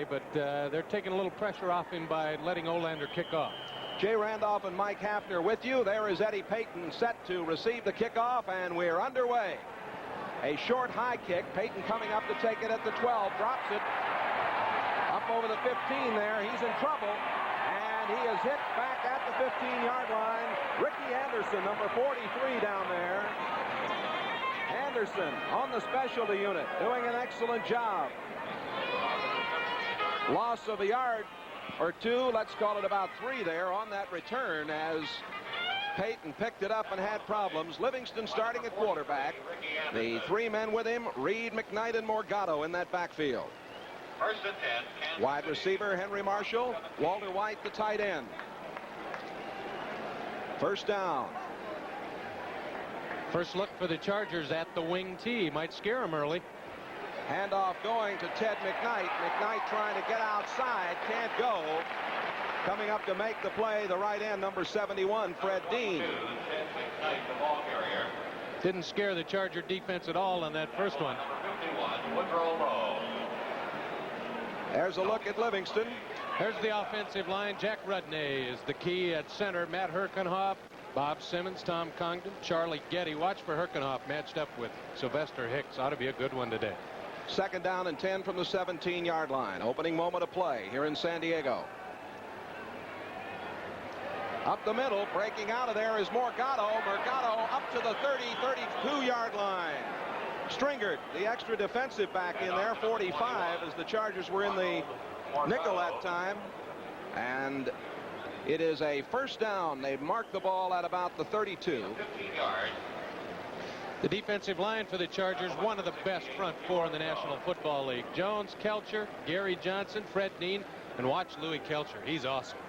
but they're taking a little pressure off him by letting Olander kick off. Jay Randolph and Mike Hafner with you. There is Eddie Payton set to receive the kickoff, and we're underway. A short high kick. Payton coming up to take it at the 12, drops it up over the 15 there. He's in trouble, and he is hit back at the 15-yard line. Ricky Anderson, number 43 down there. Anderson on the specialty unit, doing an excellent job. Loss of a yard or two, let's call it about 3 there on that return as Payton picked it up and had problems. Livingston starting at quarterback. The 3 men with him, Reed, McKnight, and Morgado in that backfield. First and 10. Wide receiver, Henry Marshall. Walter White, the tight end. First down. First look for the Chargers at the wing tee. Might scare them early. Handoff going to Ted McKnight. McKnight trying to get outside. Can't go. Coming up to make the play, the right end, number 71, Fred Dean. Didn't scare the Charger defense at all on that first one. There's a look at Livingston. There's the offensive line. Jack Rudnay is the key at center. Matt Herkenhoff, Bob Simmons, Tom Congdon, Charlie Getty. Watch for Herkenhoff matched up with Sylvester Hicks. Ought to be a good one today. Second down and 10 from the 17-yard line. Opening moment of play here in San Diego. Up the middle, breaking out of there is Morgado. Morgado up to the 30, 32-yard line. Stringert, the extra defensive back in there, 45, as the Chargers were in the nickel that time. And it is a first down. They marked the ball at about the 32. The defensive line for the Chargers, one of the best front four in the National Football League. Jones, Kelcher, Gary Johnson, Fred Dean, and watch Louis Kelcher. He's awesome.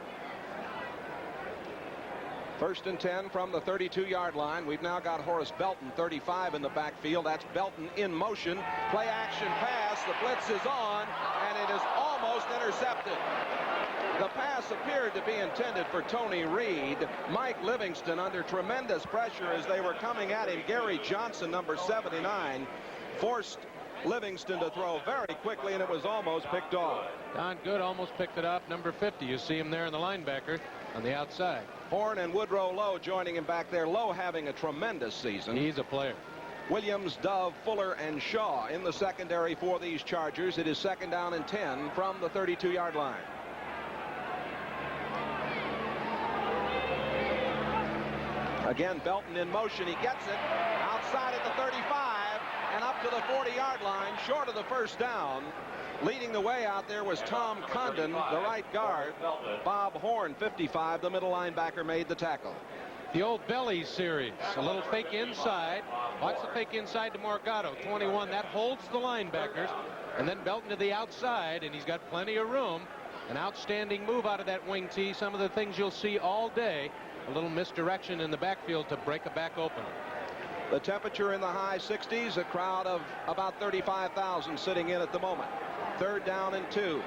First and 10 from the 32-yard line. We've now got Horace Belton, 35, in the backfield. That's Belton in motion. Play action pass. The blitz is on, and it is almost intercepted. The pass appeared to be intended for Tony Reed. Mike Livingston under tremendous pressure as they were coming at him. Gary Johnson, number 79, forced Livingston to throw very quickly, and it was almost picked off. Don Good almost picked it up. Number 50, you see him there in the linebacker on the outside. Horn and Woodrow Lowe joining him back there. Lowe having a tremendous season. He's a player. Williams, Dove, Fuller, and Shaw in the secondary for these Chargers. It is second down and 10 from the 32-yard line. Again, Belton in motion. He gets it outside at the 35 and up to the 40-yard line, short of the first down. Leading the way out there was Tom Condon, the right guard. Bob Horn, 55, the middle linebacker, made the tackle. The old Belly series. A little fake inside. Watch the fake inside to Morgado, 21. That holds the linebackers. And then Belton to the outside, and he's got plenty of room. An outstanding move out of that wing tee. Some of the things you'll see all day. A little misdirection in the backfield to break a back open. The temperature in the high 60s. A crowd of about 35,000 sitting in at the moment. Third down and 2. Belton,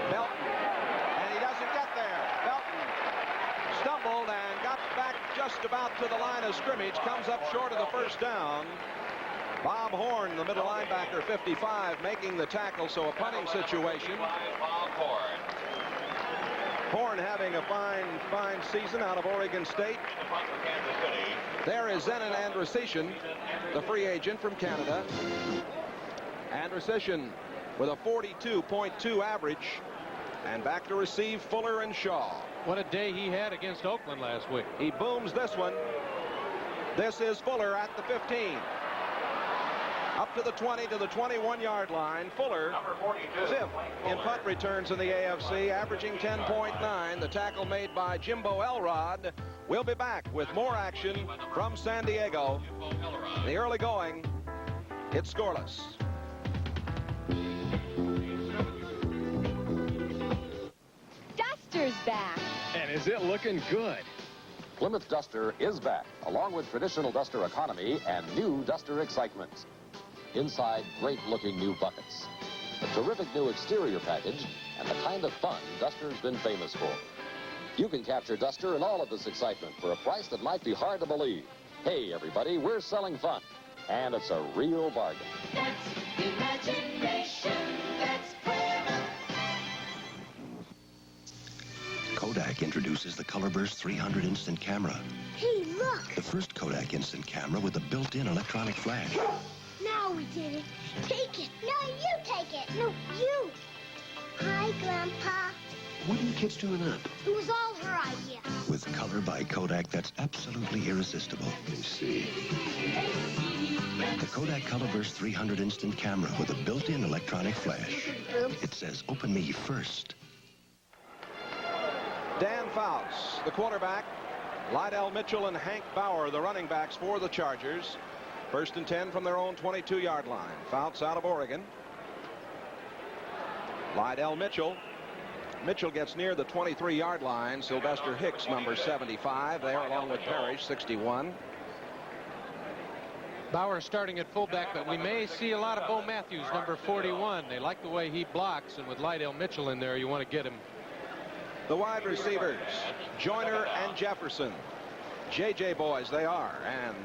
and he doesn't get there. Belton stumbled and got back just about to the line of scrimmage. Comes up short of the first down. Bob Horn, the middle linebacker, 55, making the tackle, so a punting situation. Horn having a fine season out of Oregon State. There is Zenon Andrusician, the free agent from Canada. Andrusician with a 42.2 average. And back to receive Fuller and Shaw. What a day he had against Oakland last week. He booms this one. This is Fuller at the 15. Up to the 20 to the 21-yard line. Fuller, fifth in punt returns in the AFC, averaging 10.9. The tackle made by Jimbo Elrod. We'll be back with more action from San Diego. The early going, it's scoreless. Duster's back. And is it looking good? Plymouth Duster is back, along with traditional Duster economy and new Duster excitement. Inside, great-looking new buckets, a terrific new exterior package, and the kind of fun Duster's been famous for. You can capture Duster in all of this excitement for a price that might be hard to believe. Hey, everybody, we're selling fun, and it's a real bargain. That's imagination, that's play. Kodak introduces the Colorburst 300 Instant Camera. Hey, look! The first Kodak Instant Camera with a built-in electronic flash. Now we did it. Take it. No, you take it. No, you. Hi, Grandpa. What are you kids doing up? It was all her idea. With color by Kodak that's absolutely irresistible. I see. The Kodak Colorburst 300 Instant Camera with a built-in electronic flash. It says, open me first. Dan Fouts, the quarterback. Lydell Mitchell and Hank Bauer, the running backs for the Chargers. 1st and 10 from their own 22-yard line. Fouts out of Oregon. Lydell Mitchell. Mitchell gets near the 23-yard line. Sylvester Hicks, number 75, there along with Parrish, 61. Bauer starting at fullback, but we may see a lot of Bo Matthews, number 41. They like the way he blocks, and with Lydell Mitchell in there, you want to get him. The wide receivers, Joyner and Jefferson. J.J. boys they are, and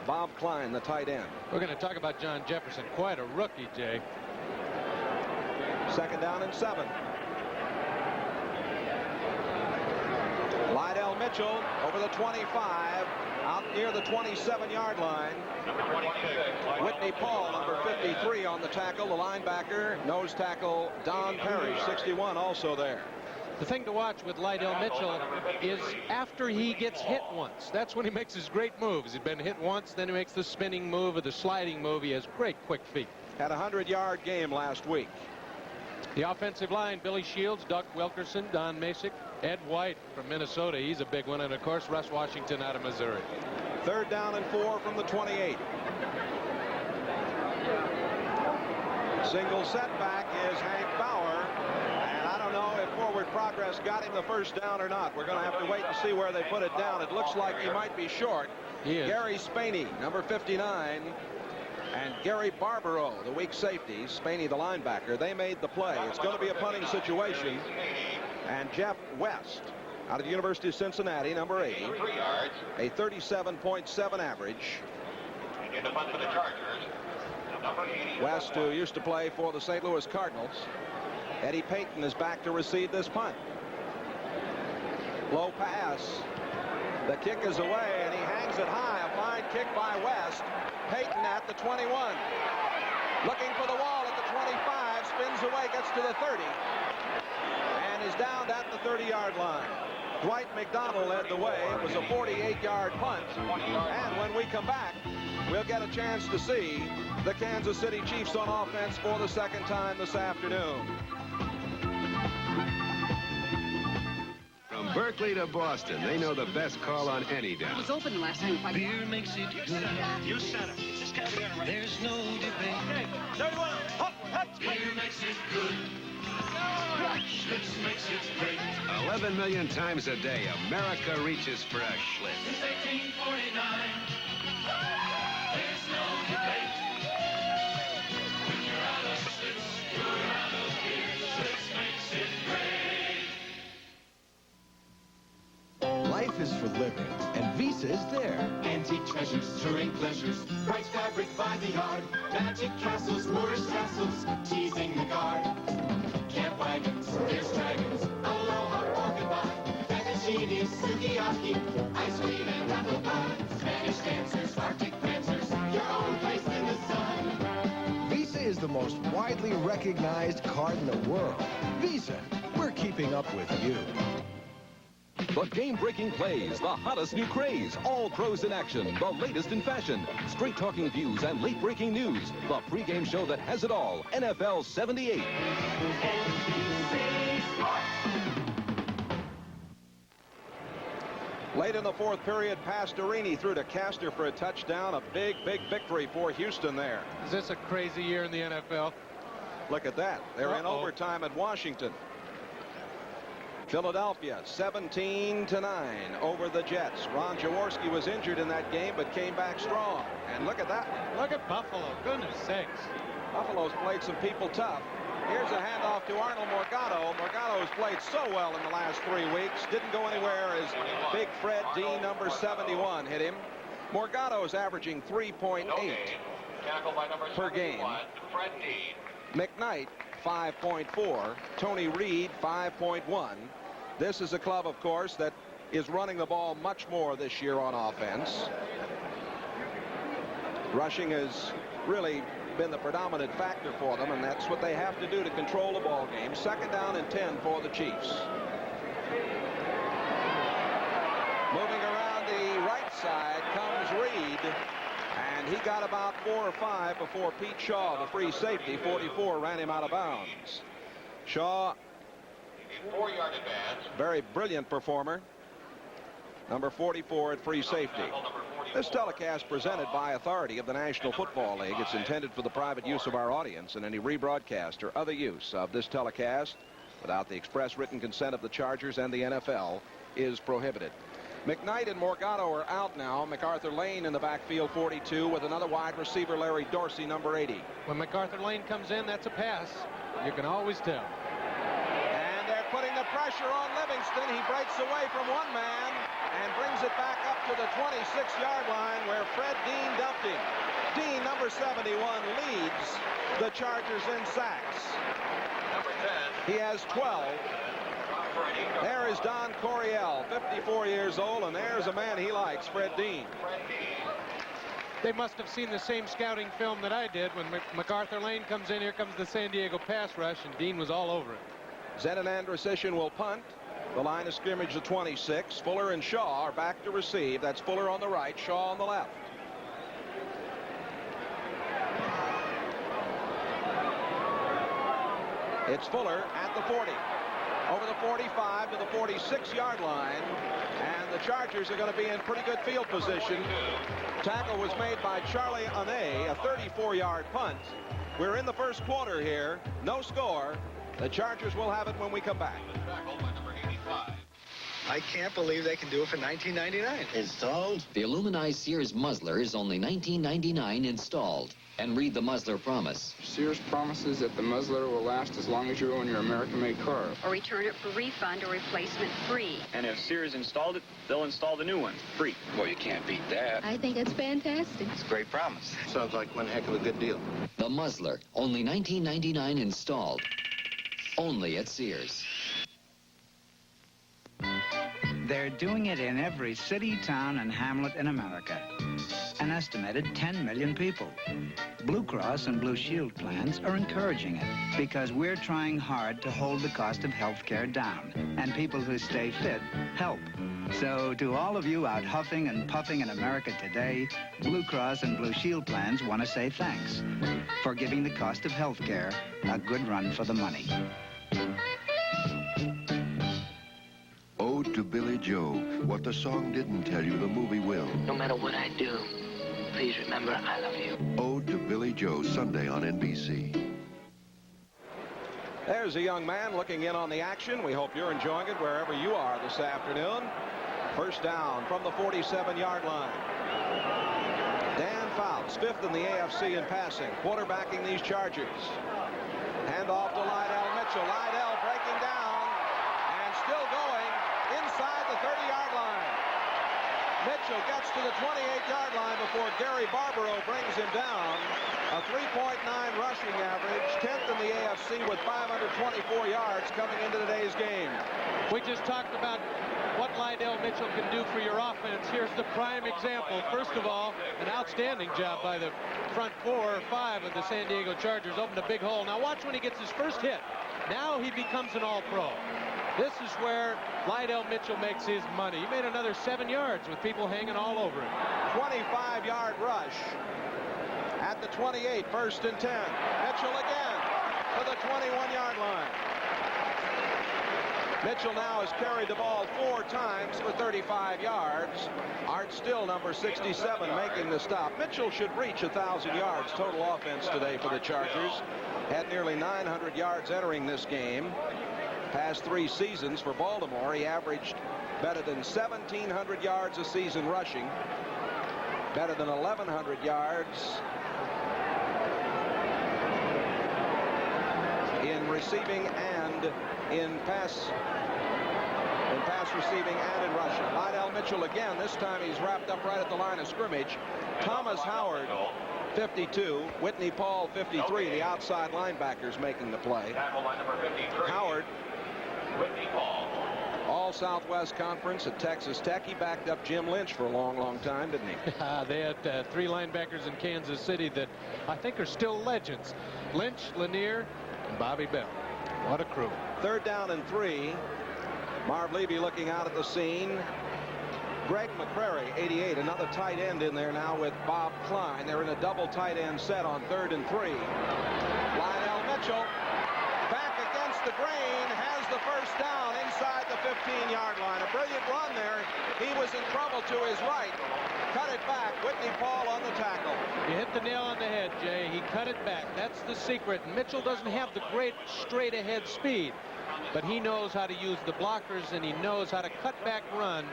Bob Klein, the tight end. We're going to talk about John Jefferson. Quite a rookie, Jay. 2nd down and 7. Lydell Mitchell over the 25, out near the 27-yard line. Whitney Paul, number 53, on the tackle. The linebacker, nose tackle, Don Parrish, 61, also there. The thing to watch with Lydell Mitchell is after he gets hit once. That's when he makes his great moves. He's been hit once, then he makes the spinning move or the sliding move. He has great quick feet. Had a 100-yard game last week. The offensive line, Billy Shields, Doug Wilkerson, Don Masick, Ed White from Minnesota. He's a big one. And, of course, Russ Washington out of Missouri. 3rd down and 4 from the 28. Single setback is Hank Bauer. And I don't know if forward progress got him the first down or not. We're going to have to wait and see where they put it down. It looks like he might be short. He is. Gary Spaney, number 59, and Gary Barbaro, the weak safety, Spaney, the linebacker, they made the play. It's going to be a punting situation. And Jeff West, out of the University of Cincinnati, number 80, a 37.7 average. In the punt for the Chargers, number 80. West, who used to play for the St. Louis Cardinals. Eddie Payton is back to receive this punt. Low pass. The kick is away, and he hangs it high. A fine kick by West. Payton at the 21. Looking for the wall at the 25. Spins away, gets to the 30. And is down at the 30-yard line. Dwight McDonald led the way. It was a 48-yard punt. And when we come back, we'll get a chance to see the Kansas City Chiefs on offense for the 2nd time this afternoon. From Berkeley to Boston, they know the best call on any down. It was open last time. Beer makes it good. You said it. There's no debate. Okay, 31. Hop, hop. Beer makes it good. Schlitz makes it great. 11 million times a day, America reaches for a Schlitz. Since 1849, there's no debate. When you're out of Schlitz, you're out of beer. Schlitz makes it great. Life is for living, and Visa is there. Antique treasures, touring pleasures, bright fabric by the yard, magic castles, Moorish castles, teasing the guard. Camp wagons, fierce dragons, aloha or goodbye, fettuccine, sukiyaki, ice cream and apple pie, Spanish dancers, Arctic prancers, your own place in the sun. Visa is the most widely recognized card in the world. Visa, we're keeping up with you. The game-breaking plays, the hottest new craze, all pros in action, the latest in fashion, straight-talking views and late-breaking news. The pregame show that has it all, NFL 78. Late in the 4th period, Pastorini threw to Castor for a touchdown. A big, big victory for Houston there. Is this a crazy year in the NFL? Look at that. They're in overtime at Washington. Philadelphia 17-9 over the Jets. Ron Jaworski was injured in that game but came back strong. And look at that. Look at Buffalo. Goodness sakes. Buffalo's played some people tough. Here's a handoff to Arnold Morgado. Morgado's played so well in the last 3 weeks. Didn't go anywhere as Big Fred Dean, number 71, hit him. Morgado's averaging 3.8 per game. Fred Dean. McKnight, 5.4. Tony Reed, 5.1. This is a club, of course, that is running the ball much more this year on offense. Rushing has really been the predominant factor for them, and that's what they have to do to control the ball game. 2nd down and 10 for the Chiefs. Moving around the right side comes Reed, and he got about 4 or 5 before Pete Shaw, the free safety, 44, ran him out of bounds. Shaw, 4-yard advance. very brilliant performer. Number 44 at free safety. This telecast presented by authority of the National Football League. It's intended for the private use of our audience, and any rebroadcast or other use of this telecast without the express written consent of the Chargers and the NFL is prohibited. McKnight and Morgado are out now. MacArthur Lane in the backfield, 42, with another wide receiver, Larry Dorsey, number 80. When MacArthur Lane comes in, that's a pass. You can always tell. And they're putting the pressure on Livingston. He breaks away from one man and brings it back up to the 26-yard line where Fred Dean dumped him. Dean, number 71, leads the Chargers in sacks. Number 10. He has 12. There is Don Coryell, 54 years old, and there's a man he likes, Fred Dean. They must have seen the same scouting film that I did. When MacArthur Lane comes in, here comes the San Diego pass rush, and Dean was all over it. Zenon Andrusician will punt. The line of scrimmage, the 26. Fuller and Shaw are back to receive. That's Fuller on the right, Shaw on the left. It's Fuller at the 40. Over the 45 to the 46-yard line. And the Chargers are going to be in pretty good field position. Tackle was made by Charlie Ane, a 34-yard punt. We're in the first quarter here. No score. The Chargers will have it when we come back. I can't believe they can do it for $19.99. Installed? The aluminized Sears muzzler is only $19.99 installed. And read the muzzler promise. Sears promises that the muzzler will last as long as you own your American-made car. Or return it for refund or replacement free. And if Sears installed it, they'll install the new one free. Well, you can't beat that. I think it's fantastic. It's a great promise. Sounds like one heck of a good deal. The muzzler, only $19.99 installed. Only at Sears. They're doing it in every city, town, and hamlet in America. An estimated 10 million people. Blue Cross and Blue Shield plans are encouraging it because we're trying hard to hold the cost of health care down. And people who stay fit help. So to all of you out huffing and puffing in America today, Blue Cross and Blue Shield plans want to say thanks for giving the cost of health care a good run for the money. Ode to Billy Joe. What the song didn't tell you, the movie will. No matter what I do, please remember I love you. Ode to Billy Joe, Sunday on NBC. There's a young man looking in on the action. We hope you're enjoying it wherever you are this afternoon. First down from the 47-yard line. Dan Fouts, 5th in the AFC in passing, quarterbacking these Chargers. Hand off to Lydell Mitchell. Lydell breaking down and still going inside the 30-yard line. Mitchell gets to the 28-yard line before Gary Barbaro brings him down. A 3.9 rushing average, 10th in the AFC with 524 yards coming into today's game. We just talked about what Lydell Mitchell can do for your offense. Here's the prime example. First of all, an outstanding job by the front 4 or 5 of the San Diego Chargers. Opened a big hole. Now watch when he gets his first hit. Now he becomes an all-pro. This is where Lydell Mitchell makes his money. He made another 7 yards with people hanging all over him. 25-yard rush at the 28, 1st and 10. Mitchell again to the 21-yard line. Mitchell now has carried the ball 4 times for 35 yards. Art Still, number 67, making the stop. Mitchell should reach 1,000 yards total offense today for the Chargers. Had nearly 900 yards entering this game. Past 3 seasons for Baltimore, he averaged better than 1,700 yards a season rushing, better than 1,100 yards in receiving and in pass receiving and in rushing. Lydell Mitchell again. This time he's wrapped up right at the line of scrimmage. Thomas Howard, 52. Whitney Paul, 53. The outside linebackers making the play. Howard All Southwest Conference at Texas Tech. He backed up Jim Lynch for a long, long time, didn't he? They had 3 linebackers in Kansas City that I think are still legends. Lynch, Lanier, and Bobby Bell. What a crew. 3rd down and 3. Marv Levy looking out at the scene. Greg McCrary, 88, another tight end in there now with Bob Klein. They're in a double tight end set on 3rd and 3. Lionel Mitchell back against the grain, has the first down inside the 15-yard line. A brilliant run there. He was in trouble to his right. Cut it back. Whitney Paul on the tackle. You hit the nail on the head, Jay. He cut it back. That's the secret. Mitchell doesn't have the great straight-ahead speed, but he knows how to use the blockers, and he knows how to cut back run.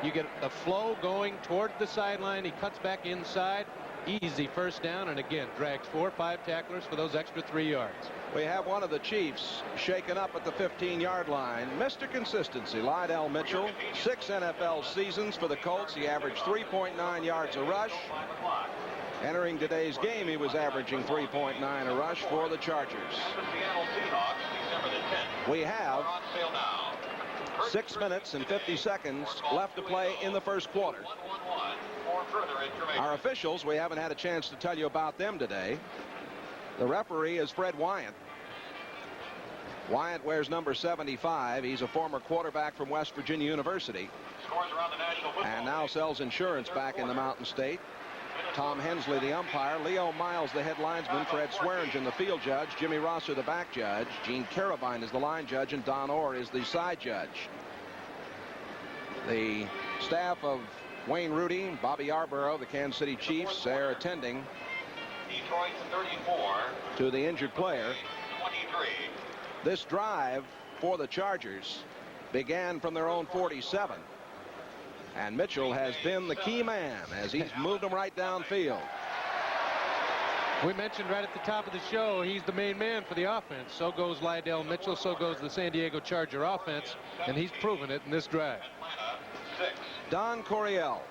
You get the flow going toward the sideline. He cuts back inside. Easy first down, and again drags 4 or 5 tacklers for those extra 3 yards. We have one of the Chiefs shaken up at the 15-yard line. Mr. Consistency, Lydell Mitchell, 6 NFL seasons for the Colts. He averaged 3.9 yards a rush. Entering today's game, he was averaging 3.9 a rush for the Chargers. We have 6 minutes and 50 seconds left to play in the first quarter. Our officials, we haven't had a chance to tell you about them today. The referee is Fred Wyant. Wyant wears number 75. He's a former quarterback from West Virginia University and now sells insurance back in the Mountain State. Tom Hensley, the umpire. Leo Miles, the head linesman. Fred Swearingen, the field judge. Jimmy Rosser, the back judge. Gene Carabine is the line judge, and Don Orr is the side judge. The staff of Wayne Rudy, Bobby Yarborough, the Kansas City Chiefs, they're attending to the injured player. This drive for the Chargers began from their own 47. And Mitchell has been the key man as he's moved them right downfield. We mentioned right at the top of the show, he's the main man for the offense. So goes Lydell Mitchell, so goes the San Diego Charger offense, and he's proven it in this drive. Don Coryell,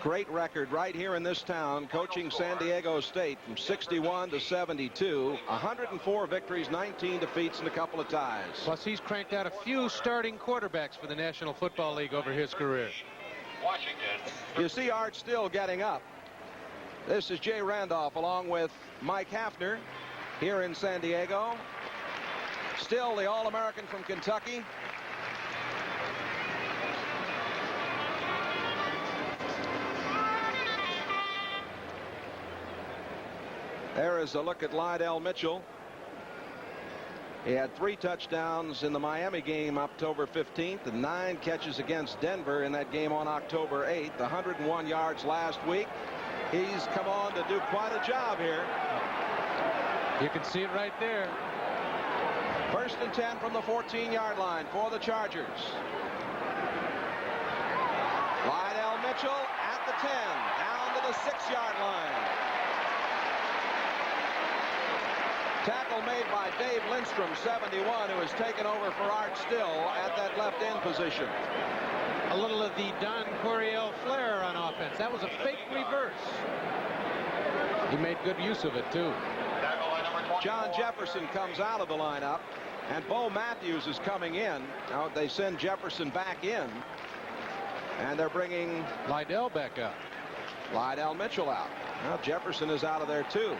great record right here in this town, coaching San Diego State from 61 to 72, 104 victories, 19 defeats, and a couple of ties. Plus, he's cranked out a few starting quarterbacks for the National Football League over his career. You see Art Still getting up. This is Jay Randolph along with Mike Hafner here in San Diego. Still the All-American from Kentucky. There is a look at Lydell Mitchell. He had 3 touchdowns in the Miami game October 15th and 9 catches against Denver in that game on October 8th. 101 yards last week. He's come on to do quite a job here. You can see it right there. 1st and 10 from the 14-yard line for the Chargers. Lydell Mitchell at the 10, down to the 6-yard line. Tackle made by Dave Lindstrom, 71, who has taken over for Art Still at that left end position. A little of the Don Coryell flair on offense. That was a fake reverse. He made good use of it, too. John Jefferson comes out of the lineup, and Bo Matthews is coming in. Now they send Jefferson back in, and they're bringing Lydell back out. Lydell Mitchell out. Now Jefferson is out of there, too.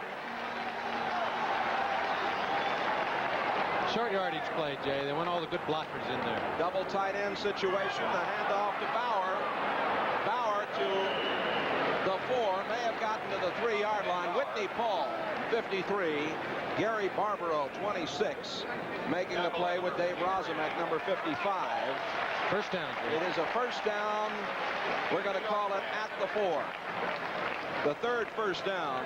Short yardage play, Jay. They want all the good blockers in there. Double tight end situation. The handoff to Bauer. Bauer to the 4. May have gotten to the 3-yard line. Whitney Paul, 53. Gary Barbaro, 26. Making the play with Dave Rozumek, number 55. First down. Jay. It is a first down. We're going to call it at the 4. The 3rd first down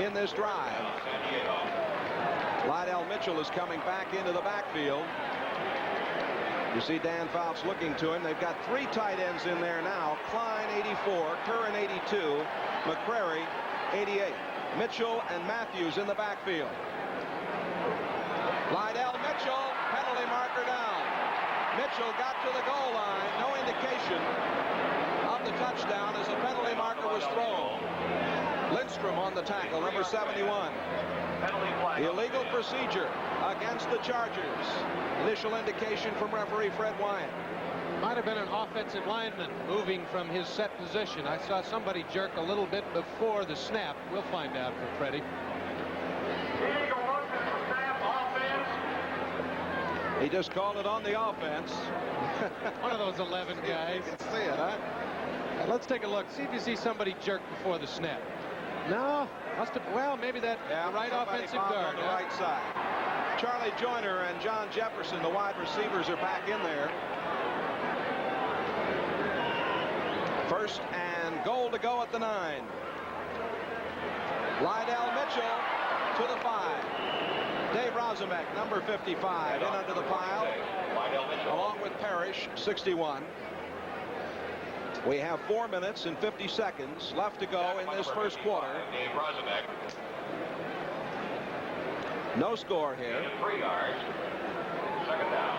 in this drive. Lydell Mitchell is coming back into the backfield. You see Dan Fouts looking to him. They've got 3 tight ends in there now. Klein, 84. Curran, 82. McCrary, 88. Mitchell and Matthews in the backfield. Lydell Mitchell, penalty marker down. Mitchell got to the goal line. No indication of the touchdown as a penalty marker was thrown. Lindstrom on the tackle, number 71. Illegal procedure against the Chargers. Initial indication from referee Fred Wyant. Might have been an offensive lineman moving from his set position. I saw somebody jerk a little bit before the snap. We'll find out for Freddie. He just called it on the offense. One of those 11 guys. You can see it, huh? Let's take a look. See if you see somebody jerk before the snap. No. Must have, well, maybe that right offensive guard. On the right side. Charlie Joyner and John Jefferson, the wide receivers, are back in there. First and goal to go at the 9. Lydell Mitchell to the 5. Dave Rosamek, number 55, in under the pile, along with Parrish, 61. We have 4 minutes and 50 seconds left to go in this first quarter. No score here. 3 yards. Second down.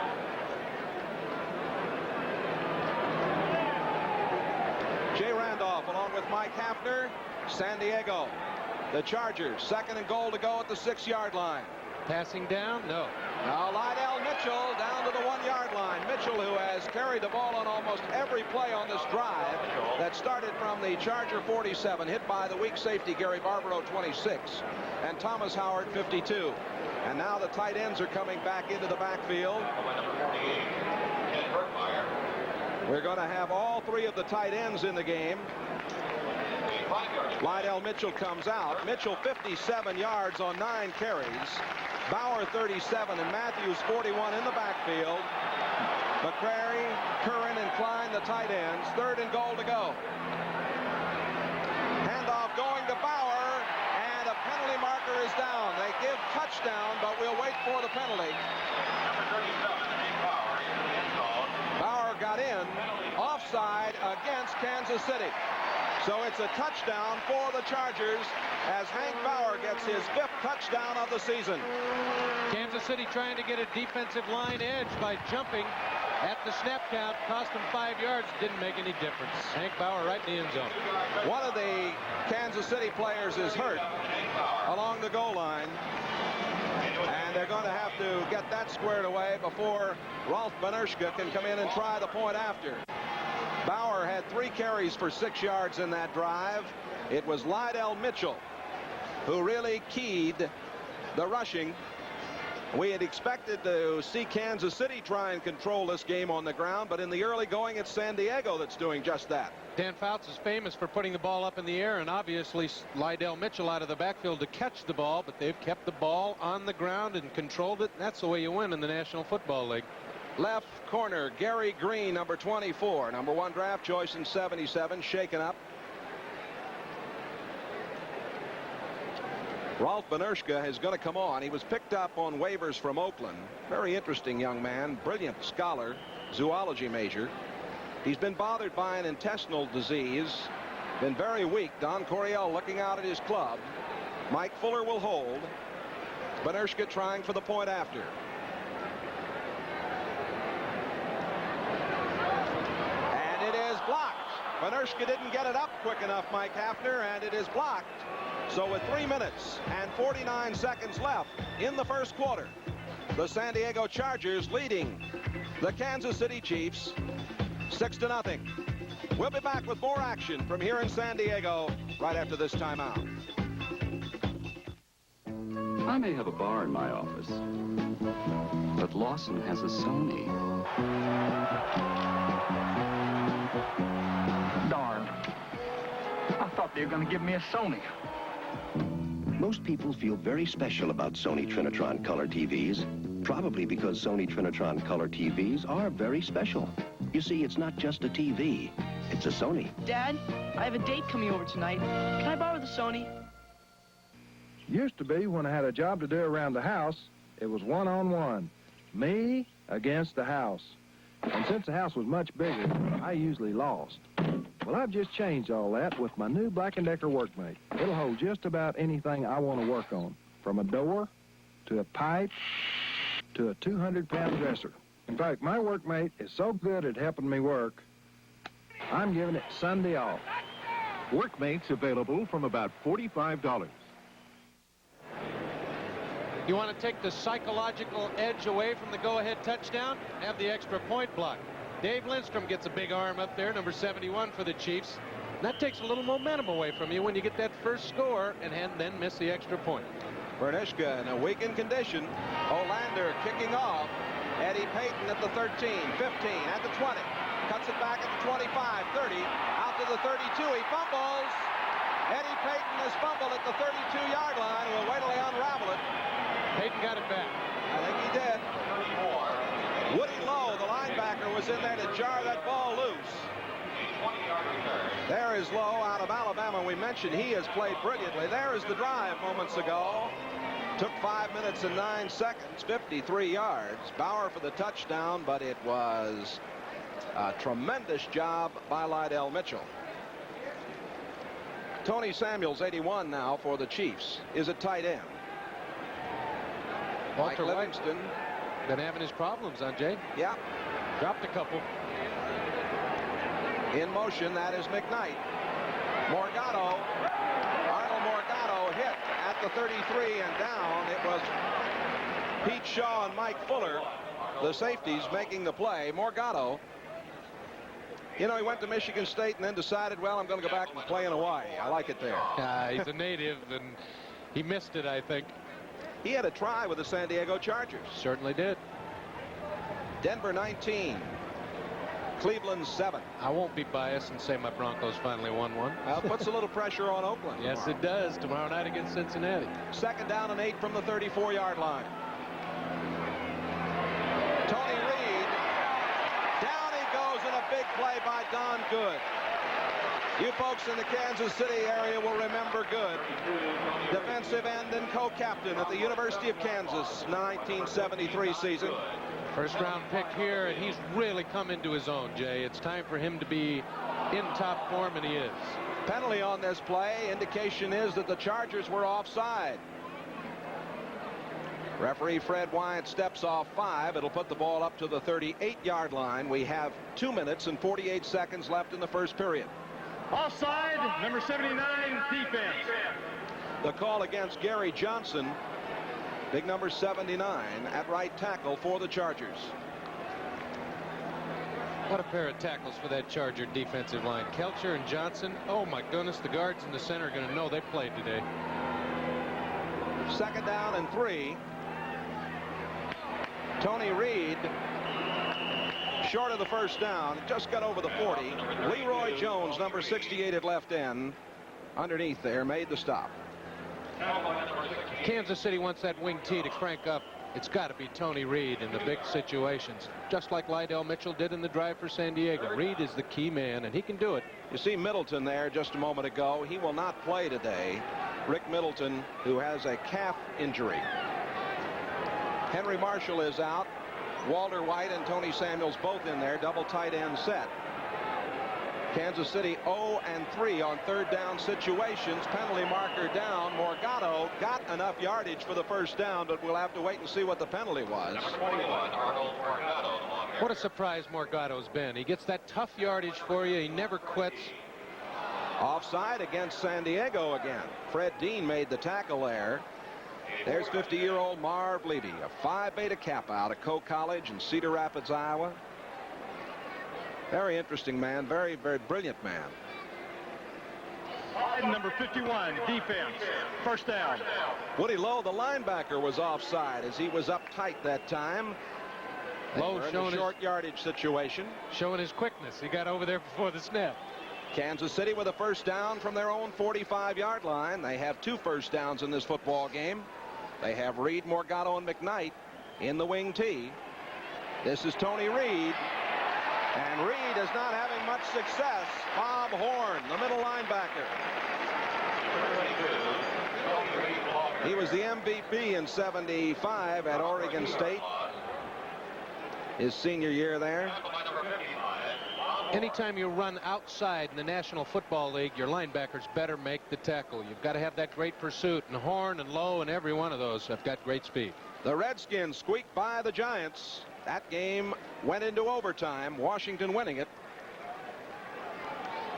Jay Randolph along with Mike Hafner, San Diego. The Chargers, second and goal to go at the 6-yard line. Passing down? No. Now Lydell Mitchell down to the 1-yard line. Mitchell, who has carried the ball on almost every play on this drive that started from the Charger 47, hit by the weak safety Gary Barbaro, 26, and Thomas Howard, 52. And now the tight ends are coming back into the backfield. We're going to have all 3 of the tight ends in the game. Lydell Mitchell comes out. Mitchell 57 yards on 9 carries. Bauer 37 and Matthews 41 in the backfield. McCrary, Curran, and Klein, the tight ends. Third and goal to go. Handoff going to Bauer, and a penalty marker is down. They give touchdown, but we'll wait for the penalty. Number 37, Bauer, in the end zone. Bauer got in, offside against Kansas City. So it's a touchdown for the Chargers as Hank Bauer gets his 5th touchdown of the season. Kansas City trying to get a defensive line edge by jumping at the snap count. Cost them 5 yards. Didn't make any difference. Hank Bauer right in the end zone. One of the Kansas City players is hurt along the goal line. And they're going to have to get that squared away before Rolf Benerschke can come in and try the point after. Bauer had 3 carries for 6 yards in that drive. It was Lydell Mitchell who really keyed the rushing. We had expected to see Kansas City try and control this game on the ground, but in the early going, it's San Diego that's doing just that. Dan Fouts is famous for putting the ball up in the air, and obviously Lydell Mitchell out of the backfield to catch the ball, but they've kept the ball on the ground and controlled it. That's the way you win in the National Football League. Left corner, Gary Green, number 24. Number 1 draft choice in 77, shaken up. Rolf Benerschke is going to come on. He was picked up on waivers from Oakland. Very interesting young man, brilliant scholar, zoology major. He's been bothered by an intestinal disease, been very weak. Don Coryell looking out at his club. Mike Fuller will hold. Benerschke trying for the point after. Blocked. Benerschke didn't get it up quick enough, Mike Hafner, and it is blocked. So with 3 minutes and 49 seconds left in the first quarter, the San Diego Chargers leading the Kansas City Chiefs 6-0. We'll be back with more action from here in San Diego right after this timeout. I may have a bar in my office, but Lawson has a Sony. Darn. I thought they were going to give me a Sony. Most people feel very special about Sony Trinitron Color TVs, probably because Sony Trinitron Color TVs are very special. You see, it's not just a TV, it's a Sony. Dad, I have a date coming over tonight. Can I borrow the Sony? Used to be when I had a job to do around the house, it was one-on-one. Me against the house. And since the house was much bigger, I usually lost. Well, I've just changed all that with my new Black & Decker Workmate. It'll hold just about anything I want to work on, from a door to a pipe to a 200-pound dresser. In fact, my Workmate is so good at helping me work, I'm giving it Sunday off. Workmates available from about $45. You want to take the psychological edge away from the go-ahead touchdown? Have the extra point block. Dave Lindstrom gets a big arm up there, number 71 for the Chiefs. That takes a little momentum away from you when you get that first score and then miss the extra point. Bernishka in a weakened condition. Olander kicking off. Eddie Payton at the 13, 15, at the 20. Cuts it back at the 25, 30, out to the 32. He fumbles. Eddie Payton has fumbled at the 32-yard line. We'll wait till they unravel it. Payton got it back. I think he did. Woody Lowe, the linebacker, was in there to jar that ball loose. There is Lowe out of Alabama. We mentioned he has played brilliantly. There is the drive moments ago. Took 5 minutes and 9 seconds, 53 yards. Bauer for the touchdown, but it was a tremendous job by Lydell Mitchell. Tony Samuels, 81 now for the Chiefs, is a tight end. Walter Mike Livingston. Been having his problems, huh, Jay? Yeah. Dropped a couple. In motion, that is McKnight. Morgado. Arnold Morgado hit at the 33 and down. It was Pete Shaw and Mike Fuller, the safeties, making the play. Morgado, you know, he went to Michigan State and then decided, well, I'm going to go back and play in Hawaii. I like it there. He's a native, and he missed it, I think. He had a try with the San Diego Chargers. Certainly did. Denver 19. Cleveland 7. I won't be biased and say my Broncos finally won one. Well, it puts a little pressure on Oakland. Yes, tomorrow. it does. Tomorrow night against Cincinnati. 2nd down and 8 from the 34-yard line. Tony Reed. Down he goes in a big play by Don Good. You folks in the Kansas City area will remember Good. Defensive end and co-captain at the University of Kansas 1973 season. First round pick here, and he's really come into his own, Jay. It's time for him to be in top form, and he is. Penalty on this play. Indication is that the Chargers were offside. Referee Fred Wyatt steps off 5. It'll put the ball up to the 38-yard line. We have 2 minutes and 48 seconds left in the first period. Offside, number 79, defense. The call against Gary Johnson, big number 79, at right tackle for the Chargers. What a pair of tackles for that Charger defensive line. Kelcher and Johnson. Oh, my goodness, the guards in the center are going to know they played today. 2nd down and 3. Tony Reed, short of the first down, just got over the 40. Leroy Jones, number 68 at left end, underneath there, made the stop. Kansas City wants that wing T to crank up. It's got to be Tony Reed in the big situations, just like Lydell Mitchell did in the drive for San Diego. Reed is the key man, and he can do it. You see Middleton there just a moment ago. He will not play today. Rick Middleton, who has a calf injury. Henry Marshall is out. Walter White and Tony Samuels both in there. Double tight end set. Kansas City 0-3 on 3rd down situations. Penalty marker down. Morgado got enough yardage for the first down, but we'll have to wait and see what the penalty was. Number 21, Arnold Morgado. What a surprise Morgado's been. He gets that tough yardage for you. He never quits. Offside against San Diego again. Fred Dean made the tackle there. There's 50-year-old Marv Levy, a Phi Beta Kappa out of Coe College in Cedar Rapids, Iowa. Very interesting man, very, very brilliant man. Number 51, defense, first down. Woody Lowe, the linebacker, was offside as he was up tight that time. Lowe showing a short yardage situation. Showing his quickness. He got over there before the snap. Kansas City with a first down from their own 45-yard line. They have 2 first downs in this football game. They have Reed, Morgado, and McKnight in the wing T. This is Tony Reed. And Reed is not having much success. Bob Horn, the middle linebacker. He was the MVP in '75 at Oregon State. His senior year there. Anytime you run outside in the National Football League, your linebackers better make the tackle. You've got to have that great pursuit. And Horn and Lowe and every one of those have got great speed. The Redskins squeaked by the Giants. That game went into overtime, Washington winning it.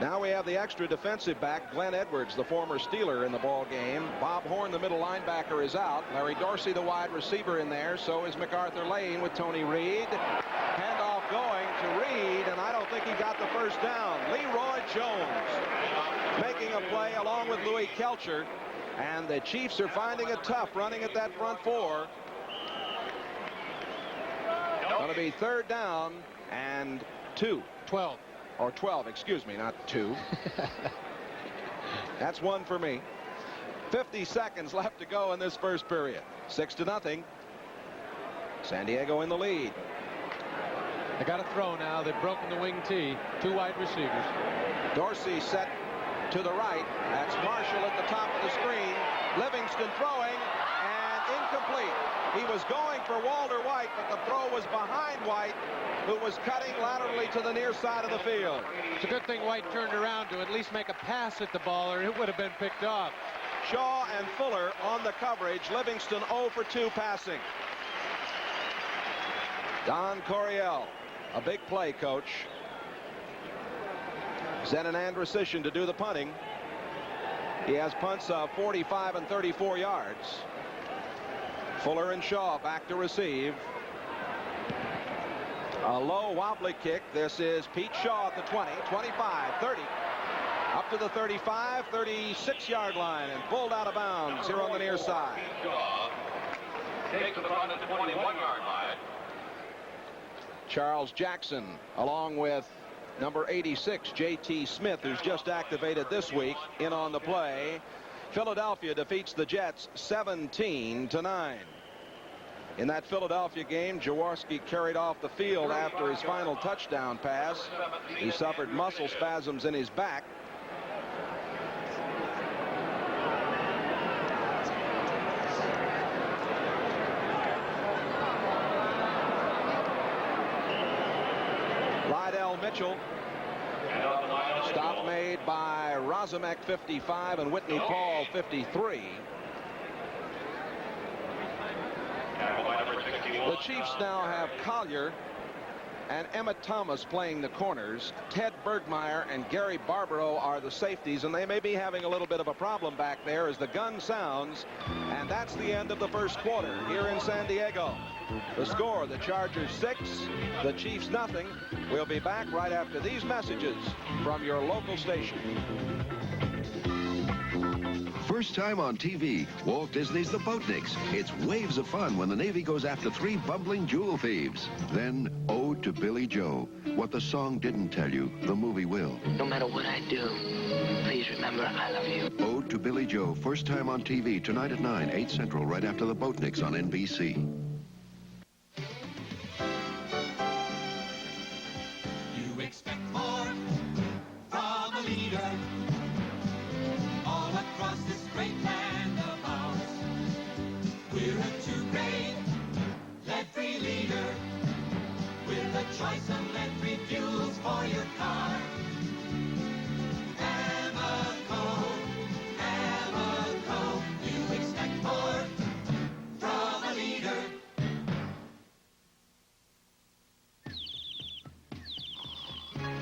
Now we have the extra defensive back, Glenn Edwards, the former Steeler, in the ball game. Bob Horn, the middle linebacker, is out. Larry Dorsey, the wide receiver, in there. So is MacArthur Lane with Tony Reed. Handoff going to Reed, and I don't think he got the first down. Leroy Jones making a play along with Louis Kelcher. And the Chiefs are finding it tough running at that front four. Going to be 3rd down and 12, excuse me, not 2. That's 1 for me. 50 seconds left to go in this first period. 6-0. San Diego in the lead. They got to throw now. They've broken the wing T. 2 wide receivers. Dorsey set to the right. That's Marshall at the top of the screen. Livingston throwing, and incomplete. He was going for Walter White, but the throw was behind White, who was cutting laterally to the near side of the field. It's a good thing White turned around to at least make a pass at the ball, or it would have been picked off. Shaw and Fuller on the coverage. Livingston 0 for 2 passing. Don Coryell, a big play coach. Sent an Andrusician to do the punting. He has punts of 45 and 34 yards. Fuller and Shaw back to receive. A low wobbly kick. This is Pete Shaw at the 20, 25, 30. Up to the 35, 36-yard line and pulled out of bounds here on the near side. Takes the front at the 21-yard line. Charles Jackson along with number 86, J.T. Smith, who's just activated this week, in on the play. Philadelphia defeats the Jets 17-9. In that Philadelphia game, Jaworski carried off the field after his final touchdown pass. He suffered muscle spasms in his back. Lydell Mitchell. Stop made by Rozamek, 55, and Whitney Paul, 53. The Chiefs now have Collier and Emmett Thomas playing the corners. Ted Bergmeyer and Gary Barbaro are the safeties, and they may be having a little bit of a problem back there as the gun sounds. And that's the end of the first quarter here in San Diego. The score, the Chargers 6, the Chiefs nothing. We'll be back right after these messages from your local station. First time on TV, Walt Disney's The Boatniks. It's waves of fun when the Navy goes after 3 bumbling jewel thieves. Then, Ode to Billy Joe. What the song didn't tell you, the movie will. No matter what I do, please remember I love you. Ode to Billy Joe, first time on TV, tonight at 9, 8 Central, right after The Boatniks on NBC. You expect more from a leader. All across this great land of ours, we're a two-grade lead-free leader with a choice of lead-free fuels for your car. Amoco, you expect more from a leader.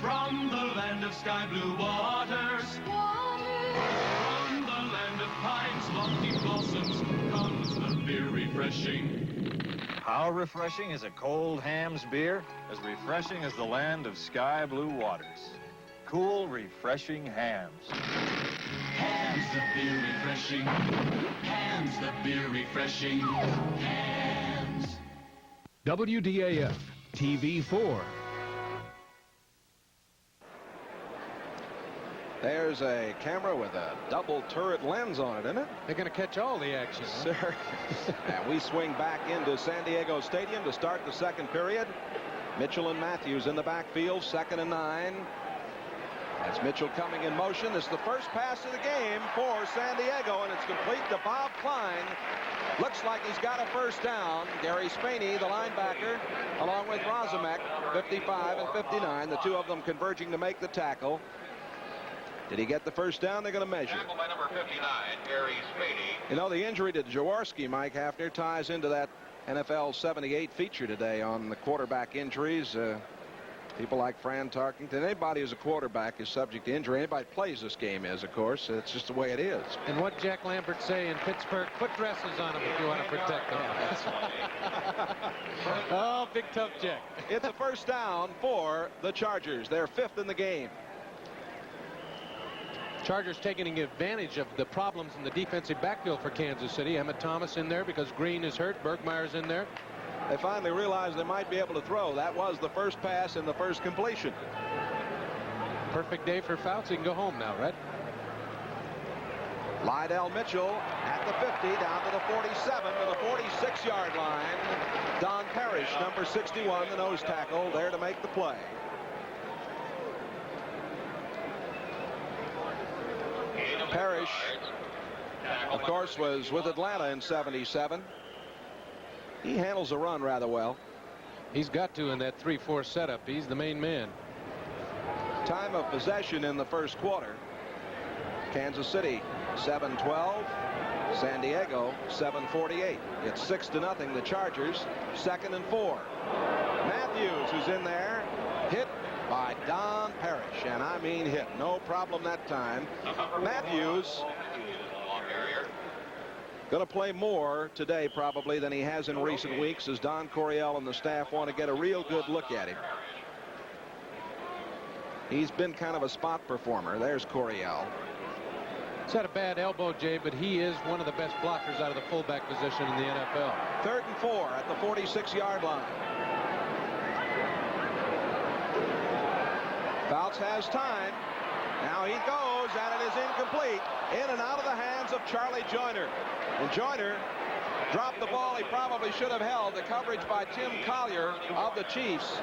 From the land of sky blue waters, from the land of pines, lofty blossoms, comes the beer refreshing. How refreshing is a cold Ham's beer? As refreshing as the land of sky blue waters. Cool, refreshing Ham's. Ham's the beer refreshing. Ham's the beer refreshing. Ham's. WDAF TV4. There's a camera with a double turret lens on it, isn't it? They're going to catch all the action. Sir. And we swing back into San Diego Stadium to start the second period. Mitchell and Matthews in the backfield, 2nd and 9. That's Mitchell coming in motion. This is the first pass of the game for San Diego, and it's complete to Bob Klein. Looks like he's got a first down. Gary Spaney, the linebacker, along with Rozamek, 55 and 59, the two of them converging to make the tackle. Did he get the first down? They're going to measure. Tackle by number 59, Gary Spaney. You know, the injury to Jaworski, Mike Hafner, ties into that NFL 78 feature today on the quarterback injuries. People like Fran Tarkington, anybody who's a quarterback is subject to injury. Anybody who plays this game is, of course. It's just the way it is. And what Jack Lambert say in Pittsburgh, put dresses on them if you want to protect them. Oh, big tough Jack. It's a first down for the Chargers. They're 5th in the game. Chargers taking advantage of the problems in the defensive backfield for Kansas City. Emmett Thomas in there because Green is hurt. Bergmeier's in there. They finally realized they might be able to throw. That was the first pass and the first completion. Perfect day for Fouts. He can go home now, right? Lydell Mitchell at the 50, down to the 47, to the 46-yard line. Don Parrish, number 61, the nose tackle, there to make the play. Parrish, of course, was with Atlanta in '77. He handles the run rather well. He's got to in that 3-4 setup. He's the main man. Time of possession in the first quarter. Kansas City 7-12. San Diego 7-48. It's 6-0 the Chargers. 2nd and 4. Matthews, who's in there, hit by Don Parrish, and I mean hit. No problem that time. Matthews going to play more today probably than he has in recent weeks, as Don Coryell and the staff want to get a real good look at him. He's been kind of a spot performer. There's Coryell. He's had a bad elbow, Jay, but he is one of the best blockers out of the fullback position in the NFL. 3rd and 4 at the 46-yard line. Fouts has time. Now he goes, and it is incomplete. In and out of the hands of Charlie Joyner. And Joyner dropped the ball he probably should have held. The coverage by Tim Collier of the Chiefs.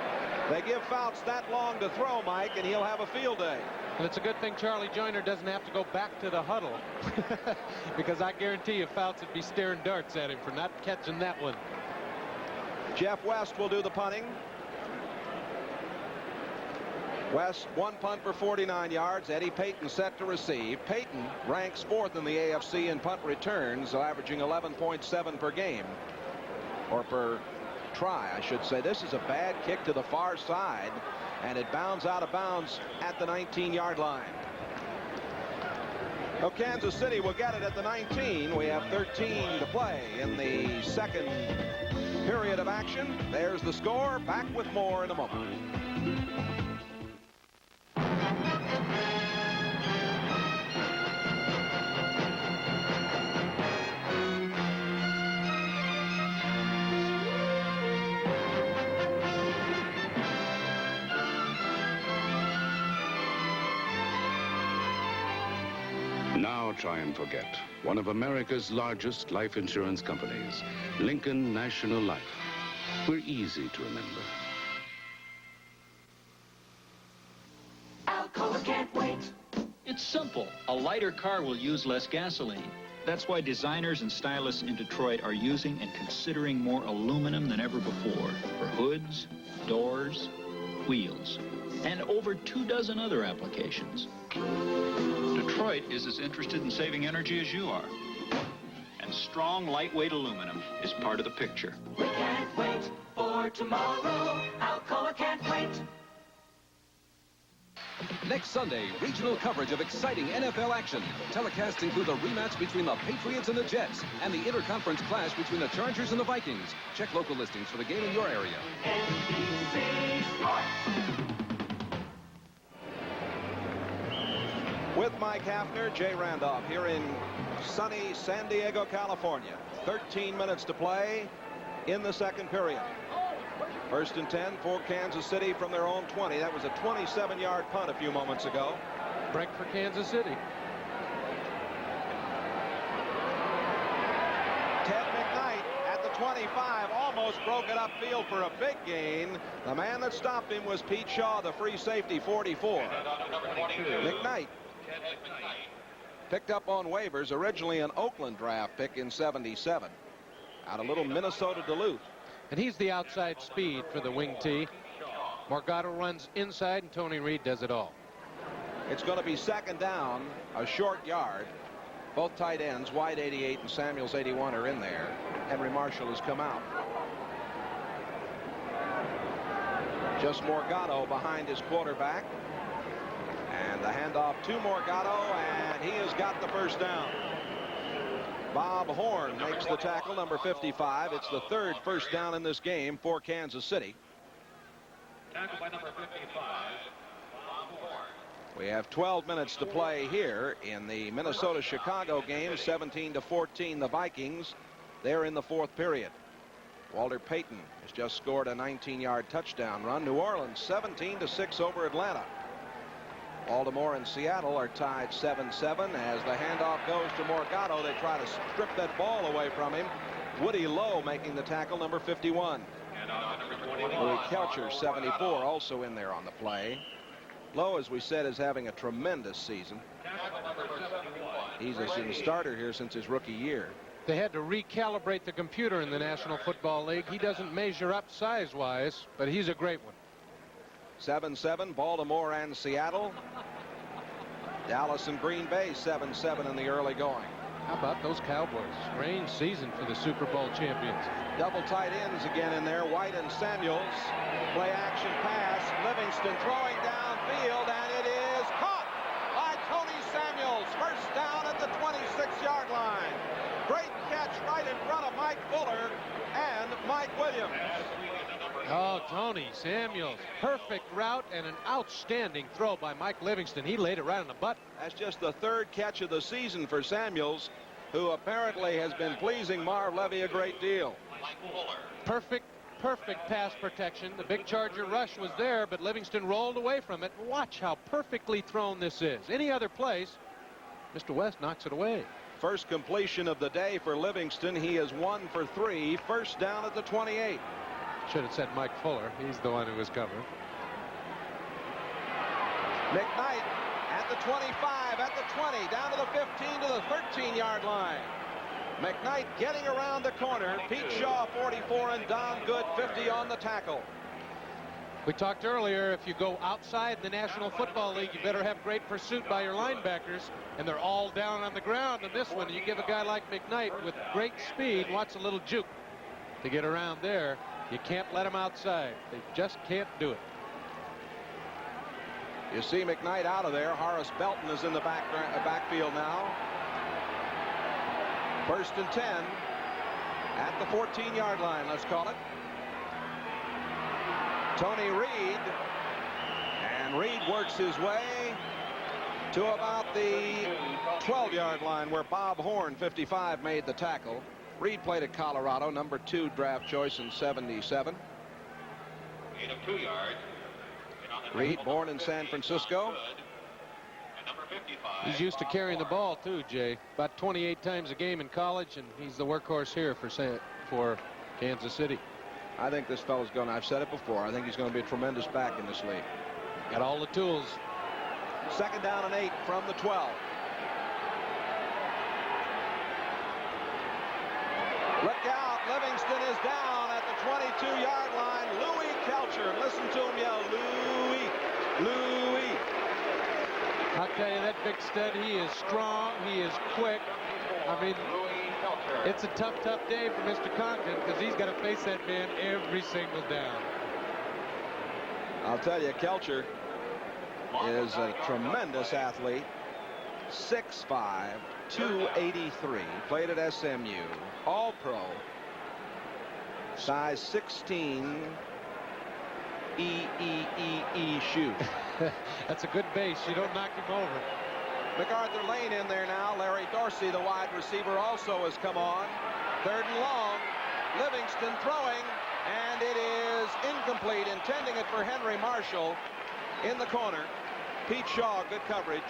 They give Fouts that long to throw, Mike, and he'll have a field day. And it's a good thing Charlie Joyner doesn't have to go back to the huddle. Because I guarantee you Fouts would be staring darts at him for not catching that one. Jeff West will do the punting. West, one punt for 49 yards. Eddie Payton set to receive. Payton ranks 4th in the AFC in punt returns, averaging 11.7 per game. Or per try, I should say. This is a bad kick to the far side, and it bounds out of bounds at the 19-yard line. Well, Kansas City will get it at the 19. We have 13 to play in the second period of action. There's the score. Back with more in a moment. Now try and forget. One of America's largest life insurance companies, Lincoln National Life. We're easy to remember. Alcoa can't wait. It's simple. A lighter car will use less gasoline. That's why designers and stylists in Detroit are using and considering more aluminum than ever before for hoods, doors, wheels, and over 24 other applications. Detroit is as interested in saving energy as you are. And strong, lightweight aluminum is part of the picture. We can't wait for tomorrow. Alcoa can't wait. Next Sunday, regional coverage of exciting NFL action. Telecasts include a rematch between the Patriots and the Jets and the interconference clash between the Chargers and the Vikings. Check local listings for the game in your area. NBC Sports. With Mike Hafner, Jay Randolph here in sunny San Diego, California. 13 minutes to play in the second period. 1st and 10 for Kansas City from their own 20. That was a 27-yard punt a few moments ago. Break for Kansas City. Ted McKnight at the 25 almost broke it upfield for a big gain. The man that stopped him was Pete Shaw, the free safety, 44. McKnight picked up on waivers, originally an Oakland draft pick in '77 out of little Minnesota Duluth. And he's the outside speed for the wing T. Morgado runs inside, and Tony Reed does it all. It's going to be 2nd down, a short yard. Both tight ends, White 88 and Samuels 81, are in there. Henry Marshall has come out. Just Morgado behind his quarterback. And the handoff to Morgado, and he has got the first down. Bob Horn makes the tackle, number 55. It's the third first down in this game for Kansas City. Tackle by number 55, Bob Horn. We have 12 minutes to play here in the Minnesota-Chicago game. 17-14 the Vikings. They're in the fourth period. Walter Payton has just scored a 19-yard touchdown run. New Orleans 17-6 over Atlanta. Baltimore and Seattle are tied 7-7 as the handoff goes to Morgado. They try to strip that ball away from him. Woody Lowe making the tackle, number 51. Louis Kelcher, 74, also in there on the play. Lowe, as we said, is having a tremendous season. He's been a starter here since his rookie year. They had to recalibrate the computer in the National Football League. He doesn't measure up size-wise, but he's a great one. 7-7, Baltimore and Seattle. Dallas and Green Bay 7-7 in the early going. How about those Cowboys? Strange season for the Super Bowl champions. Double tight ends again in there. White and Samuels. Play action pass. Livingston throwing downfield, and it is caught by Tony Samuels. First down at the 26-yard line. Great catch right in front of Mike Fuller and Mike Williams. Oh, Tony Samuels. Perfect route and an outstanding throw by Mike Livingston. He laid it right on the button. That's just the third catch of the season for Samuels, who apparently has been pleasing Marv Levy a great deal. Perfect pass protection. The big Charger rush was there, but Livingston rolled away from it. Watch how perfectly thrown this is. Any other place, Mr. West knocks it away. First completion of the day for Livingston. He is 1 for 3. First down at the 28. Should have said Mike Fuller. He's the one who was covering. McKnight at the 25, at the 20, down to the 15, to the 13-yard line. McKnight getting around the corner. Pete Shaw 44 and Don Good 50 on the tackle. We talked earlier, if you go outside the National Football League, you better have great pursuit by your linebackers, and they're all down on the ground. And this one, you give a guy like McKnight with great speed, wants a little juke to get around there. You can't let him outside. They just can't do it. You see McKnight out of there. Horace Belton is in the backfield now. First and 10 at the 14-yard line, let's call it. Tony Reed, and Reed works his way to about the 12-yard line where Bob Horn, 55, made the tackle. Reed played at Colorado, number 2 draft choice in 77. Gain of 2 yards. Reed, born in San Francisco. He's used to carrying the ball too, Jay. About 28 times a game in college, and he's the workhorse here for Kansas City. I think this fellow's going to, I've said it before, I think he's going to be a tremendous back in this league. Got all the tools. Second down and 8 from the 12. Look out, Livingston is down at the 22-yard line. Louis Kelcher, listen to him yell, Louis. I'll tell you, that big stud, he is strong, he is quick. I mean, it's a tough day for Mr. Condon because he's got to face that man every single down. I'll tell you, Kelcher is a tremendous athlete. 6'5", 283, played at SMU, All-Pro, size 16, shoe. That's a good base. You don't knock him over. MacArthur Lane in there now. Larry Dorsey, the wide receiver, also has come on. Third and long. Livingston throwing, and it is incomplete, intending it for Henry Marshall in the corner. Pete Shaw, good coverage.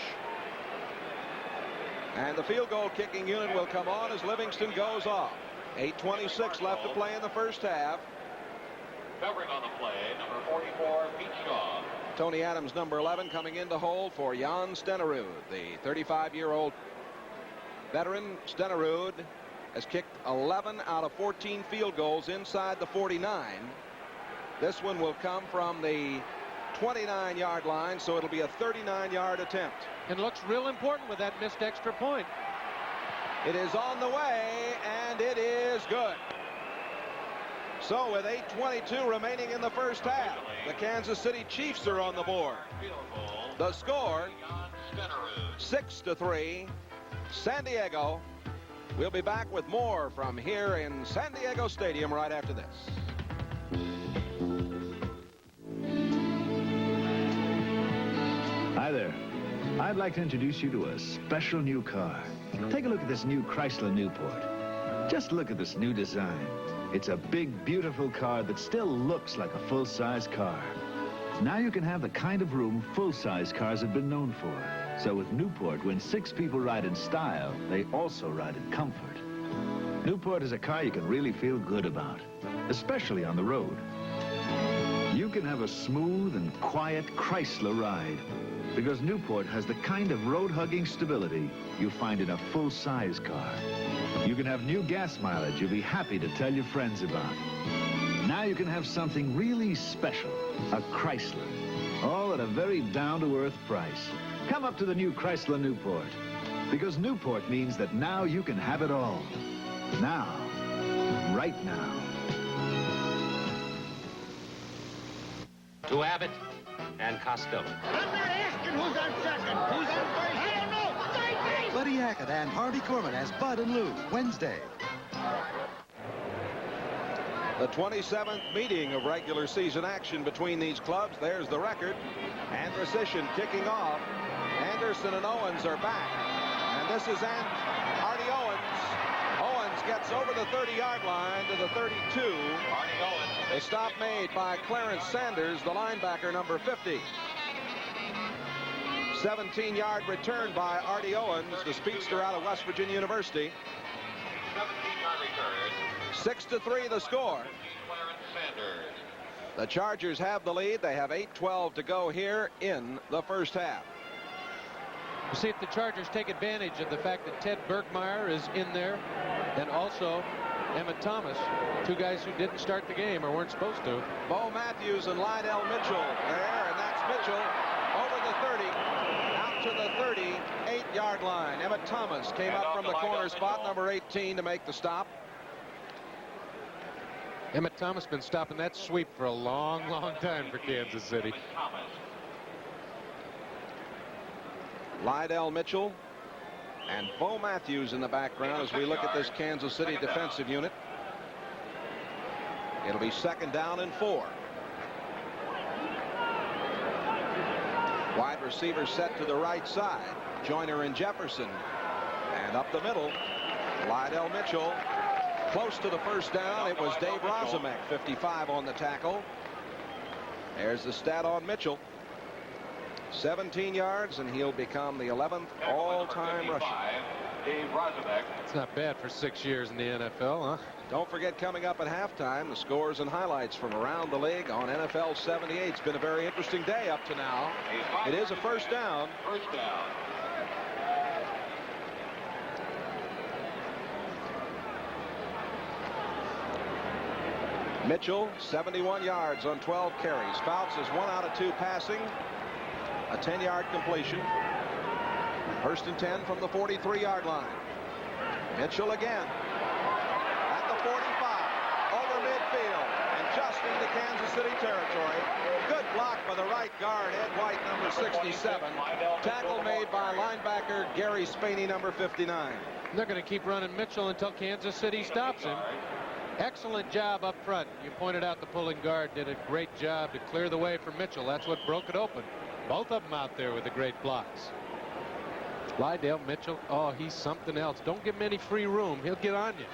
And the field goal kicking unit will come on as Livingston goes off. 8:26 left to play in the first half. Covering on the play, number 44, Pete Shaw. Tony Adams, number 11, coming in to hold for Jan Stenerud. The 35-year-old veteran Stenerud has kicked 11 out of 14 field goals inside the 49. This one will come from the 29-yard line, so it'll be a 39-yard attempt. And looks real important with that missed extra point. It is on the way, and it is good. So with 8:22 remaining in the first half, the Kansas City Chiefs are on the board. The score, 6-3, San Diego. We'll be back with more from here in San Diego Stadium right after this. Hi there. I'd like to introduce you to a special new car. Take a look at this new Chrysler Newport. Just look at this new design. It's a big, beautiful car that still looks like a full-size car. Now you can have the kind of room full-size cars have been known for. So with Newport, when 6 people ride in style, they also ride in comfort. Newport is a car you can really feel good about, especially on the road. You can have a smooth and quiet Chrysler ride because Newport has the kind of road-hugging stability you find in a full-size car. You can have new gas mileage you'll be happy to tell your friends about. Now you can have something really special, a Chrysler, all at a very down-to-earth price. Come up to the new Chrysler Newport, because Newport means that now you can have it all. Now, right now. To Abbott and Costello. I'm not asking who's on second. Who's on first? I don't know. Buddy Hackett and Harvey Korman as Bud and Lou, Wednesday. The 27th meeting of regular season action between these clubs. There's the record. Andrusician kicking off. Anderson and Owens are back. And this is Artie Owens. Owens gets over the 30-yard line to the 32. Artie Owens. The stop made by Clarence Sanders, the linebacker, number 50. 17-yard return by Artie Owens, the speedster out of West Virginia University. 17-yard return. 6-3 the score. Clarence Sanders. The Chargers have the lead. They have 8:12 to go here in the first half. We'll see if the Chargers take advantage of the fact that Ted Berkmeyer is in there, and also Emmett Thomas, 2 guys who didn't start the game or weren't supposed to. Bo Matthews and Lydell Mitchell there, and that's Mitchell over the 30, out to the 38-yard line. Emmett Thomas came up from the corner spot, number 18, to make the stop. Emmett Thomas been stopping that sweep for a long, long time for Kansas City. Lydell Mitchell and Bo Matthews in the background as we look at this Kansas City defensive unit. It'll be 2nd down and 4. Wide receiver set to the right side. Joyner and Jefferson. And up the middle, Lydell Mitchell. Close to the first down. It was Dave Rozamek, 55 on the tackle. There's the stat on Mitchell. 17 yards, and he'll become the 11th all-time rusher. Dave Rozamek. It's not bad for 6 years in the NFL, huh? Don't forget, coming up at halftime, the scores and highlights from around the league on NFL 78. It's been a very interesting day up to now. It is a first down. First down. Mitchell, 71 yards on 12 carries. Fouts is 1 out of 2 passing. A 10-yard completion. 1st and 10 from the 43-yard line. Mitchell again. At the 45. Over midfield. And just into Kansas City territory. Good block by the right guard, Ed White, number 67. Tackle made by linebacker Gary Spaney, number 59. They're going to keep running Mitchell until Kansas City stops him. Excellent job up front. You pointed out the pulling guard did a great job to clear the way for Mitchell. That's what broke it open. Both of them out there with the great blocks. Lydell Mitchell, oh, he's something else. Don't give him any free room. He'll get on you.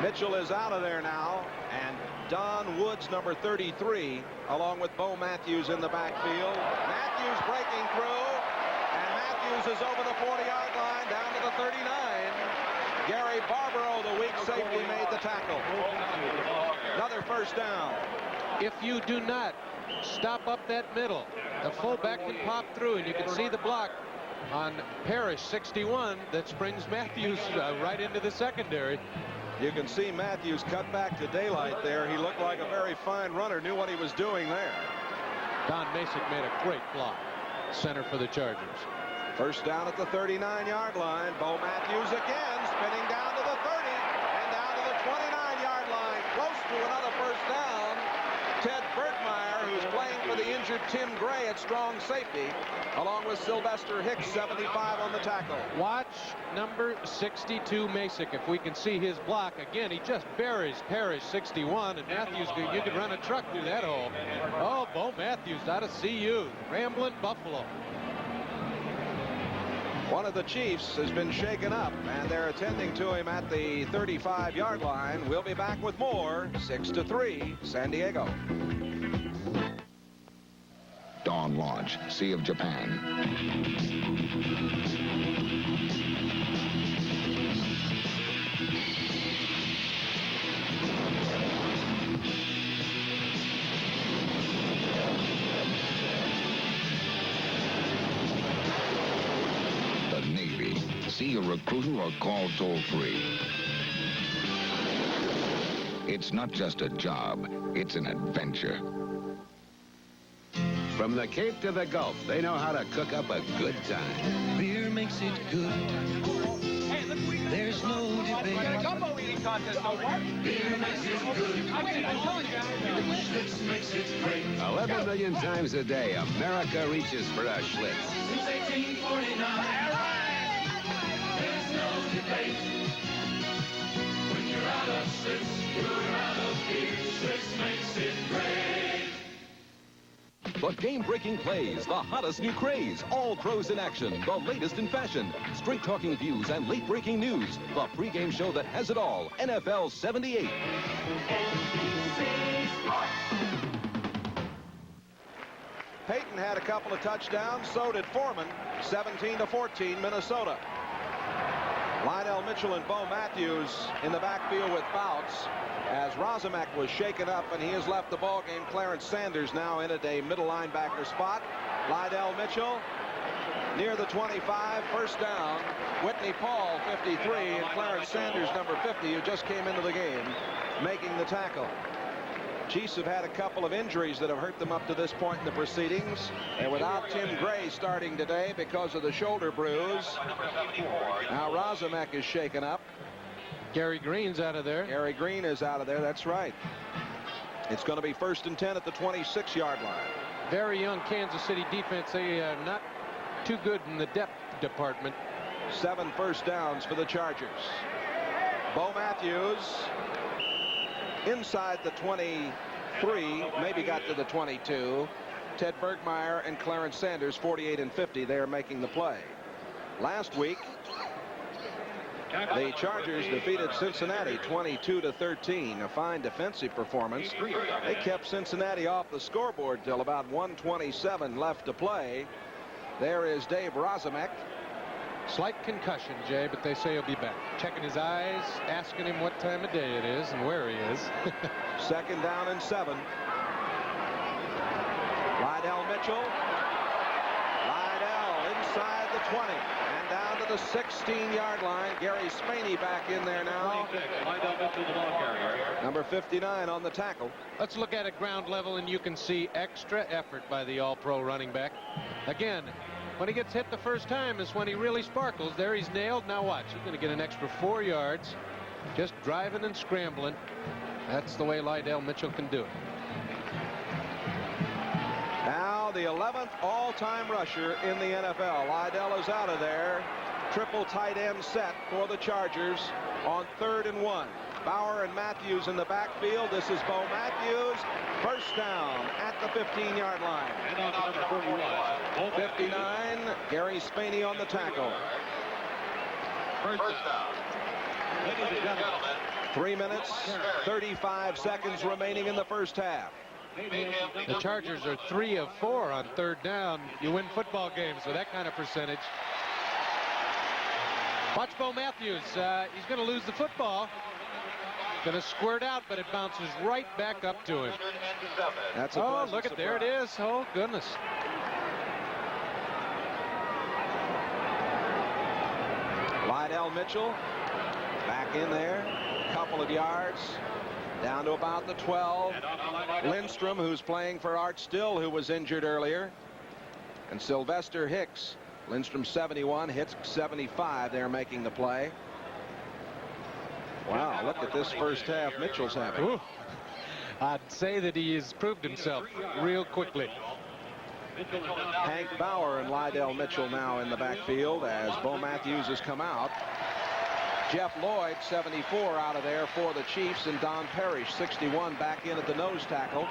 Mitchell is out of there now, and Don Woods, number 33, along with Bo Matthews in the backfield. Matthews breaking through, and Matthews is over the 40-yard line down to the 39. Gary Barbaro, the weak safety, made the tackle. Another first down. If you do not stop up that middle, the fullback can pop through, and you can see the block on Parrish, 61, that springs Matthews right into the secondary. You can see Matthews cut back to daylight there. He looked like a very fine runner, knew what he was doing there. Don Masick made a great block. Center for the Chargers. First down at the 39-yard line. Bo Matthews again, spinning down to the 30. catcher Tim Gray at strong safety, along with Sylvester Hicks, 75 on the tackle. Watch number 62, Masick. If we can see his block again, he just buries Parrish, 61, and Matthews. You could run a truck through that hole. Oh, Bo Matthews out of CU, Ramblin' Buffalo. One of the Chiefs has been shaken up, and they're attending to him at the 35-yard line. We'll be back with more. 6-3, San Diego. Dawn Launch, Sea of Japan. The Navy. See a recruiter or call toll-free. It's not just a job, it's an adventure. From the Cape to the Gulf, they know how to cook up a good time. Beer makes it good. There's no debate. Gumbo eating contest over here. Beer makes it good. Schlitz makes it great. 11 million times a day, America reaches for a Schlitz. Since 1849. There's no debate. When you're out of Schlitz, you're out of beer. Schlitz makes it great. The game-breaking plays, the hottest new craze, all pros in action, the latest in fashion, straight-talking views and late-breaking news, the pregame show that has it all, NFL 78. Peyton had a couple of touchdowns, so did Foreman. 17-14, Minnesota. Lionel Mitchell and Bo Matthews in the backfield with Bouts, as Rozamek was shaken up, and he has left the ball game. Clarence Sanders now in at a middle linebacker spot. Lydell Mitchell near the 25, first down. Whitney Paul, 53, and Clarence Sanders, number 50, who just came into the game, making the tackle. Chiefs have had a couple of injuries that have hurt them up to this point in the proceedings. And without Tim Gray starting today because of the shoulder bruise, now Rozamek is shaken up. Gary Green's out of there. Gary Green is out of there, that's right. It's going to be 1st and 10 at the 26-yard line. Very young Kansas City defense. They are not too good in the depth department. 7 first downs for the Chargers. Bo Matthews inside the 23, maybe got to the 22. Ted Bergmeyer and Clarence Sanders, 48 and 50, they are making the play. Last week, the Chargers defeated Cincinnati 22-13, a fine defensive performance. They kept Cincinnati off the scoreboard till about 1:27 left to play. There is Dave Rozamek. Slight concussion, Jay, but they say he'll be back. Checking his eyes, asking him what time of day it is and where he is. 2nd down and 7. Lydell Mitchell. Lydell inside the 20 and down to the 16-yard line. Gary Spaney back in there now. Number 59 on the tackle. Let's look at it ground level, and you can see extra effort by the all-pro running back. Again, when he gets hit the first time is when he really sparkles. There he's nailed. Now watch. He's going to get an extra 4 yards. Just driving and scrambling. That's the way Lydell Mitchell can do it. Now the 11th all-time rusher in the NFL. Lydell is out of there. Triple tight end set for the Chargers on 3rd and 1. Bauer and Matthews in the backfield. This is Bo Matthews. First down at the 15-yard line. 59, Gary Spaney on the tackle. First down. Ladies and gentlemen. 3 minutes, 35 seconds remaining in the first half. The Chargers are 3 of 4 on 3rd down. You win football games with that kind of percentage. Watch Bo Matthews. He's going to lose the football. Going to squirt out, but it bounces right back up to him. That's a oh, look at there it is. Oh, goodness. Lydell Mitchell back in there. Couple of yards. Down to about the 12. Lindstrom, who's playing for Art Still, who was injured earlier. And Sylvester Hicks. Lindstrom 71, Hicks 75. They're making the play. Wow, look at this first half Mitchell's having. Ooh. I'd say that he has proved himself real quickly. Hank Bauer and Lydell Mitchell now in the backfield as Bo Matthews has come out. Jeff Lloyd, 74, out of there for the Chiefs, and Don Parrish, 61, back in at the nose tackle.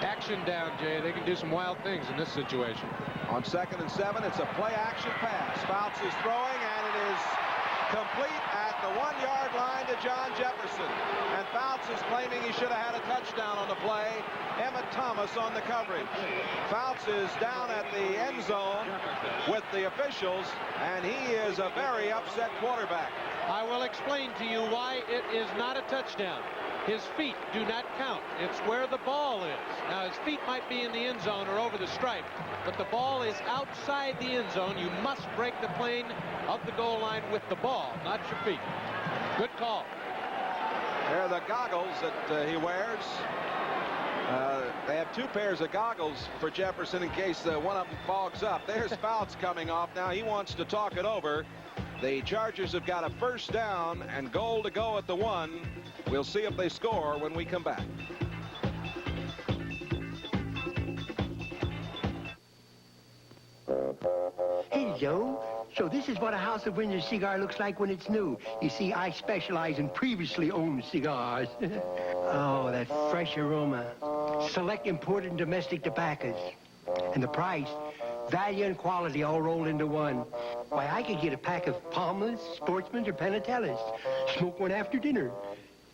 Action down, Jay. They can do some wild things in this situation. On 2nd and 7, it's a play-action pass. Fouts is throwing, and it is complete at the 1-yard line to John Jefferson. And Fouts is claiming he should have had a touchdown on the play. Emmett Thomas on the coverage. Fouts is down at the end zone with the officials, and he is a very upset quarterback. I will explain to you why it is not a touchdown. His feet do not count. It's where the ball is. Now, his feet might be in the end zone or over the stripe, but the ball is outside the end zone. You must break the plane of the goal line with the ball, not your feet. Good call. There are the goggles that he wears. They have 2 pairs of goggles for Jefferson in case one of them fogs up. There's Fouts coming off now. He wants to talk it over. The Chargers have got a first down and goal to go at the 1. We'll see if they score when we come back. Hey, Joe. So this is what a House of Windsor cigar looks like when it's new. You see, I specialize in previously owned cigars. Oh, that fresh aroma. Select imported and domestic tobaccos. And the price, value and quality all rolled into one. Why, I could get a pack of Palmas, Sportsmans, or Panatellas. Smoke one after dinner.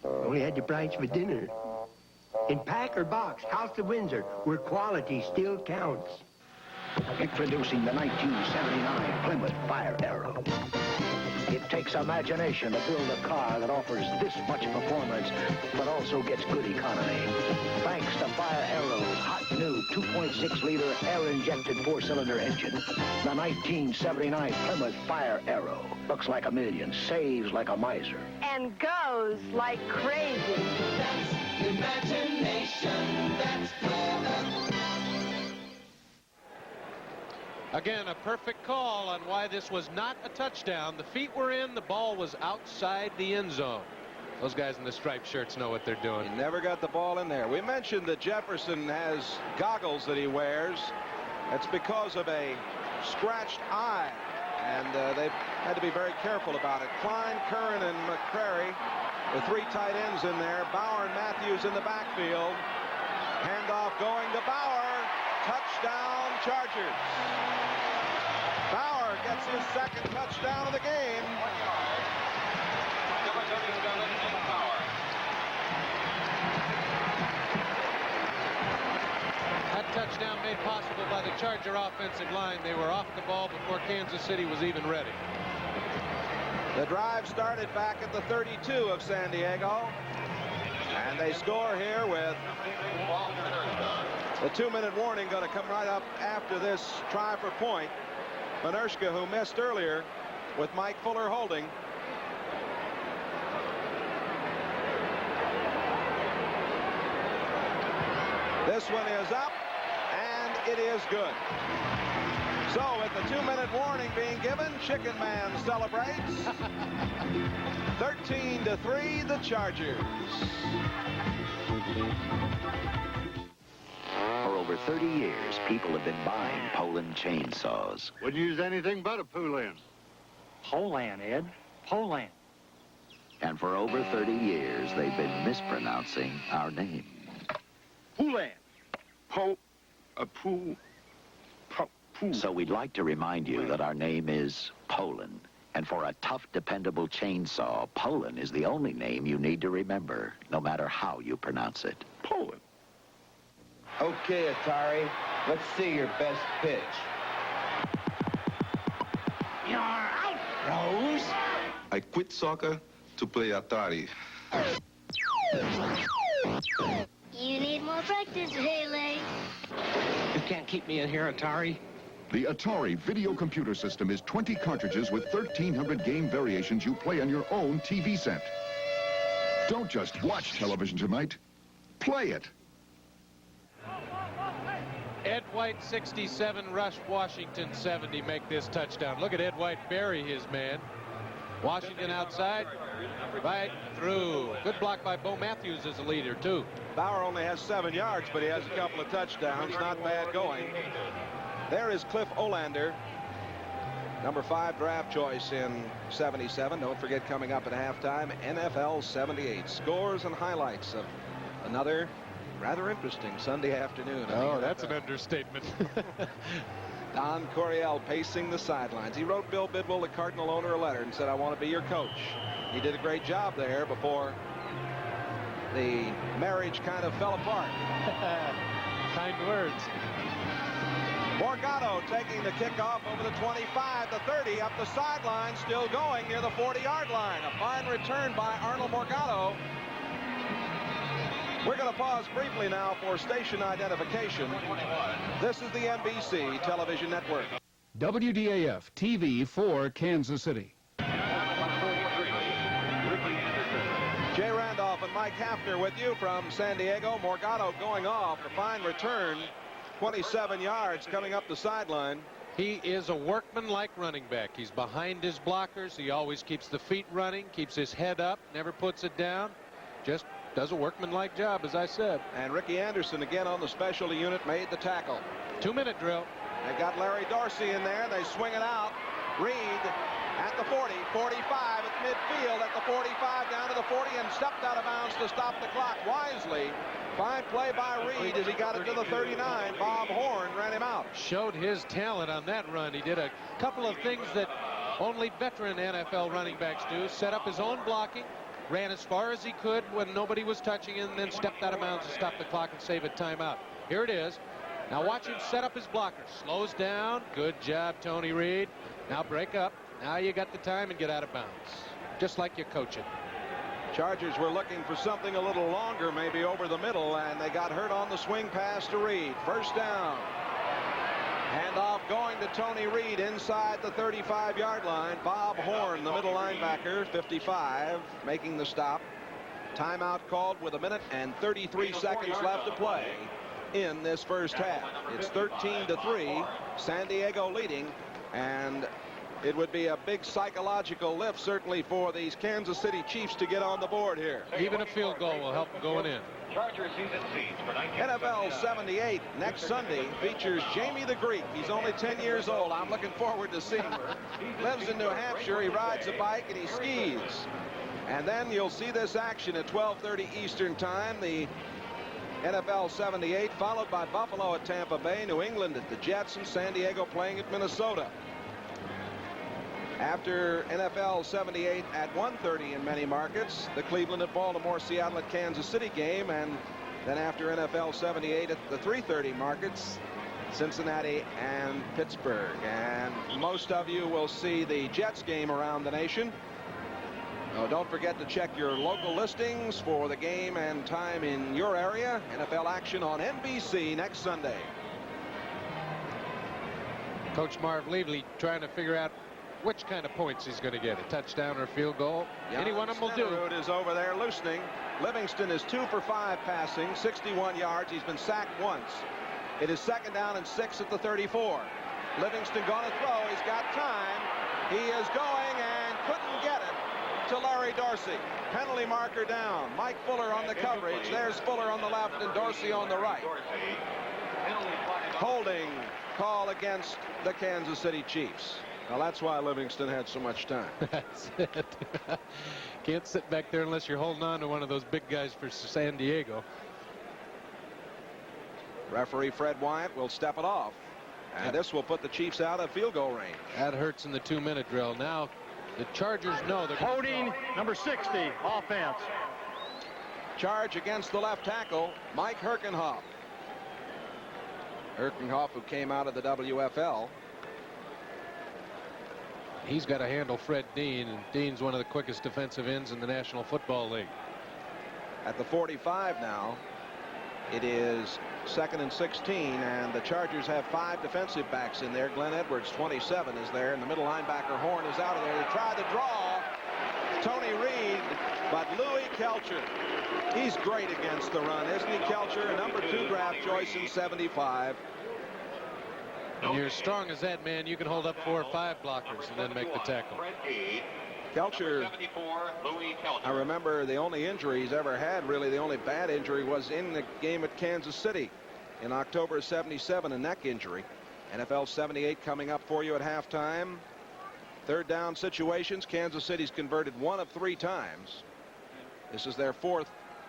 Only had the price for dinner. In pack or box, House of Windsor, where quality still counts. Introducing the 1979 Plymouth Fire Arrow. It takes imagination to build a car that offers this much performance, but also gets good economy. Thanks to Fire Arrow's hot new 2.6-liter air-injected 4-cylinder engine. The 1979 Plymouth Fire Arrow looks like a million, saves like a miser, and goes like crazy. That's imagination. That's Plymouth. Again, a perfect call on why this was not a touchdown. The feet were in, the ball was outside the end zone. Those guys in the striped shirts know what they're doing. He never got the ball in there. We mentioned that Jefferson has goggles that he wears. That's because of a scratched eye, and they've had to be very careful about it. Klein, Curran, and McCrary, the 3 tight ends in there. Bauer and Matthews in the backfield. Handoff going to Bauer. Touchdown, Chargers. Bauer gets his 2nd touchdown of the game. 1 yard. That touchdown made possible by the Charger offensive line. They were off the ball before Kansas City was even ready. The drive started back at the 32 of San Diego. And they score here with the 2-minute warning going to come right up after this try for point. Manershka, who missed earlier with Mike Fuller holding. This one is up, and it is good. So with the 2-minute warning being given, Chicken Man celebrates. 13-3, the Chargers. For over 30 years, people have been buying Poland chainsaws. Wouldn't use anything but a Poulan. Poland, Ed. Poland. And for over 30 years, they've been mispronouncing our name. Poulan. So we'd like to remind you that our name is Poland. And for a tough, dependable chainsaw, Poland is the only name you need to remember, no matter how you pronounce it. Poland. Okay, Atari, let's see your best pitch. You're out, Rose. I quit soccer to play Atari. You need more practice, Haley. You can't keep me in here, Atari. The Atari video computer system is 20 cartridges with 1,300 game variations you play on your own TV set. Don't just watch television tonight. Play it. Ed White, 67, Rush Washington, 70, make this touchdown. Look at Ed White bury his man. Washington outside, right through. Good block by Bo Matthews as a leader, too. Bauer only has 7 yards, but he has a couple of touchdowns. Not bad going. There is Cliff Olander, number 5 draft choice in '77. Don't forget, coming up at halftime, NFL '78. Scores and highlights of another rather interesting Sunday afternoon. Oh, that's an understatement. Don Coryell pacing the sidelines. He wrote Bill Bidwell, the Cardinal owner, a letter and said, "I want to be your coach." He did a great job there before the marriage kind of fell apart. Kind words. Morgado taking the kickoff over the 25, the 30, up the sideline, still going near the 40-yard line. A fine return by Arnold Morgado. We're going to pause briefly now for station identification. This is the NBC television network. WDAF TV for Kansas City. Jay Randolph and Mike Hafner with you from San Diego. Morgado going off. A fine return. 27 yards coming up the sideline. He is a workman-like running back. He's behind his blockers. He always keeps the feet running, keeps his head up, never puts it down. Just does a workman-like job, as I said. And Ricky Anderson again on the specialty unit made the tackle. 2-minute drill. They got Larry Dorsey in there. They swing it out. Reed at the 40, 45 at midfield, at the 45 down to the 40 and stepped out of bounds to stop the clock wisely. Fine play by Reed as he got it to the 39. Bob Horn ran him out. Showed his talent on that run. He did a couple of things that only veteran NFL running backs do. Set up his own blocking, ran as far as he could when nobody was touching him, and then stepped out of bounds to stop the clock and save a timeout. Here it is. Now watch him set up his blockers. Slows down. Good job, Tony Reed. Now break up. Now you got the time and get out of bounds. Just like you coach it. Chargers were looking for something a little longer, maybe over the middle, and they got hurt on the swing pass to Reed. First down. Handoff going to Tony Reed inside the 35-yard line. Bob Horn, the middle linebacker, 55, making the stop. Timeout called with 1 minute and 33 seconds left to play in this first half. It's 13-3, San Diego leading, and it would be a big psychological lift, certainly, for these Kansas City Chiefs to get on the board here. Even a field goal will help them going in. NFL '78 next Sunday features Jamie the Greek. He's only 10 years old. I'm looking forward to seeing him. Lives in New Hampshire. He rides a bike and he skis. And then you'll see this action at 12:30 Eastern Time. The NFL '78 followed by Buffalo at Tampa Bay, New England at the Jets, and San Diego playing at Minnesota. After NFL '78 at 1:30 in many markets, the Cleveland at Baltimore, Seattle at Kansas City game, and then after NFL '78 at the 3:30 markets, Cincinnati and Pittsburgh. And most of you will see the Jets game around the nation. Oh, don't forget to check your local listings for the game and time in your area. NFL action on NBC next Sunday. Coach Marv Levy trying to figure out which kind of points he's going to get, a touchdown or a field goal. Any one of them will do. Stennerud is over there loosening. Livingston is 2 for 5 passing, 61 yards. He's been sacked once. It is 2nd down and 6 at the 34. Livingston going to throw. He's got time. He is going and couldn't get it to Larry Dorsey. Penalty marker down. Mike Fuller on the coverage. There's Fuller on the left and Dorsey on the right. Holding call against the Kansas City Chiefs. Well, that's why Livingston had so much time. That's it. Can't sit back there unless you're holding on to one of those big guys for San Diego. Referee Fred Wyatt will step it off. And this will put the Chiefs out of field goal range. That hurts in the 2-minute drill. Now the Chargers know they're holding number 60, offense. Charge against the left tackle, Mike Herkenhoff. Herkenhoff, who came out of the WFL. He's got to handle Fred Dean, and Dean's one of the quickest defensive ends in the National Football League. At the 45 now, it is 2nd and 16, and the Chargers have 5 defensive backs in there. Glenn Edwards, 27, is there, and the middle linebacker Horn is out of there. They try to draw Tony Reed, but Louis Kelcher, he's great against the run, isn't he, Kelcher? A number 2 draft choice in '75. When you're as strong as that, man, you can hold up 4 or 5 blockers and then make the tackle. Kelcher, I remember the only injury he's ever had, really the only bad injury, was in the game at Kansas City in October of '77, a neck injury. NFL 78 coming up for you at halftime. Third down situations. Kansas City's converted 1 of 3 times. This is their 4th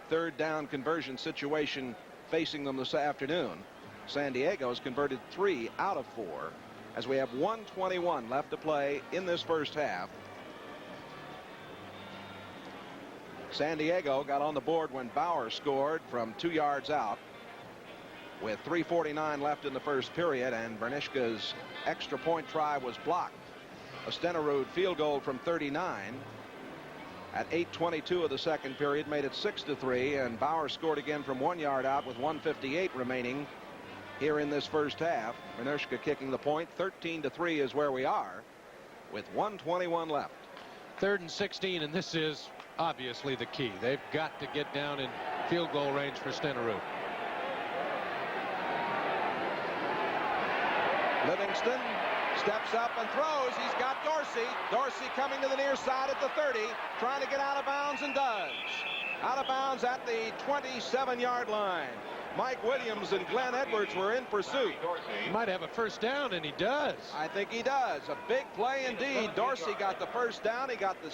third down conversion situation facing them this afternoon. San Diego's converted 3 out of 4 as we have 1:21 left to play in this first half. San Diego got on the board when Bauer scored from 2 yards out with 3:49 left in the first period, and Bernishka's extra point try was blocked. A Stenerud field goal from 39 at 8:22 of the second period made it 6-3, and Bauer scored again from 1 yard out with 1:58 remaining here in this first half. Bernishka kicking the point. 13-3 is where we are with 1:21 left. 3rd and 16, and this is obviously the key. They've got to get down in field goal range for Stenerud. Livingston steps up and throws. He's got Dorsey. Dorsey coming to the near side at the 30, trying to get out of bounds, and does. Out of bounds at the 27-yard line. Mike Williams and Glenn Edwards were in pursuit. He might have a first down, and he does. I think he does. A big play indeed. Dorsey got the first down. He got the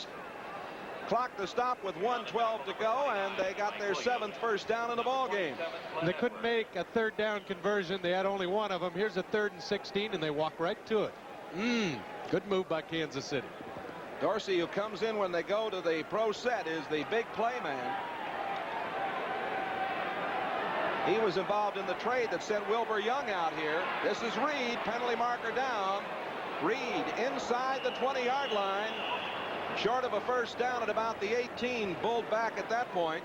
clock to stop with 1:12 to go, and they got their 7th first down in the ball game. They couldn't make a third down conversion. They had only one of them. Here's a 3rd and 16, and they walk right to it. Good move by Kansas City. Dorsey, who comes in when they go to the pro set, is the big play man. He was involved in the trade that sent Wilbur Young out here. This is Reed, penalty marker down. Reed inside the 20-yard line, short of a first down at about the 18. Bulled back at that point.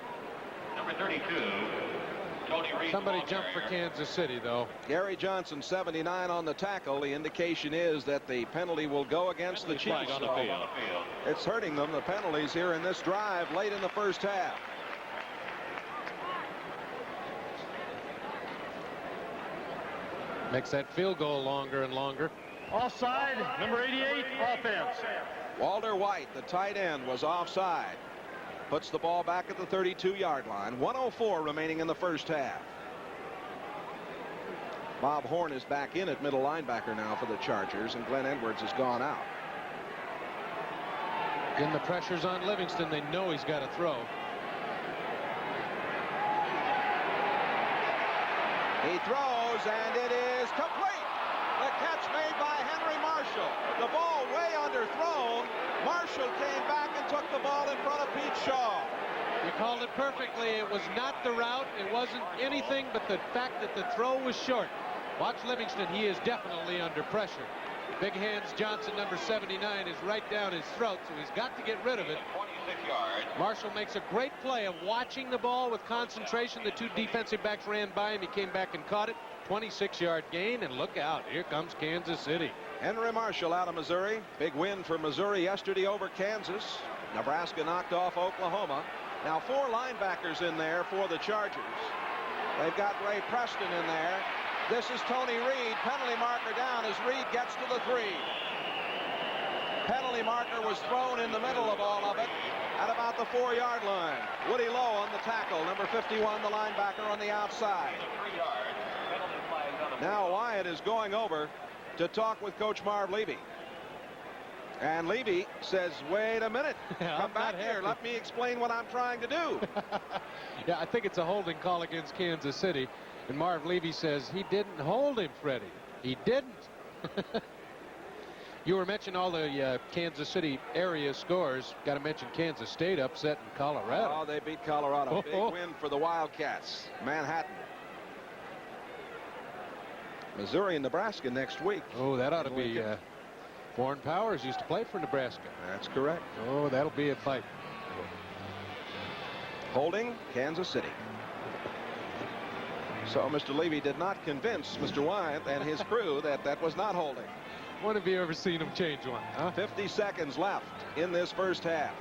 Number 32, Tony Reed. Somebody jumped for Kansas City, though. Gary Johnson, 79 on the tackle. The indication is that the penalty will go against the Chiefs. On the field. It's hurting them, the penalties here in this drive late in the first half. Makes that field goal longer and longer. Offside, number 88, offense. Walter White, the tight end, was offside. Puts the ball back at the 32-yard line. 1:04 remaining in the first half. Bob Horn is back in at middle linebacker now for the Chargers, and Glenn Edwards has gone out. Again, the pressure's on Livingston. They know he's got to throw. He throws, and it is complete. The catch made by Henry Marshall. The ball way underthrown. Marshall came back and took the ball in front of Pete Shaw. You called it perfectly. It was not the route. It wasn't anything but the fact that the throw was short. Watch Livingston. He is definitely under pressure. Big Hands Johnson, number 79, is right down his throat, so he's got to get rid of it. 26 yards. Marshall makes a great play of watching the ball with concentration. The 2 defensive backs ran by him. He came back and caught it. 26-yard gain, and look out. Here comes Kansas City. Henry Marshall out of Missouri. Big win for Missouri yesterday over Kansas. Nebraska knocked off Oklahoma. Now 4 linebackers in there for the Chargers. They've got Ray Preston in there. This is Tony Reed. Penalty marker down as Reed gets to the 3. Penalty marker was thrown in the middle of all of it at about the 4-yard line. Woody Lowe on the tackle. Number 51, the linebacker on the outside. Now Wyatt is going over to talk with Coach Marv Levy. And Levy says, wait a minute. Come back here. Let me explain what I'm trying to do. Yeah, I think it's a holding call against Kansas City. And Marv Levy says he didn't hold him, Freddie. He didn't. You were mentioning all the Kansas City area scores. Got to mention Kansas State upset in Colorado. Oh, they beat Colorado. Big win for the Wildcats. Manhattan. Missouri and Nebraska next week. Oh, that ought to be. Warren Powers used to play for Nebraska. That's correct. Oh, that'll be a fight. Holding Kansas City. So Mr. Levy did not convince Mr. Wyatt and his crew that that was not holding. When have you ever seen him change one? Huh? 50 seconds left in this first half.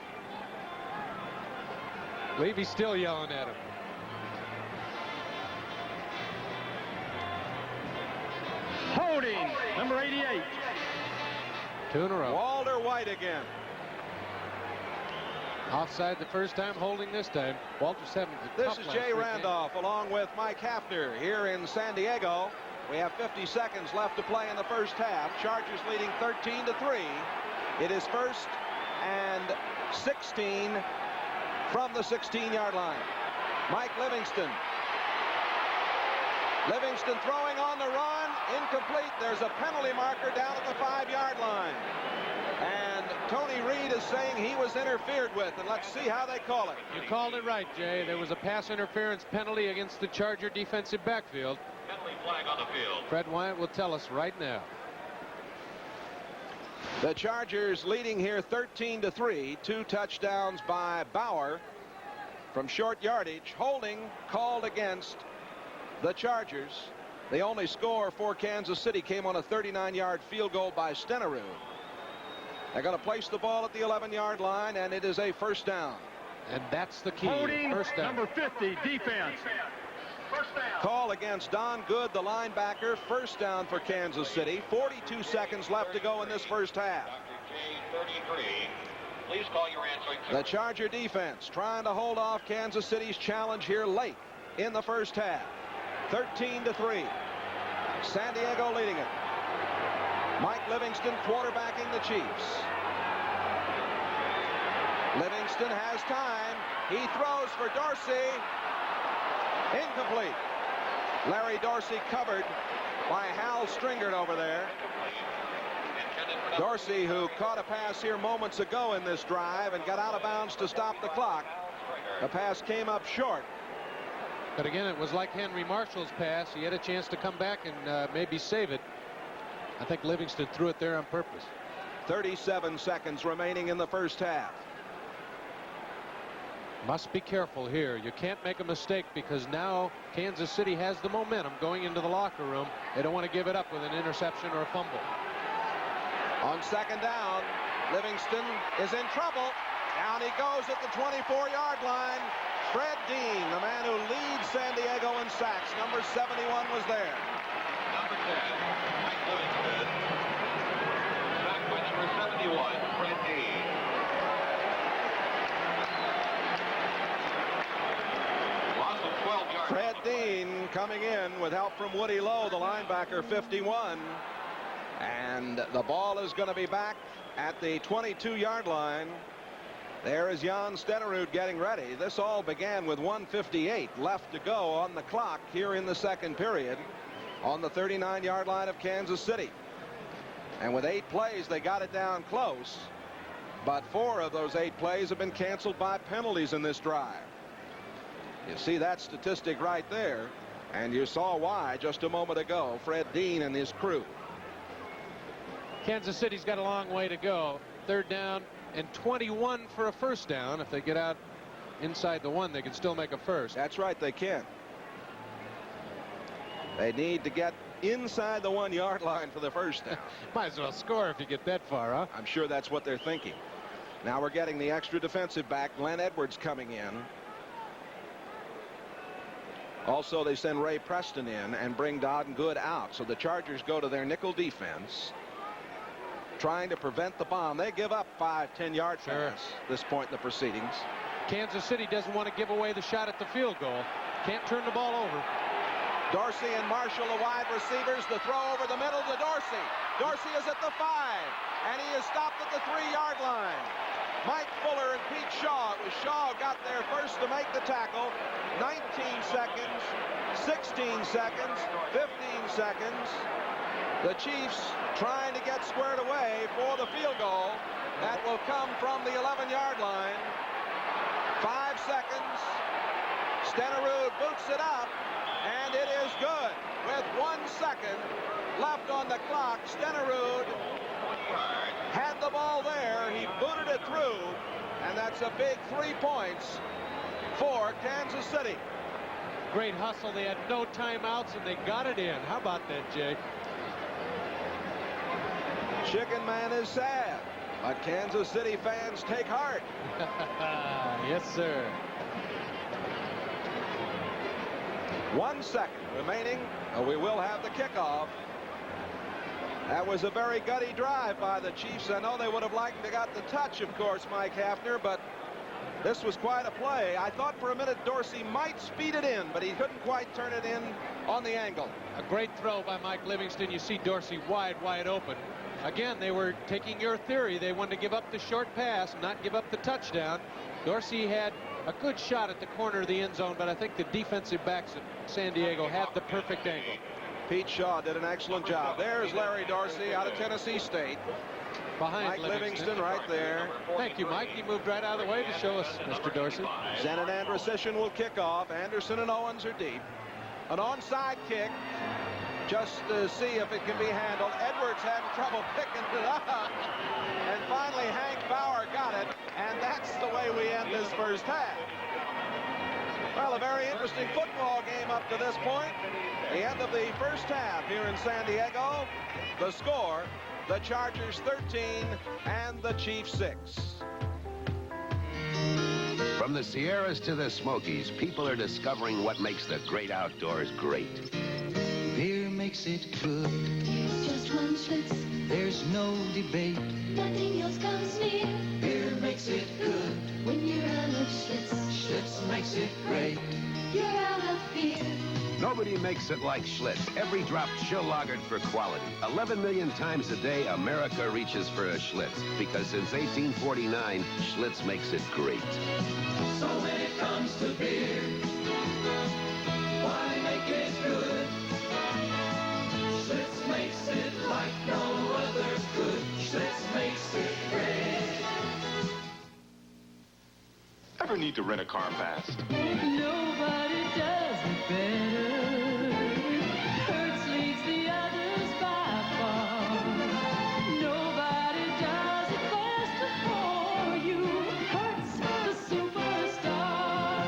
Levy's still yelling at him. Holding, number 88. 2 in a row. Walter White again. Offside the first time, holding this time. Walter's having the This is Jay Randolph along with Mike Hafner here in San Diego. We have 50 seconds left to play in the first half. Chargers leading 13-3. It is 1st and 16 from the 16-yard line. Mike Livingston. Livingston throwing on the run. Incomplete. There's a penalty marker down at the 5-yard line. And Tony Reed is saying he was interfered with, and let's see how they call it. You called it right, Jay. There was a pass interference penalty against the Charger defensive backfield. Penalty flag on the field. Fred Wyatt will tell us right now. The Chargers leading here 13-3. 2 touchdowns by Bauer from short yardage. Holding called against the Chargers. The only score for Kansas City came on a 39-yard field goal by Stenerud. They're going to place the ball at the 11-yard line, and it is a first down. And that's the key. Holding, first down. number 50, defense. Call against Don Good, the linebacker. First down for Kansas City. 42 seconds left to go in this first half. Dr. J33. Please call your answering. The Charger defense trying to hold off Kansas City's challenge here late in the first half. 13-3. San Diego leading it. Mike Livingston quarterbacking the Chiefs. Livingston has time. He throws for Dorsey. Incomplete. Larry Dorsey covered by Hal Stringert over there. Dorsey, who caught a pass here moments ago in this drive and got out of bounds to stop the clock. The pass came up short. But again, it was like Henry Marshall's pass. He had a chance to come back and maybe save it. I think Livingston threw it there on purpose. 37 seconds remaining in the first half. Must be careful here. You can't make a mistake because now Kansas City has the momentum going into the locker room. They don't want to give it up with an interception or a fumble. On second down, Livingston is in trouble. Down he goes at the 24-yard line. Fred Dean, the man who leads San Diego in sacks. Number 71 was there. Number 10, Mike Livingston. Sacked by number 71, Fred Dean. Loss of 12 yards. Fred Dean coming in with help from Woody Lowe, the linebacker, 51. And the ball is going to be back at the 22-yard line. There is Jan Stenerud getting ready. This all began with 1:58 left to go on the clock here in the second period on the 39-yard line of Kansas City. And with 8 plays, they got it down close. But 4 of those 8 plays have been canceled by penalties in this drive. You see that statistic right there, and you saw why just a moment ago. Fred Dean and his crew. Kansas City's got a long way to go. Third down and 21 for a first down. If they get out inside the 1, they can still make a first. That's right, they can. They need to get inside the 1-yard line for the first down. Might as well score if you get that far, huh? I'm sure that's what they're thinking. Now we're getting the extra defensive back, Glenn Edwards, coming in. Also, they send Ray Preston in and bring Don Good out. So the Chargers go to their nickel defense, trying to prevent the bomb. They give up 5-10-yard pass this point in the proceedings. Kansas City doesn't want to give away the shot at the field goal. Can't turn the ball over. Dorsey and Marshall, the wide receivers. The throw over the middle to Dorsey. Dorsey is at the 5, and he is stopped at the 3-yard line. Mike Fuller and Pete Shaw. It was Shaw got there first to make the tackle. 19 seconds, 16 seconds, 15 seconds. The Chiefs trying to get squared away for the field goal. That will come from the 11-yard line. 5 seconds. Stenerud boots it up, and it is good. With 1 second left on the clock, Stenerud had the ball there. He booted it through, and that's a big 3 points for Kansas City. Great hustle. They had no timeouts, and they got it in. How about that, Jay? Chicken Man is sad, but Kansas City fans take heart. Yes, sir. 1 second remaining. We will have the kickoff. That was a very gutty drive by the Chiefs. I know they would have liked to got the touch, of course, Mike Hafner, but This was quite a play. I thought for a minute Dorsey might speed it in, but he couldn't quite turn it in on the angle. A great throw by Mike Livingston. You see Dorsey wide open. Again, they were taking your theory. They wanted to give up the short pass, not give up the touchdown. Dorsey had a good shot at the corner of the end zone, but I think the defensive backs at San Diego had the perfect angle. Pete Shaw did an excellent job. There's Larry Dorsey out of Tennessee State. Behind Mike Livingston right there. Thank you, Mike. He moved right out of the way to show us, Mr. Dorsey. Zen and Andrusician will kick off. Anderson and Owens are deep. An onside kick just to see if it can be handled. Edwards having trouble picking it up. And finally, Hank Bauer got it. And that's the way we end this first half. Well, a very interesting football game up to this point. The end of the first half here in San Diego. The score, the Chargers 13 and the Chiefs 6. From the Sierras to the Smokies, people are discovering what makes the great outdoors great. Beer makes it good. It's just one Schlitz. There's no debate. Nothing else comes near. Beer makes it good. When you're out of Schlitz. Schlitz makes it great. You're out of beer. Nobody makes it like Schlitz. Every drop chill lagered for quality. 11 million times a day, America reaches for a Schlitz. Because since 1849, Schlitz makes it great. So when it comes to beer, why make it good? Schlitz makes it like no other good. Schlitz makes it great. Ever need to rent a car fast? Nobody does it better. Hertz leads the others by far. Nobody does it faster for you. Hertz, the superstar.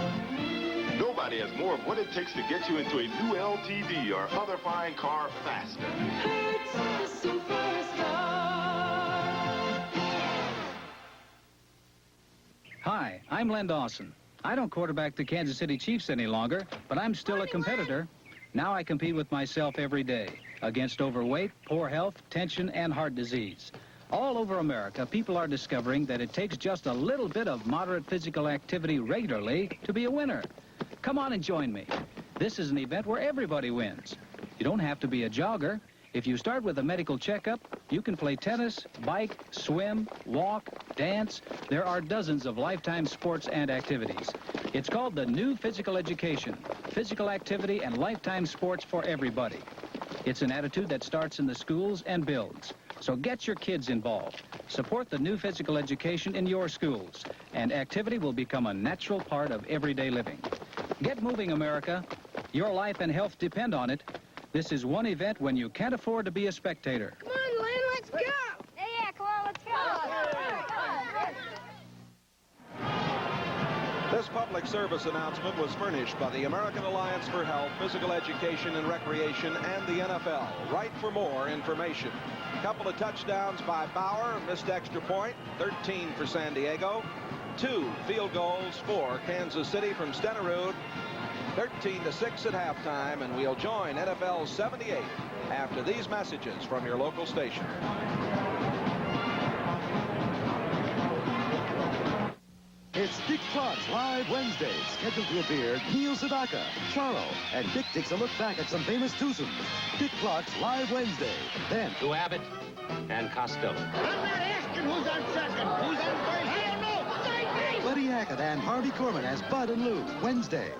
Nobody has more of what it takes to get you into a new LTV or other fine car faster. Hertz, the superstar. Hi, I'm Len Dawson. I don't quarterback the Kansas City Chiefs any longer, but I'm still a competitor. Now I compete with myself every day against overweight, poor health, tension, and heart disease. All over America, people are discovering that it takes just a little bit of moderate physical activity regularly to be a winner. Come on and join me. This is an event where everybody wins. You don't have to be a jogger. If you start with a medical checkup, you can play tennis, bike, swim, walk, dance. There are dozens of lifetime sports and activities. It's called the New Physical Education, physical activity and lifetime sports for everybody. It's an attitude that starts in the schools and builds. So get your kids involved. Support the New Physical Education in your schools, and activity will become a natural part of everyday living. Get moving, America. Your life and health depend on it. This is one event when you can't afford to be a spectator. Come on, Len, let's go. Yeah, come on, let's go. This public service announcement was furnished by the American Alliance for Health, Physical Education and Recreation and the NFL. Write for more information. A couple of touchdowns by Bauer, missed extra point, 13 for San Diego. 2 field goals for Kansas City from Stenerud. 13-6 at halftime, and we'll join NFL 78 after these messages from your local station. It's Dick Clark's Live Wednesday. Scheduled to appear Neil Sedaka, Charlo, and Dick takes a look back at some famous twosomes. Dick Clark's Live Wednesday. Then to Abbott and Costello. I'm not asking who's on second, who's on first. I don't know. Third base. Buddy Hackett and Harvey Korman as Bud and Lou. Wednesday.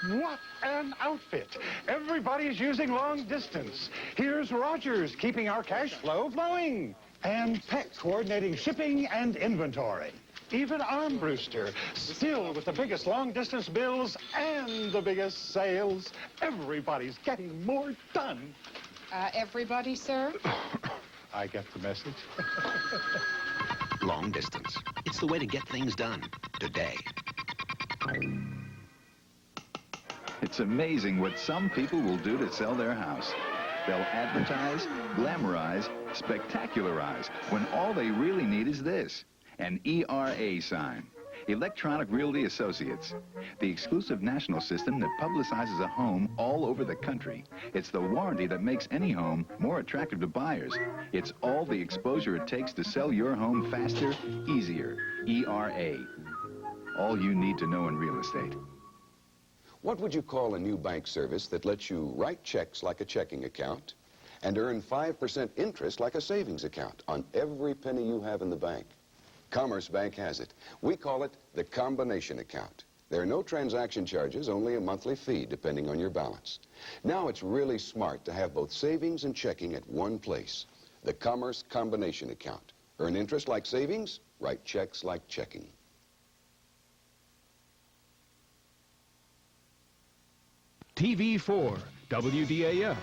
What an outfit. Everybody's using long distance. Here's Rogers keeping our cash flow flowing. And Peck coordinating shipping and inventory. Even Armbruster, still with the biggest long-distance bills and the biggest sales. Everybody's getting more done. Everybody, sir? I get the message. Long distance. It's the way to get things done today. It's amazing what some people will do to sell their house. They'll advertise, glamorize, spectacularize, when all they really need is this, an ERA sign. Electronic Realty Associates, the exclusive national system that publicizes a home all over the country. It's the warranty that makes any home more attractive to buyers. It's all the exposure it takes to sell your home faster, easier. ERA. All you need to know in real estate. What would you call a new bank service that lets you write checks like a checking account and earn 5% interest like a savings account on every penny you have in the bank? Commerce Bank has it. We call it the combination account. There are no transaction charges, only a monthly fee depending on your balance. Now it's really smart to have both savings and checking at one place. The Commerce Combination Account. Earn interest like savings, write checks like checking. TV4, WDAF.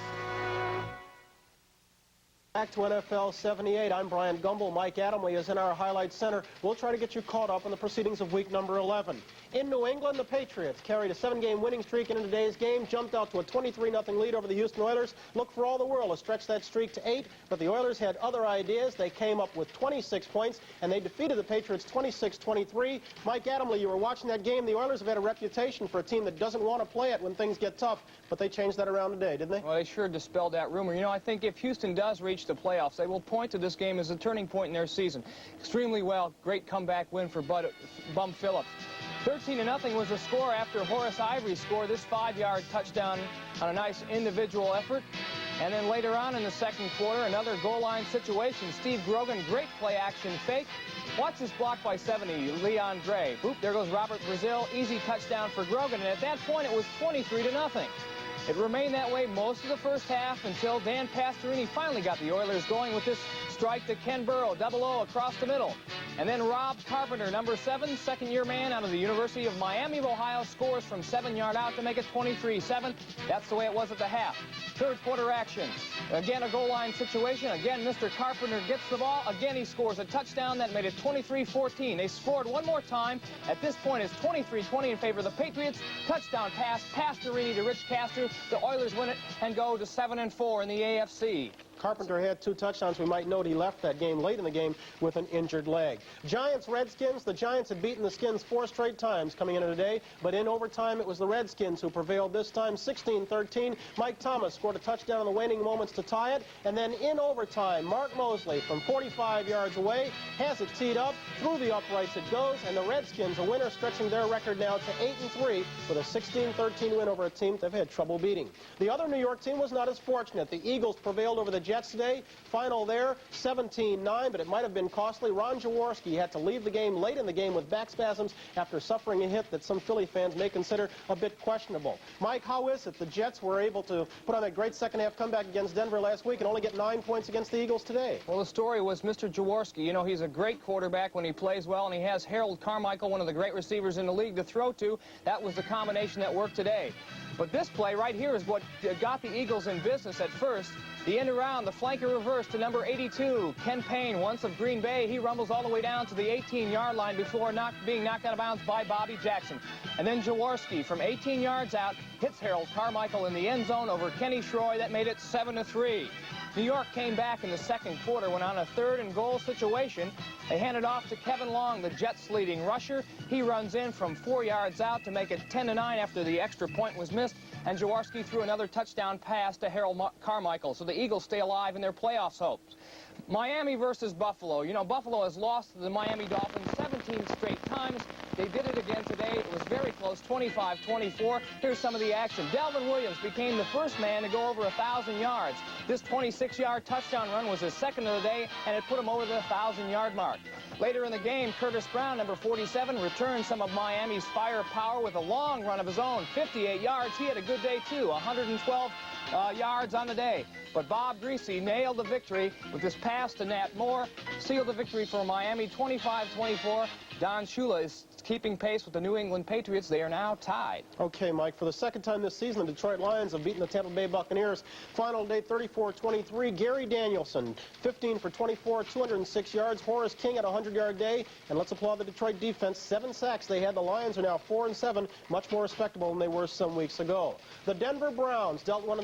Back to NFL 78. I'm Brian Gumble. Mike Adamley is in our highlight center. We'll try to get you caught up on the proceedings of week number 11. In New England, the Patriots carried a 7-game winning streak into today's game, jumped out to a 23-0 lead over the Houston Oilers. Look for all the world to stretch that streak to 8, but the Oilers had other ideas. They came up with 26 points, and they defeated the Patriots 26-23. Mike Adamley, you were watching that game. The Oilers have had a reputation for a team that doesn't want to play it when things get tough, but they changed that around today, didn't they? Well, they sure dispelled that rumor. You know, I think if Houston does reach the playoffs, they will point to this game as a turning point in their season. Extremely well, great comeback win for Bum Phillips. 13-0 was the score after Horace Ivory scored this 5-yard touchdown on a nice individual effort. And then later on in the second quarter, another goal line situation. Steve Grogan, great play action fake. Watch this block by 70, Leon Gray. Boop, there goes Robert Brazil. Easy touchdown for Grogan. And at that point, it was 23-0. It remained that way most of the first half until Dan Pastorini finally got the Oilers going with this strike to Ken Burrow, 0-0 across the middle. And then Rob Carpenter, number 7, second-year man out of the University of Miami of Ohio, scores from 7-yard out to make it 23-7. That's the way it was at the half. Third quarter action. Again, a goal line situation. Again, Mr. Carpenter gets the ball. Again, he scores a touchdown that made it 23-14. They scored one more time. At this point, it's 23-20 in favor of the Patriots. Touchdown pass, Pastorini to Rich Castor. The Oilers win it and go to 7-4 in the AFC. Carpenter had 2 touchdowns. We might note he left that game late in the game with an injured leg. Giants-Redskins. The Giants had beaten the Skins 4 straight times coming into today, but in overtime it was the Redskins who prevailed this time, 16-13. Mike Thomas scored a touchdown in the waning moments to tie it, and then in overtime, Mark Mosley from 45 yards away has it teed up. Through the uprights it goes, and the Redskins, a winner, stretching their record now to 8-3 with a 16-13 win over a team they've had trouble beating. The other New York team was not as fortunate. The Eagles prevailed over the Jets today. Final there, 17-9, but it might have been costly. Ron Jaworski had to leave the game late in the game with back spasms after suffering a hit that some Philly fans may consider a bit questionable. Mike, how is it the Jets were able to put on a great second-half comeback against Denver last week and only get 9 points against the Eagles today? Well, the story was Mr. Jaworski. You know, he's a great quarterback when he plays well, and he has Harold Carmichael, one of the great receivers in the league, to throw to. That was the combination that worked today. But this play right here is what got the Eagles in business at first. The end around, the flanker reverse to number 82, Ken Payne, once of Green Bay. He rumbles all the way down to the 18-yard line before being knocked out of bounds by Bobby Jackson. And then Jaworski from 18 yards out hits Harold Carmichael in the end zone over Kenny Shroy. That made it 7-3. New York came back in the second quarter when on a 3rd-and-goal situation. They handed off to Kevin Long, the Jets' leading rusher. He runs in from 4 yards out to make it 10-9 after the extra point was missed. And Jaworski threw another touchdown pass to Harold Carmichael. So the Eagles stay alive in their playoffs hopes. Miami versus Buffalo. You know, Buffalo has lost to the Miami Dolphins 17 straight times. They did it again today. It was very close, 25-24. Here's some of the action. Delvin Williams became the first man to go over 1,000 yards. This 26-yard touchdown run was his second of the day, and it put him over the 1,000-yard mark. Later in the game, Curtis Brown, number 47, returned some of Miami's firepower with a long run of his own, 58 yards. He had a good day, too, 112 yards on the day. But Bob Greasy nailed the victory with this pass to Nat Moore, sealed the victory for Miami, 25-24. Don Shula is keeping pace with the New England Patriots. They are now tied. Okay, Mike, for the second time this season, the Detroit Lions have beaten the Tampa Bay Buccaneers. Final day, 34-23. Gary Danielson, 15 for 24, 206 yards. Horace King had a 100-yard day. And let's applaud the Detroit defense. 7 sacks they had. The Lions are now 4-7, much more respectable than they were some weeks ago. The Denver Broncos dealt one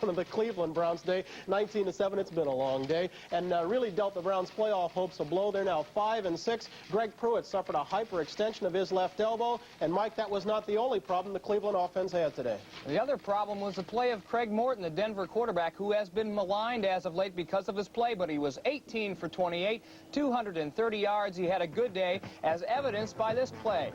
of the Cleveland Browns today, 19-7. It's been a long day. And really dealt the Browns playoff hopes a blow. They're now 5-6. Greg Pruitt suffered a hyperextension of his left elbow. And, Mike, that was not the only problem the Cleveland offense had today. The other problem was the play of Craig Morton, the Denver quarterback, who has been maligned as of late because of his play, but he was 18 for 28, 230 yards. He had a good day, as evidenced by this play.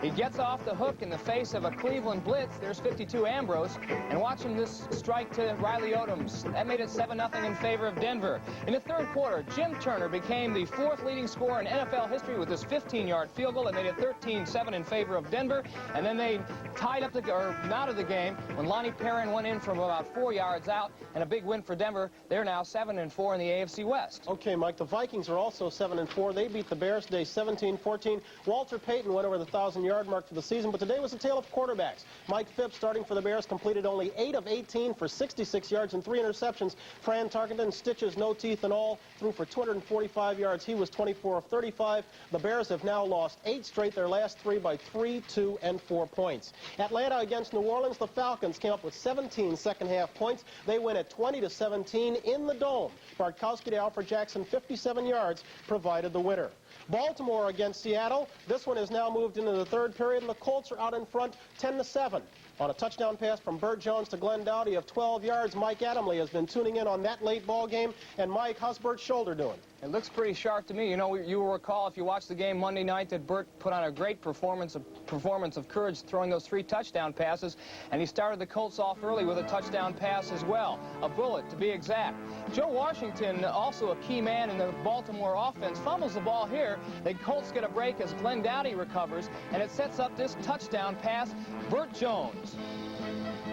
He gets off the hook in the face of a Cleveland blitz. There's 52 Ambrose, and watch him this strike to Riley Odoms. That made it 7-0 in favor of Denver. In the third quarter, Jim Turner became the 4th leading scorer in NFL history with his 15-yard field goal. That made it 13-7 in favor of Denver, and then they tied up out of the game when Lonnie Perrin went in from about 4 yards out, and a big win for Denver. They're now 7-4 in the AFC West. Okay, Mike, the Vikings are also 7-4. They beat the Bears today 17-14. Walter Payton went over the 1,000-yard mark for the season, but today was a tale of quarterbacks. Mike Phipps, starting for the Bears, completed only 8 of 18 for 66 yards and 3 interceptions. Fran Tarkenton, stitches, no teeth and all, threw for 245 yards. He was 24 of 35. The Bears have now lost 8 straight, their last 3 by 3, 2, and 4 points. Atlanta against New Orleans, the Falcons came up with 17 second-half points. They win at 20-17 in the Dome. Bartkowski to Alfred Jackson, 57 yards, provided the winner. Baltimore against Seattle. This one has now moved into the third period, and the Colts are out in front 10-7. On a touchdown pass from Burt Jones to Glenn Dowdy of 12 yards, Mike Adamle has been tuning in on that late ball game. And, Mike, how's Burt's shoulder doing? It looks pretty sharp to me. You know, you will recall if you watched the game Monday night that Burt put on a great performance of courage throwing those 3 touchdown passes, and he started the Colts off early with a touchdown pass as well. A bullet, to be exact. Joe Washington, also a key man in the Baltimore offense, fumbles the ball here. The Colts get a break as Glenn Dowdy recovers, and it sets up this touchdown pass. Burt Jones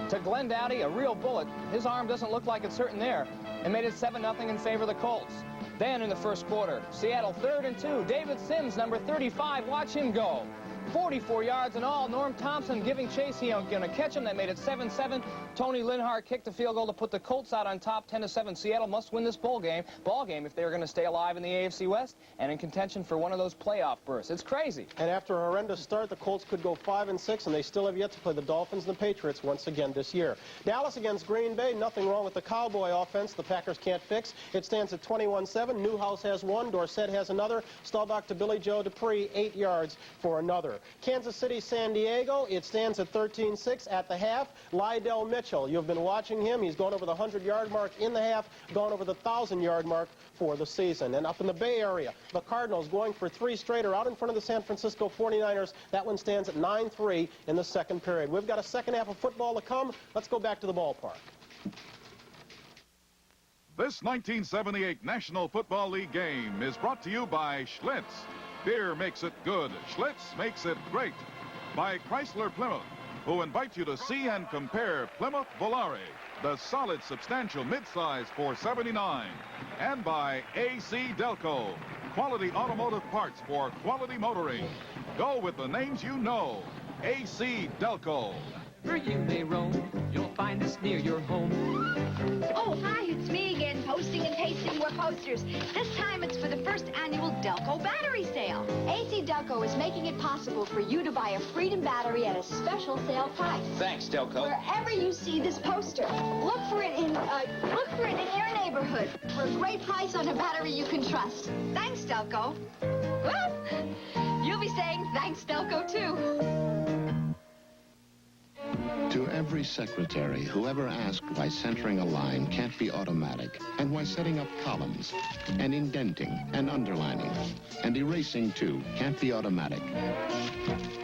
to Glenn Dowdy, a real bullet. His arm doesn't look like it's hurting there, and made it 7-0 in favor of the Colts. Then in the first quarter, Seattle 3rd and 2. David Sims, number 35, watch him go. 44 yards in all. Norm Thompson giving chase. He ain't going to catch him. That made it 7-7. Tony Linhart kicked the field goal to put the Colts out on top 10-7. Seattle must win this ball game if they're going to stay alive in the AFC West and in contention for one of those playoff berths. It's crazy. And after a horrendous start, the Colts could go 5-6, and they still have yet to play the Dolphins and the Patriots once again this year. Dallas against Green Bay. Nothing wrong with the Cowboy offense. The Packers can't fix. It stands at 21-7. Newhouse has 1. Dorsett has another. Staubach to Billy Joe Dupree, 8 yards for another. Kansas City, San Diego, it stands at 13-6 at the half. Lydell Mitchell, you've been watching him. He's gone over the 100-yard mark in the half, gone over the 1,000-yard mark for the season. And up in the Bay Area, the Cardinals going for 3 straight are out in front of the San Francisco 49ers. That one stands at 9-3 in the second period. We've got a second half of football to come. Let's go back to the ballpark. This 1978 National Football League game is brought to you by Schlitz. Beer makes it good. Schlitz makes it great. By Chrysler Plymouth, who invite you to see and compare Plymouth Volare, the solid, substantial midsize 479. And by AC Delco, quality automotive parts for quality motoring. Go with the names you know. AC Delco. Wherever you may roam, you'll find us near your home. Oh, hi, it's me again, posting and pasting more posters. This time it's for the first annual Delco battery sale. AC Delco is making it possible for you to buy a Freedom battery at a special sale price. Thanks, Delco. Wherever you see this poster, look for it in your neighborhood for a great price on a battery you can trust. Thanks, Delco. Well, you'll be saying thanks, Delco, too. To every secretary who ever asked why centering a line can't be automatic, and why setting up columns, and indenting, and underlining, and erasing, too, can't be automatic.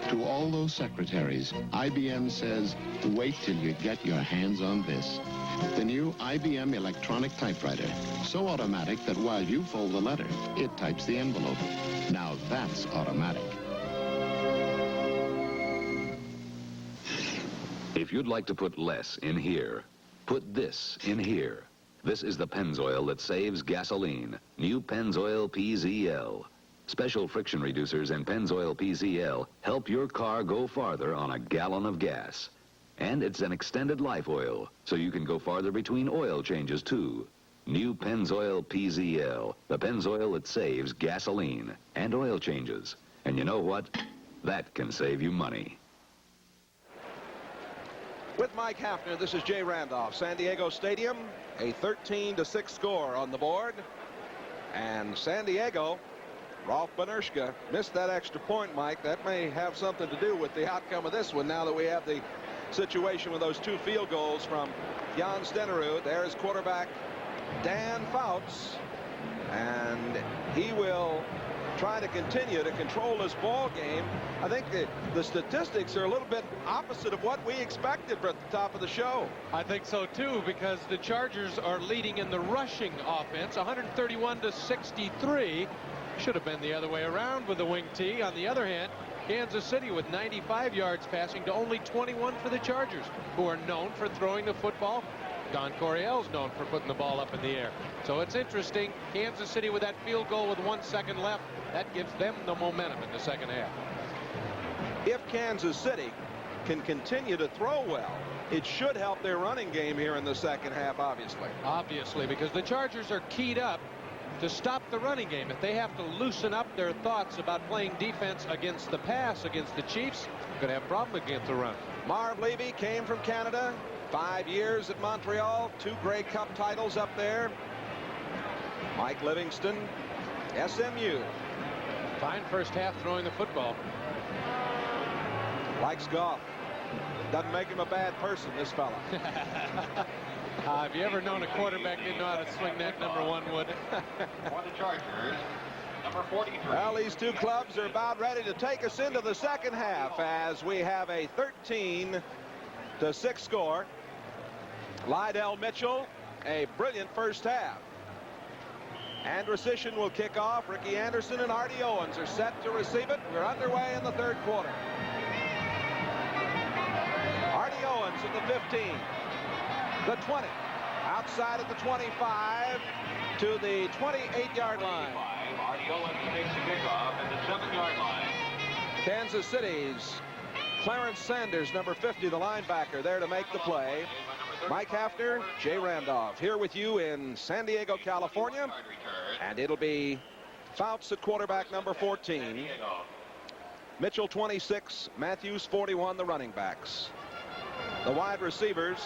To all those secretaries, IBM says, wait till you get your hands on this. The new IBM electronic typewriter. So automatic that while you fold the letter, it types the envelope. Now that's automatic. If you'd like to put less in here, put this in here. This is the Pennzoil that saves gasoline. New Pennzoil PZL. Special friction reducers in Pennzoil PZL help your car go farther on a gallon of gas. And it's an extended life oil, so you can go farther between oil changes, too. New Pennzoil PZL, the Pennzoil that saves gasoline and oil changes. And you know what? That can save you money. With Mike Hafner, this is Jay Randolph. San Diego Stadium, a 13-6 score on the board. And San Diego Rolf Benerschke missed that extra point, Mike. That may have something to do with the outcome of this one now that we have the situation with those 2 field goals from Jan Stenerud. There's quarterback Dan Fouts, and he will try to continue to control this ball game. I think the statistics are a little bit opposite of what we expected at the top of the show. I think so too, because the Chargers are leading in the rushing offense 131-63. Should have been the other way around with the wing T. On the other hand, Kansas City with 95 yards passing to only 21 for the Chargers, who are known for throwing the football. Don Coryell's known for putting the ball up in the air. So it's interesting. Kansas City with that field goal with 1 second left. That gives them the momentum in the second half. If Kansas City can continue to throw well, it should help their running game here in the second half, obviously. Obviously, because the Chargers are keyed up to stop the running game. If they have to loosen up their thoughts about playing defense against the pass against the Chiefs, they're going to have a problem against the run. Marv Levy came from Canada. 5 years at Montreal. 2 Grey Cup titles up there. Mike Livingston, SMU. Fine first half throwing the football. Likes golf. Doesn't make him a bad person, this fella. Have you ever known a quarterback didn't know how to swing that, number 1 would? For the Chargers, number 43. Well, these 2 clubs are about ready to take us into the second half as we have a 13-6 score. Lydell Mitchell, a brilliant first half. Andrusician will kick off. Ricky Anderson and Artie Owens are set to receive it. We're underway in the 3rd quarter. Artie Owens at the 15, the 20, outside at the 25 to the 28-yard line. Artie Owens takes the kickoff at the 7-yard line. Kansas City's Clarence Sanders, number 50, the linebacker, there to make the play. Mike Hafner, Jay Randolph, here with you in San Diego, California. And it'll be Fouts at quarterback, number 14. Mitchell, 26. Matthews, 41, the running backs. The wide receivers,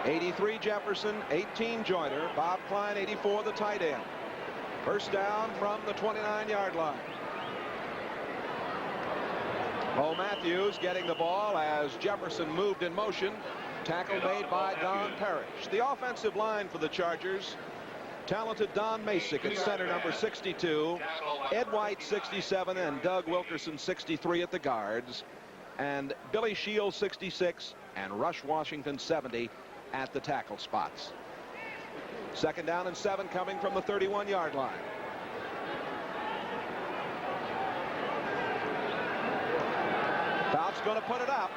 83 Jefferson, 18 Joyner, Bob Klein, 84, the tight end. First down from the 29-yard line. Bo Matthews getting the ball as Jefferson moved in motion. Tackle made by Don Parrish. The offensive line for the Chargers, talented Don Masick at center, number 62. Ed White, 67, and Doug Wilkerson, 63 at the guards. And Billy Shields, 66, and Rush Washington, 70 at the tackle spots. Second down and 7 coming from the 31-yard line. Fouts going to put it up.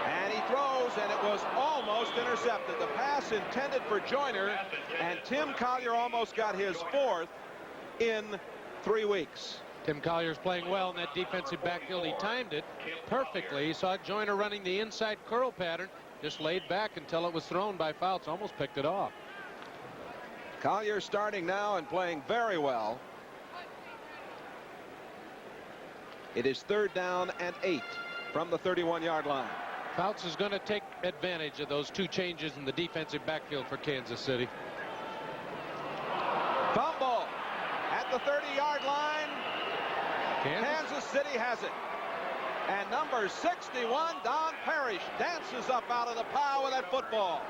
And he throws, and it was almost intercepted. The pass intended for Joyner, and Tim Collier almost got his 4th in 3 weeks. Tim Collier's playing well in that defensive backfield. He timed it perfectly. He saw Joyner running the inside curl pattern, just laid back until it was thrown by Fouts, almost picked it off. Collier starting now and playing very well. It is 3rd down and 8 from the 31-yard line. Fouts is going to take advantage of those 2 changes in the defensive backfield for Kansas City. Fumble at the 30-yard line. Kansas City has it. And number 61, Don Parrish, dances up out of the pile with that football.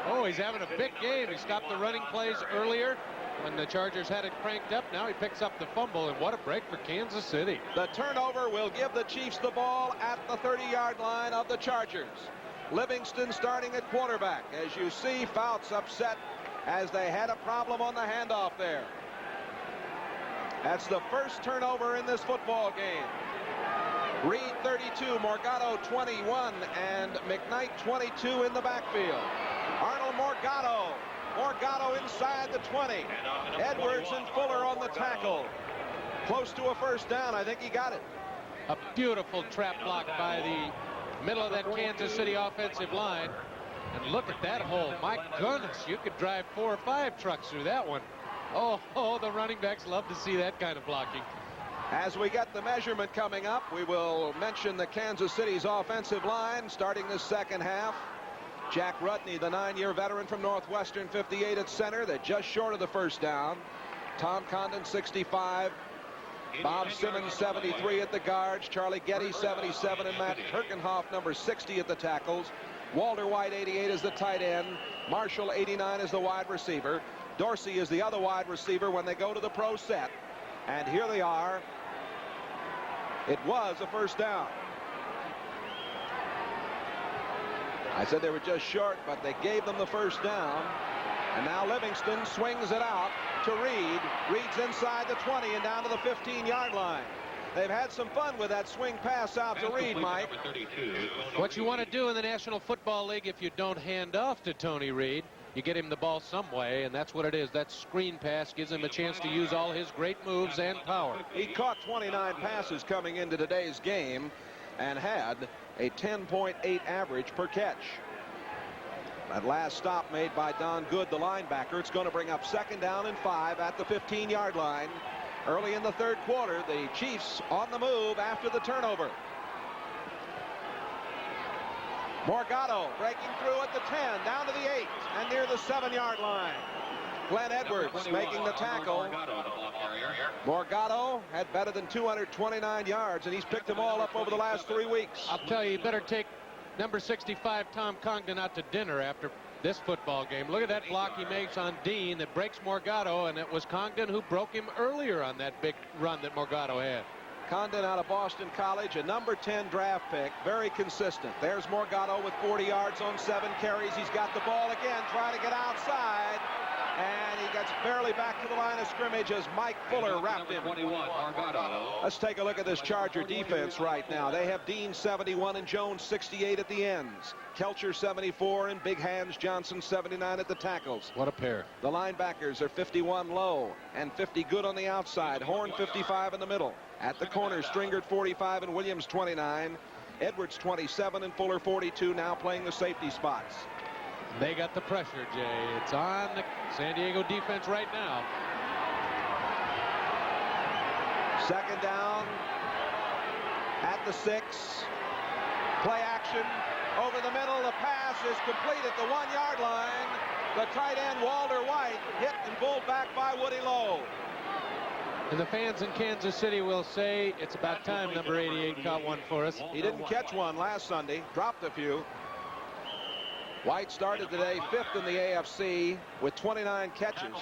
Oh, he's having a big game. He stopped the running plays earlier when the Chargers had it cranked up. Now he picks up the fumble, and what a break for Kansas City. The turnover will give the Chiefs the ball at the 30-yard line of the Chargers. Livingston starting at quarterback. As you see, Fouts upset as they had a problem on the handoff there. That's the first turnover in this football game. Reed 32, Morgado 21, and McKnight 22 in the backfield. Arnold Morgado inside the 20. Edwards and Fuller on the tackle. Close to a first down. I think he got it. A beautiful trap block by the middle of that Kansas City offensive line. And look at that hole. My goodness, you could drive 4 or 5 trucks through that one. Oh, the running backs love to see that kind of blocking. As we get the measurement coming up, we will mention the Kansas City's offensive line starting this second half. Jack Rudney, the 9-year veteran from Northwestern, 58 at center. They're just short of the first down. Tom Condon, 65. Bob Simmons, 73 at the guards. Charlie Getty, 77, and Matt Kirkenhoff, number 60 at the tackles. Walter White, 88, is the tight end. Marshall, 89, is the wide receiver. Dorsey is the other wide receiver when they go to the pro set. And here they are. It was a first down. I said they were just short, but they gave them the first down. And now Livingston swings it out to Reed. Reed's inside the 20 and down to the 15-yard line. They've had some fun with that swing pass out to Reed, Mike. What you want to do in the National Football League, if you don't hand off to Tony Reed, you get him the ball some way, and that's what it is. That screen pass gives him a chance to use all his great moves and power. He caught 29 passes coming into today's game and had a 10.8 average per catch. That last stop made by Don Good, the linebacker. It's going to bring up 2nd down and 5 at the 15-yard line. Early in the third quarter, the Chiefs on the move after the turnover. Morgado breaking through at the 10, down to the 8, and near the 7-yard line. Glenn Edwards making the tackle. Morgado had better than 229 yards, and he's picked them all up over the last 3 weeks. I'll tell you, you better take number 65, Tom Congdon, out to dinner after this football game. Look at that block he makes on Dean that breaks Morgado, and it was Congdon who broke him earlier on that big run that Morgado had. Condon out of Boston College, a number 10 draft pick, very consistent. There's Morgado with 40 yards on 7 carries. He's got the ball again, trying to get outside, and he gets barely back to the line of scrimmage as Mike Fuller wrapped him. Let's take a look at this Charger defense right now. They have Dean, 71, and Jones, 68 at the ends. Kelcher, 74, and Big Hands Johnson, 79 at the tackles. What a pair. The linebackers are 51 low and 50 good on the outside. Horn, 55 in the middle. At the corner, Stringert, 45, and Williams, 29. Edwards, 27, and Fuller, 42, now playing the safety spots. They got the pressure, Jay. It's on the San Diego defense right now. 2nd down at the 6. Play action over the middle. The pass is complete at the 1-yard line. The tight end, Walter White, hit and pulled back by Woody Lowe. And the fans in Kansas City will say it's about time number 88 caught one for us. He didn't catch one last Sunday, dropped a few. White started today 5th in the AFC with 29 catches.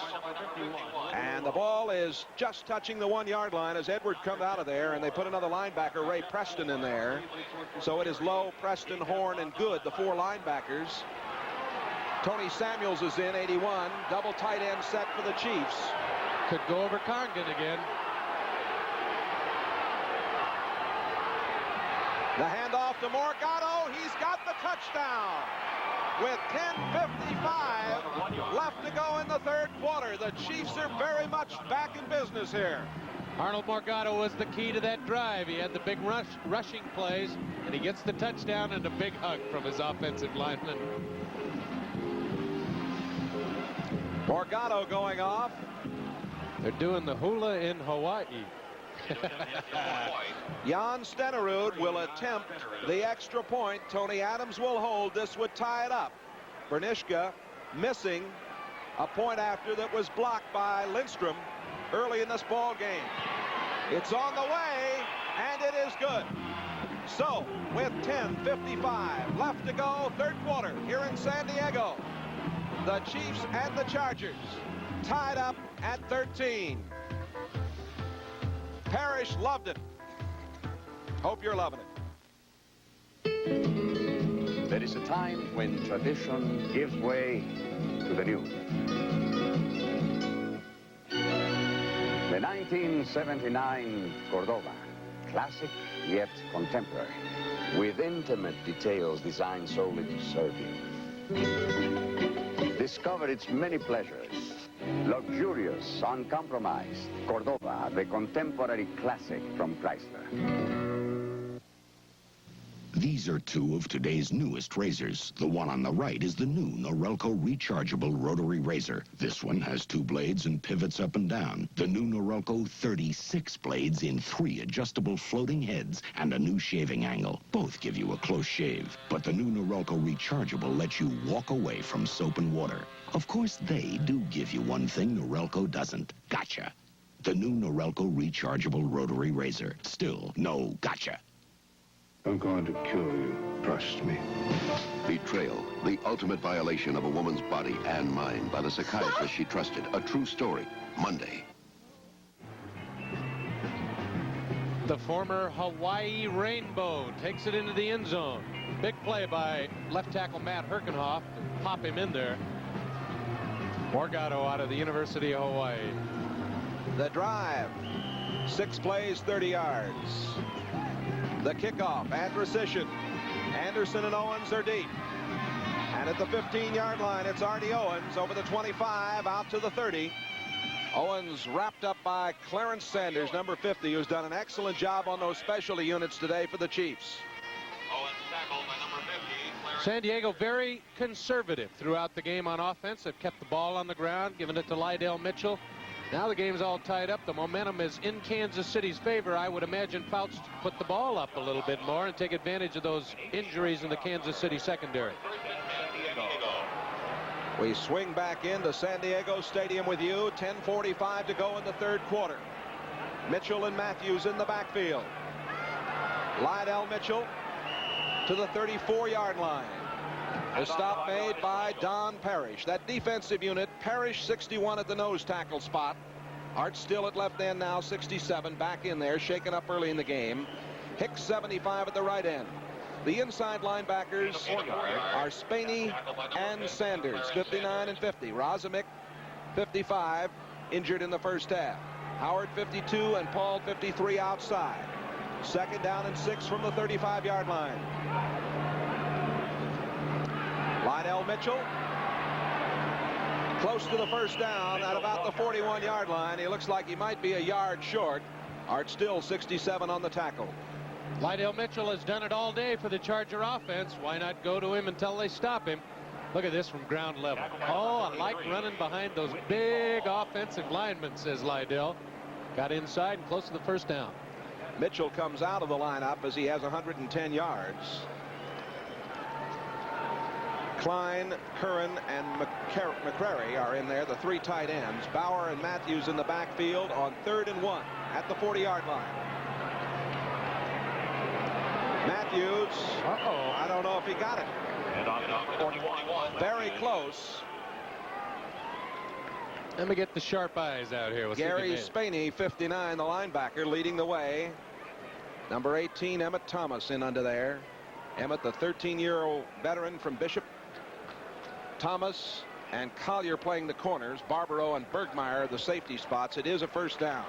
And the ball is just touching the 1-yard line as Edward comes out of there, and they put another linebacker, Ray Preston, in there. So it is Lowe, Preston, Horn, and Good, the 4 linebackers. Tony Samuels is in, 81. Double tight end set for the Chiefs. Could go over Congdon again. The handoff to Morgado. He's got the touchdown. With 10:55 left to go in the third quarter. The Chiefs are very much back in business here. Arnold Morgado was the key to that drive. He had the big rushing plays, and he gets the touchdown and a big hug from his offensive lineman. Morgado going off. They're doing the hula in Hawaii. Jan Stenerud will attempt the extra point. Tony Adams will hold. This would tie it up. Bernishka missing a point after that was blocked by Lindstrom early in this ball game. It's on the way, and it is good. So, with 10:55 left to go, third quarter here in San Diego, the Chiefs and the Chargers tied up at 13. Parrish loved it. Hope you're loving it. There is a time when tradition gives way to the new. The 1979 Cordova, classic yet contemporary, with intimate details designed solely to serve you. Discover its many pleasures. Luxurious, uncompromised Cordova, the contemporary classic from Chrysler. The These are two of today's newest razors. The one on the right is the new Norelco rechargeable rotary razor. This one has 2 blades and pivots up and down. The new Norelco 36 blades in 3 adjustable floating heads and a new shaving angle. Both give you a close shave. But the new Norelco rechargeable lets you walk away from soap and water. Of course, they do give you one thing Norelco doesn't. Gotcha. The new Norelco rechargeable rotary razor. Still no gotcha. I'm going to kill you. Trust me. Betrayal, the ultimate violation of a woman's body and mind by the psychiatrist she trusted. A true story. Monday. The former Hawaii Rainbow takes it into the end zone. Big play by left tackle Matt Herkenhoff to pop him in there. Morgado out of the University of Hawaii. The drive. 6 plays, 30 yards. The kickoff and precision. Anderson and Owens are deep. And at the 15-yard line, it's Artie Owens over the 25 out to the 30. Owens wrapped up by Clarence Sanders, number 50, who's done an excellent job on those specialty units today for the Chiefs. Owens tackled by number 50. San Diego very conservative throughout the game on offense. They've kept the ball on the ground, given it to Lydell Mitchell. Now the game's all tied up. The momentum is in Kansas City's favor. I would imagine Fouts put the ball up a little bit more and take advantage of those injuries in the Kansas City secondary. We swing back into San Diego Stadium with you. 10:45 to go in the 3rd quarter. Mitchell and Matthews in the backfield. Lydell Mitchell to the 34-yard line. The stop made by Don Parrish. That defensive unit, Parrish 61 at the nose tackle spot. Art Still at left end now, 67 back in there, shaken up early in the game. Hicks 75 at the right end. The inside linebackers are Spaney and Sanders, 59 and 50. Rozimick, 55, injured in the first half. Howard, 52, and Paul, 53 outside. 2nd down and 6 from the 35-yard line. Lydell Mitchell close to the first down at about the 41-yard line. He looks like he might be a yard short. Art Still, 67 on the tackle. Lydell Mitchell has done it all day for the Charger offense. Why not go to him until they stop him? Look at this from ground level. Oh, I like running behind those big offensive linemen, says Lydell. Got inside and close to the first down. Mitchell comes out of the lineup as he has 110 yards. Klein, Curran, and McCrary are in there, the 3 tight ends. Bauer and Matthews in the backfield on 3rd and 1 at the 40-yard line. Matthews, I don't know if he got it. And on number 41. Very close. Let me get the sharp eyes out here. We'll Gary Spaney, 59, the linebacker, leading the way. Number 18, Emmett Thomas in under there. Emmett, the 13-year-old veteran from Bishop. Thomas and Collier playing the corners. Barbaro and Bergmeyer the safety spots. It is a first down.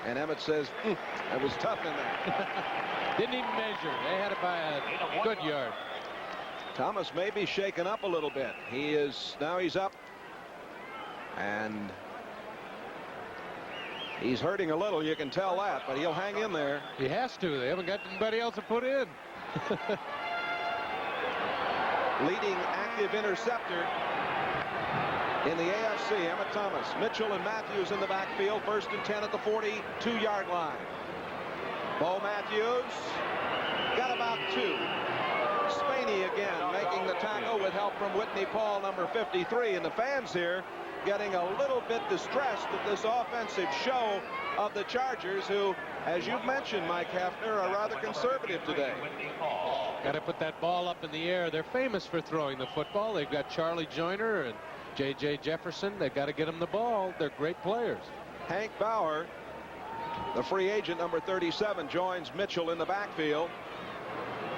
And Emmett says, it was tough in there. Didn't even measure. They had it by a good yard. Thomas may be shaken up a little bit. Now he's up. And he's hurting a little, you can tell that, but he'll hang in there. He has to. They haven't got anybody else to put in. Leading active interceptor in the AFC, Emmett Thomas. Mitchell and Matthews in the backfield, 1st and 10 at the 42-yard line. Bo Matthews got about 2. Spaney again making the tackle with help from Whitney Paul, number 53. And the fans here getting a little bit distressed at this offensive show of the Chargers, who, as you've mentioned, Mike Hefner, are rather conservative today. Got to put that ball up in the air. They're famous for throwing the football. They've got Charlie Joyner and J.J. Jefferson. They've got to get them the ball. They're great players. Hank Bauer, the free agent, number 37, joins Mitchell in the backfield.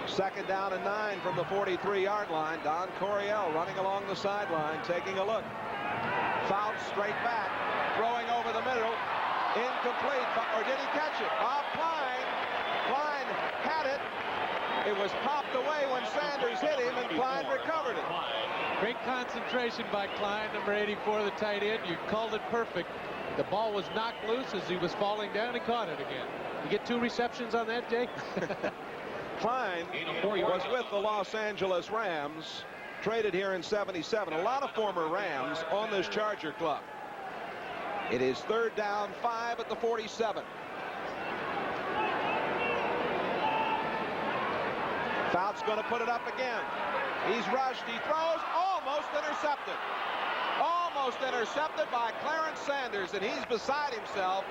2nd down and 9 from the 43-yard line. Don Coryell running along the sideline, taking a look. Fouts straight back, throwing over the middle. Incomplete, or did he catch it? Bob Klein. Klein had it. It was popped away when Sanders hit him, and Klein recovered it. Great concentration by Klein, number 84, the tight end. You called it perfect. The ball was knocked loose as he was falling down. He caught it again. You get 2 receptions on that, Jake? Klein was with the Los Angeles Rams, traded here in '77. A lot of former Rams on this Charger club. It is 3rd down, 5 at the 47. Fout's going to put it up again. He's rushed. He throws. Almost intercepted. Almost intercepted by Clarence Sanders, and he's beside himself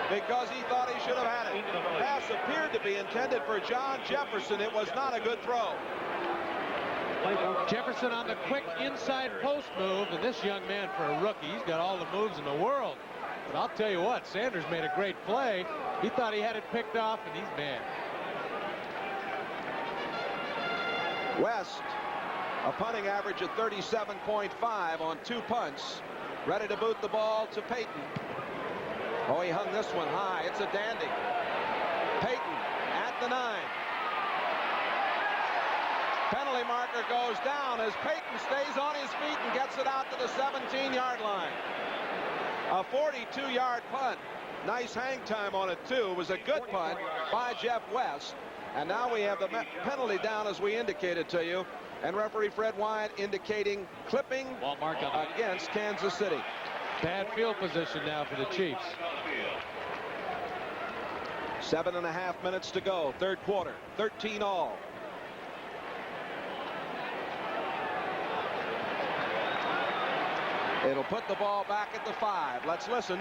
because he thought he should have had it. Pass appeared to be intended for John Jefferson. It was not a good throw. Jefferson on the quick inside post move, and this young man, for a rookie, he's got all the moves in the world. But I'll tell you what, Sanders made a great play. He thought he had it picked off, and he's mad. West, a punting average of 37.5 on 2 punts. Ready to boot the ball to Payton. Oh, he hung this one high. It's a dandy. Payton at the 9. Penalty marker goes down as Payton stays on his feet and gets it out to the 17-yard line. A 42-yard punt. Nice hang time on it, too. It was a good punt by Jeff West. And now we have the penalty down, as we indicated to you. And referee Fred Wyatt indicating clipping against Kansas City. Bad field position now for the Chiefs. 7.5 minutes to go. 3rd quarter. 13 all. It'll put the ball back at the 5. Let's listen.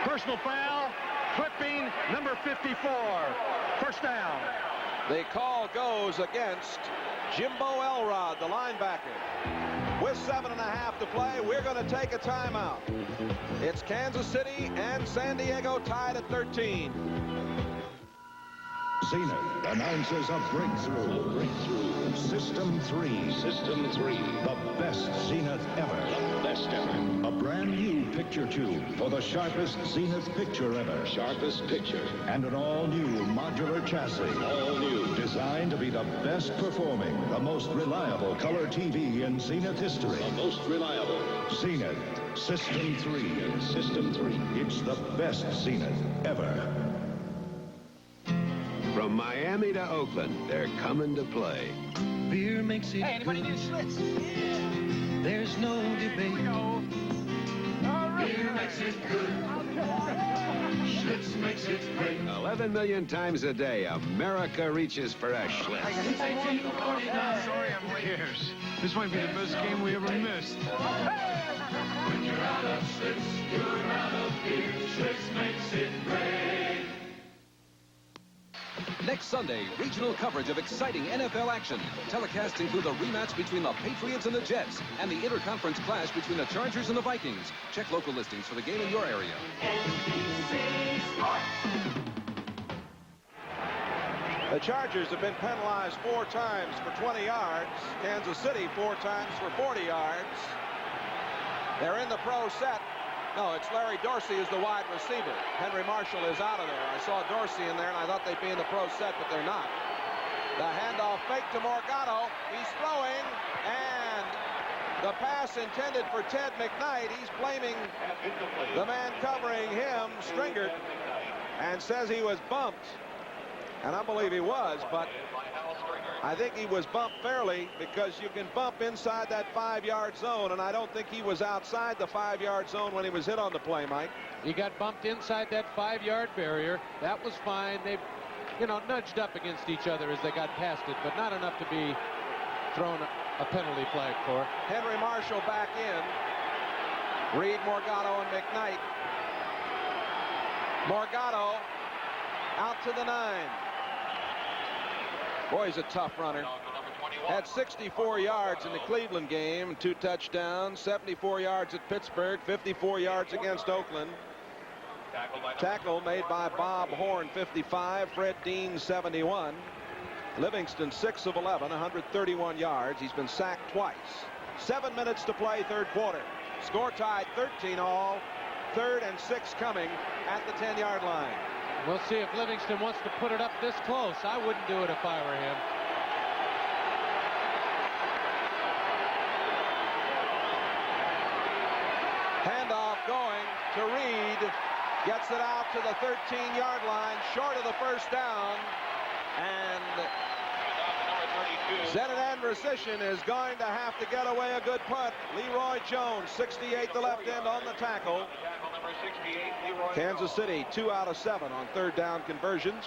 Personal foul. Clipping number 54. 1st down. The call goes against Jimbo Elrod, the linebacker. With 7.5 to play, we're going to take a timeout. It's Kansas City and San Diego tied at 13. Zenith announces a breakthrough. System 3. System 3. The best Zenith ever. The best ever. A brand new picture tube for the sharpest Zenith picture ever. Sharpest picture. And an all-new modular chassis. All new. Designed to be the best performing, the most reliable color TV in Zenith history. The most reliable. Zenith. System 3. System 3. It's the best Zenith ever. From Miami to Oakland, they're coming to play. Beer makes it anybody need Schlitz? Yeah. There's no debate. Beer makes it good. Schlitz makes it great. 11 million times a day, America reaches for a Schlitz. Sorry, I'm late. Cheers. This might be the best game we ever missed. When you're out of Schlitz, you're out of beer. Schlitz makes it great. Next Sunday, regional coverage of exciting NFL action. Telecasts include a rematch between the Patriots and the Jets and the interconference clash between the Chargers and the Vikings. Check local listings for the game in your area. The Chargers have been penalized 4 times for 20 yards. Kansas City 4 times for 40 yards. They're in the pro set. No, it's Larry Dorsey who's the wide receiver. Henry Marshall is out of there. I saw Dorsey in there, and I thought they'd be in the pro set, but they're not. The handoff fake to Morgado. He's throwing, and the pass intended for Ted McKnight. He's blaming the man covering him, Stringert, and says he was bumped. And I believe he was, but I think he was bumped fairly because you can bump inside that 5-yard zone, and I don't think he was outside the 5-yard zone when he was hit on the play, Mike. He got bumped inside that 5-yard barrier. That was fine. They, nudged up against each other as they got past it, but not enough to be thrown a penalty flag for. Henry Marshall back in. Reed, Morgado, and McKnight. Morgado out to the 9. Boy, he's a tough runner. Had 64 yards in the Cleveland game, 2 touchdowns, 74 yards at Pittsburgh, 54 yards against Oakland. Tackle made by Bob Horn, 55, Fred Dean, 71. Livingston, 6 of 11, 131 yards. He's been sacked twice. 7 minutes to play, 3rd quarter. Score tied, 13 all. 3rd and 6 coming at the 10-yard line. We'll see if Livingston wants to put it up this close. I wouldn't do it if I were him. Handoff going to Reed. Gets it out to the 13-yard line, short of the 1st down. And Zenit Andrusician is going to have to get away a good punt. Leroy Jones, 68, the left end on the tackle. Kansas City, 2 out of 7 on third down conversions.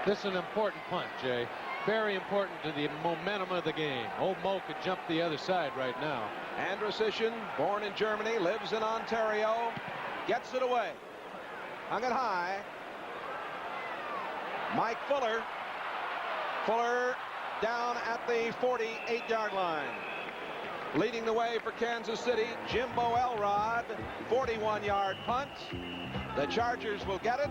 This is an important punt, Jay. Very important to the momentum of the game. Old Mo could jump the other side right now. Andrusician, born in Germany, lives in Ontario, gets it away. Hung it high. Mike Fuller. Fuller down at the 48-yard line. Leading the way for Kansas City, Jimbo Elrod, 41-yard punt. The Chargers will get it.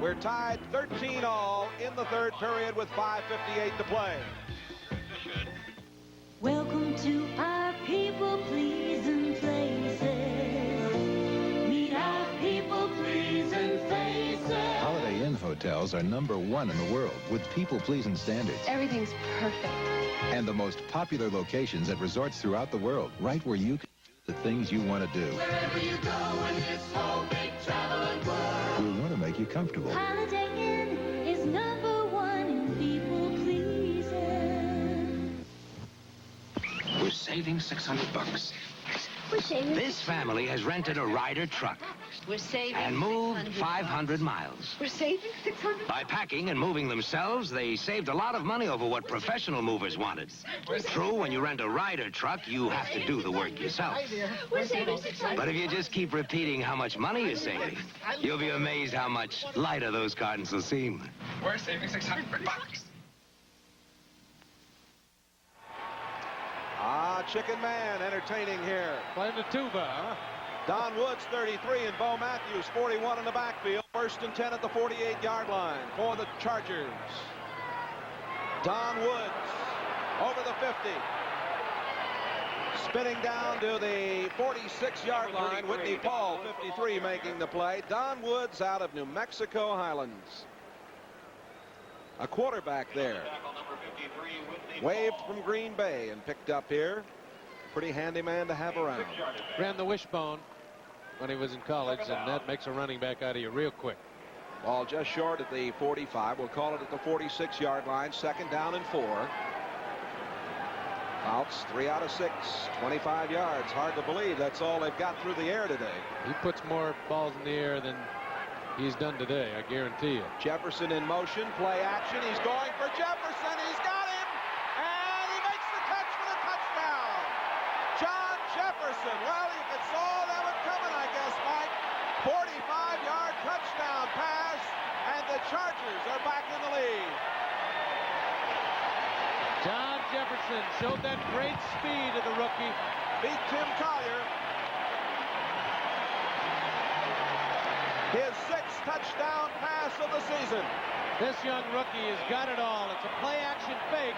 We're tied 13-all in the third period with 5:58 to play. Welcome to our people-pleasing places. Meet our people-pleasing faces. Holiday Inn hotels are #1 in the world with people-pleasing standards. Everything's perfect. And the most popular locations at resorts throughout the world, right where you can do the things you want to do. Wherever you go in this whole big traveling world. We want to make you comfortable. Holiday Inn is #1 in people-pleasing. We're saving $600. We're saving. This family has rented a Ryder truck We're saving. and moved 500 miles. We're saving 600. By packing and moving themselves, they saved a lot of money over what professional movers wanted. True, when you rent a Ryder truck, you have to do the work yourself. We're saving 600. But if you just keep repeating how much money you're saving, you'll be amazed how much lighter those cartons will seem. We're saving $600. Chicken Man entertaining here. Playing the tuba, huh? Don Woods, 33, and Bo Matthews, 41 in the backfield. 1st and 10 at the 48-yard line for the Chargers. Don Woods over the 50. Spinning down to the 46-yard line. Whitney Paul, 53, making the play. Don Woods out of New Mexico Highlands. A quarterback there. Waved from Green Bay and picked up here. Pretty handy man to have around. Ran the wishbone when he was in college, and that makes a running back out of you real quick. Ball just short at the 45. We'll call it at the 46-yard line. 2nd down and 4. Fouts 3 out of 6, 25 yards. Hard to believe that's all they've got through the air today. He puts more balls in the air than he's done today, I guarantee you. Jefferson in motion, play action. He's going for Jefferson. He's got him, and he makes the catch for the touchdown. John Jefferson. Well, you saw that one coming, I guess, Mike. 45-yard touchdown pass, and the Chargers are back in the lead. John Jefferson showed that great speed of the rookie. Beat Tim Collier. His 6th touchdown pass of the season. This young rookie has got it all. It's a play-action fake,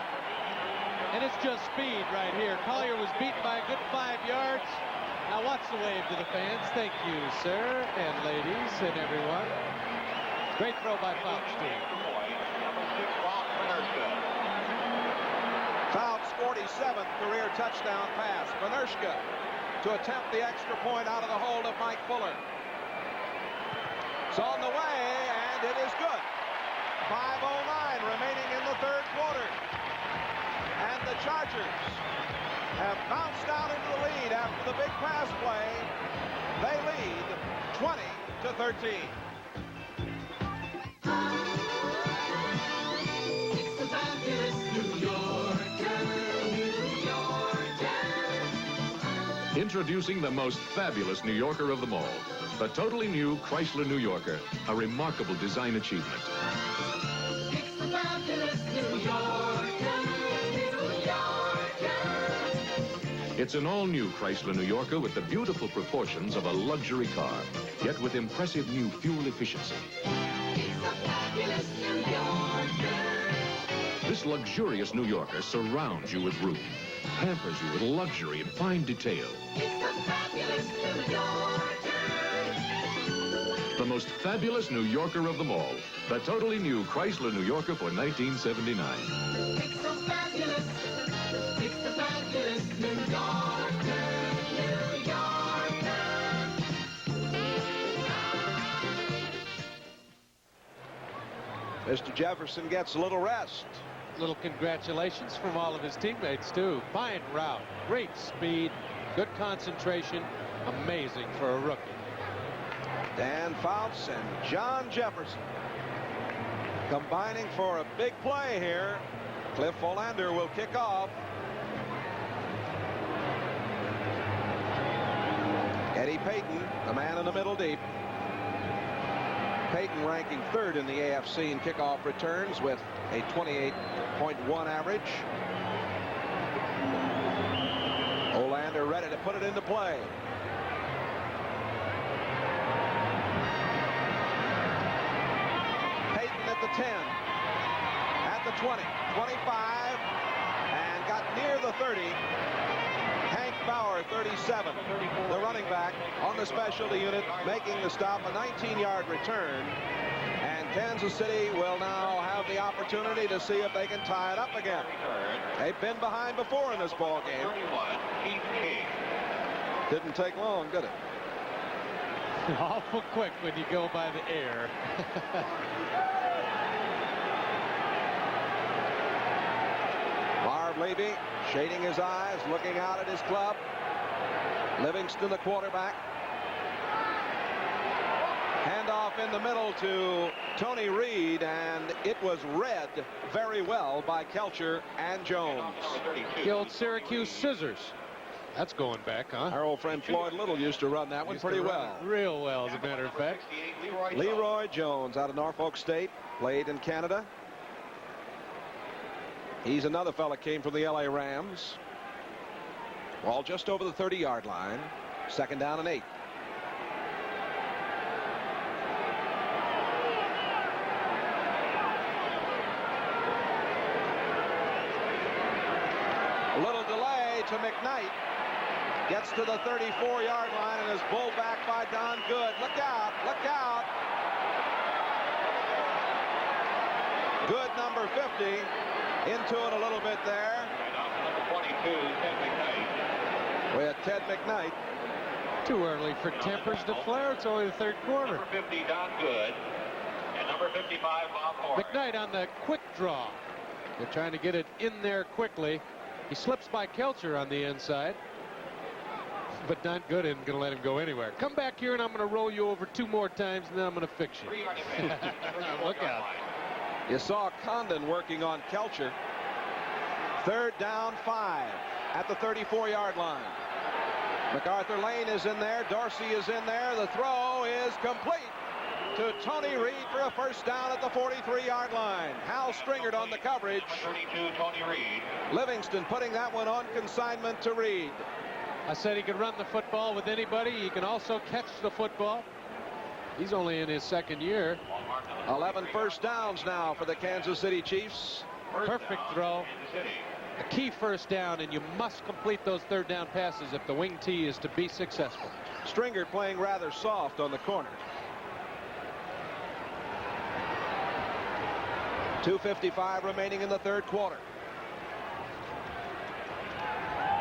and it's just speed right here. Collier was beaten by a good 5 yards. Now watch the wave to the fans. Thank you, sir, and ladies, and everyone. Great throw by Fouts, too. Fouts' 47th career touchdown pass. Benershka to attempt the extra point out of the hold of Mike Fuller. It's on the way, and it is good. 5:09 remaining in the third quarter. And the Chargers have bounced out into the lead after the big pass play. They lead 20-13. It's the fabulous New Yorker, New Yorker. Introducing the most fabulous New Yorker of them all. The totally new Chrysler New Yorker, a remarkable design achievement. It's the fabulous New Yorker, New Yorker. It's an all-new Chrysler New Yorker with the beautiful proportions of a luxury car, yet with impressive new fuel efficiency. It's the fabulous New Yorker. This luxurious New Yorker surrounds you with room, pampers you with luxury and fine detail. It's the fabulous New Yorker. The most fabulous New Yorker of them all, the totally new Chrysler New Yorker for 1979. It's so fabulous. It's the fabulous New Yorker, New Yorker. Mr. Jefferson gets a little rest. Little congratulations from all of his teammates, too. Fine route, great speed, good concentration. Amazing for a rookie. Dan Fouts and John Jefferson combining for a big play here. Cliff Olander will kick off. Eddie Payton, the man in the middle deep. Payton ranking 3rd in the AFC in kickoff returns with a 28.1 average. Olander ready to put it into play. Payton at the 10, at the 20, 25, and got near the 30. Hank Bauer, 37, the running back on the specialty unit, making the stop, a 19-yard return. And Kansas City will now have the opportunity to see if they can tie it up again. They've been behind before in this ball game. Didn't take long, did it? Awful quick when you go by the air. Marv Levy shading his eyes, looking out at his club. Livingston, the quarterback. Handoff in the middle to Tony Reed, and it was read very well by Kelcher and Jones. The old Syracuse scissors. That's going back, huh? Our old friend Floyd Little used to run that one pretty well. Real well, as a matter of fact. Leroy Jones out of Norfolk State, played in Canada. He's another fella came from the LA Rams. Ball just over the 30-yard line. 2nd down and 8. A little delay to McKnight. Gets to the 34-yard line and is pulled back by Don Good. Look out, look out. Good, number 50. Into it a little bit there. Number 22, Ted McKnight. We had Ted McKnight. Too early for tempers to flare. It's only the 3rd quarter. Number 50, Don Good. And number 55, Bob Moore. McKnight on the quick draw. They're trying to get it in there quickly. He slips by Kelcher on the inside. But Don Good isn't going to let him go anywhere. Come back here and I'm going to roll you over 2 more times and then I'm going to fix you. Look out. You saw Condon working on Kelcher. 3rd down 5 at the 34-yard line. MacArthur Lane is in there. Dorsey is in there. The throw is complete to Tony Reed for a 1st down at the 43-yard line. Hal Stringard on the coverage. 32, Tony Reed. Livingston putting that one on consignment to Reed. I said he could run the football with anybody. He can also catch the football. He's only in his 2nd year. 11 first downs now for the Kansas City Chiefs. Perfect throw. A key 1st down, and you must complete those 3rd down passes if the wing T is to be successful. Stringard playing rather soft on the corner. 2:55 remaining in the 3rd quarter.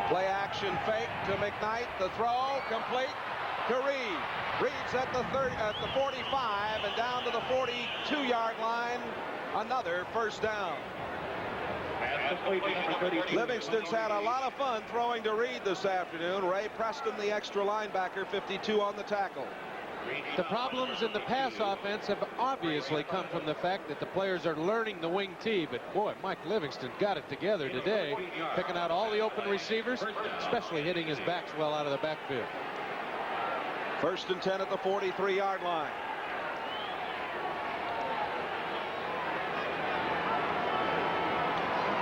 Play action fake to McKnight. The throw complete to Reed. Reed's at the 45 and down to the 42-yard line. Another 1st down. Livingston's had a lot of fun throwing to Reed this afternoon. Ray Preston, the extra linebacker, 52 on the tackle. The problems in the pass offense have obviously come from the fact that the players are learning the wing T, but boy, Mike Livingston got it together today, picking out all the open receivers, especially hitting his backs well out of the backfield. 1st and 10 at the 43-yard line.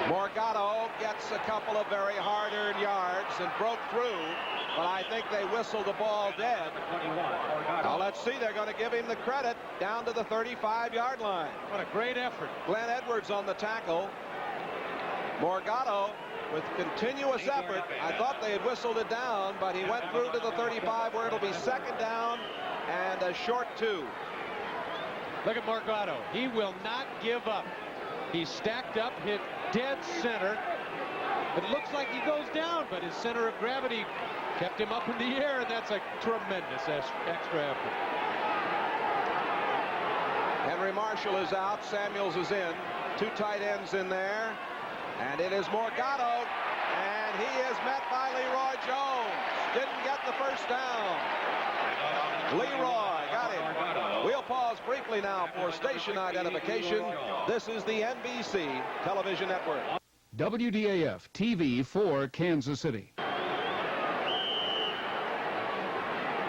Morgado gets a couple of very hard-earned yards and broke through, but I think they whistled the ball dead. Now let's see, they're going to give him the credit down to the 35-yard line. What a great effort. Glenn Edwards on the tackle. Morgado with continuous effort. I thought they had whistled it down, but he went through to the 35 where it'll be 2nd down and a short 2. Look at Morgado. He will not give up. He's stacked up, hit dead center. It looks like he goes down, but his center of gravity kept him up in the air, and that's a tremendous extra effort. Henry Marshall is out. Samuels is in. 2 tight ends in there. And it is Morgado. And he is met by Leroy Jones. Didn't get the first down. Leroy got him. We'll pause briefly now for station identification. This is the NBC television network. WDAF TV for Kansas City.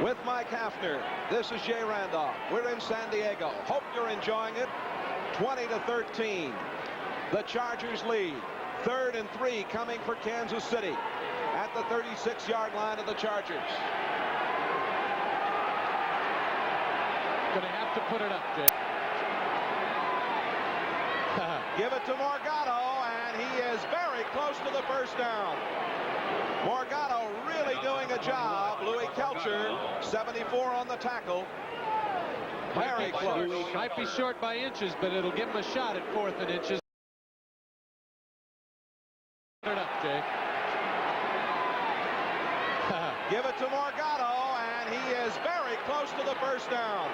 With Mike Hafner, this is Jay Randolph. We're in San Diego. Hope you're enjoying it. 20-13. The Chargers lead. 3rd and 3 coming for Kansas City at the 36-yard line of the Chargers. Going to have to put it up, Jay. Give it to Morgado, and he is very close to the first down. Morgado really doing a job. Louis Kelcher, 74 on the tackle. Very close. Might be short by inches, but it'll give him a shot at 4th and inches. Put it up, Jay. Give it to Morgado, and he is very close to the first down.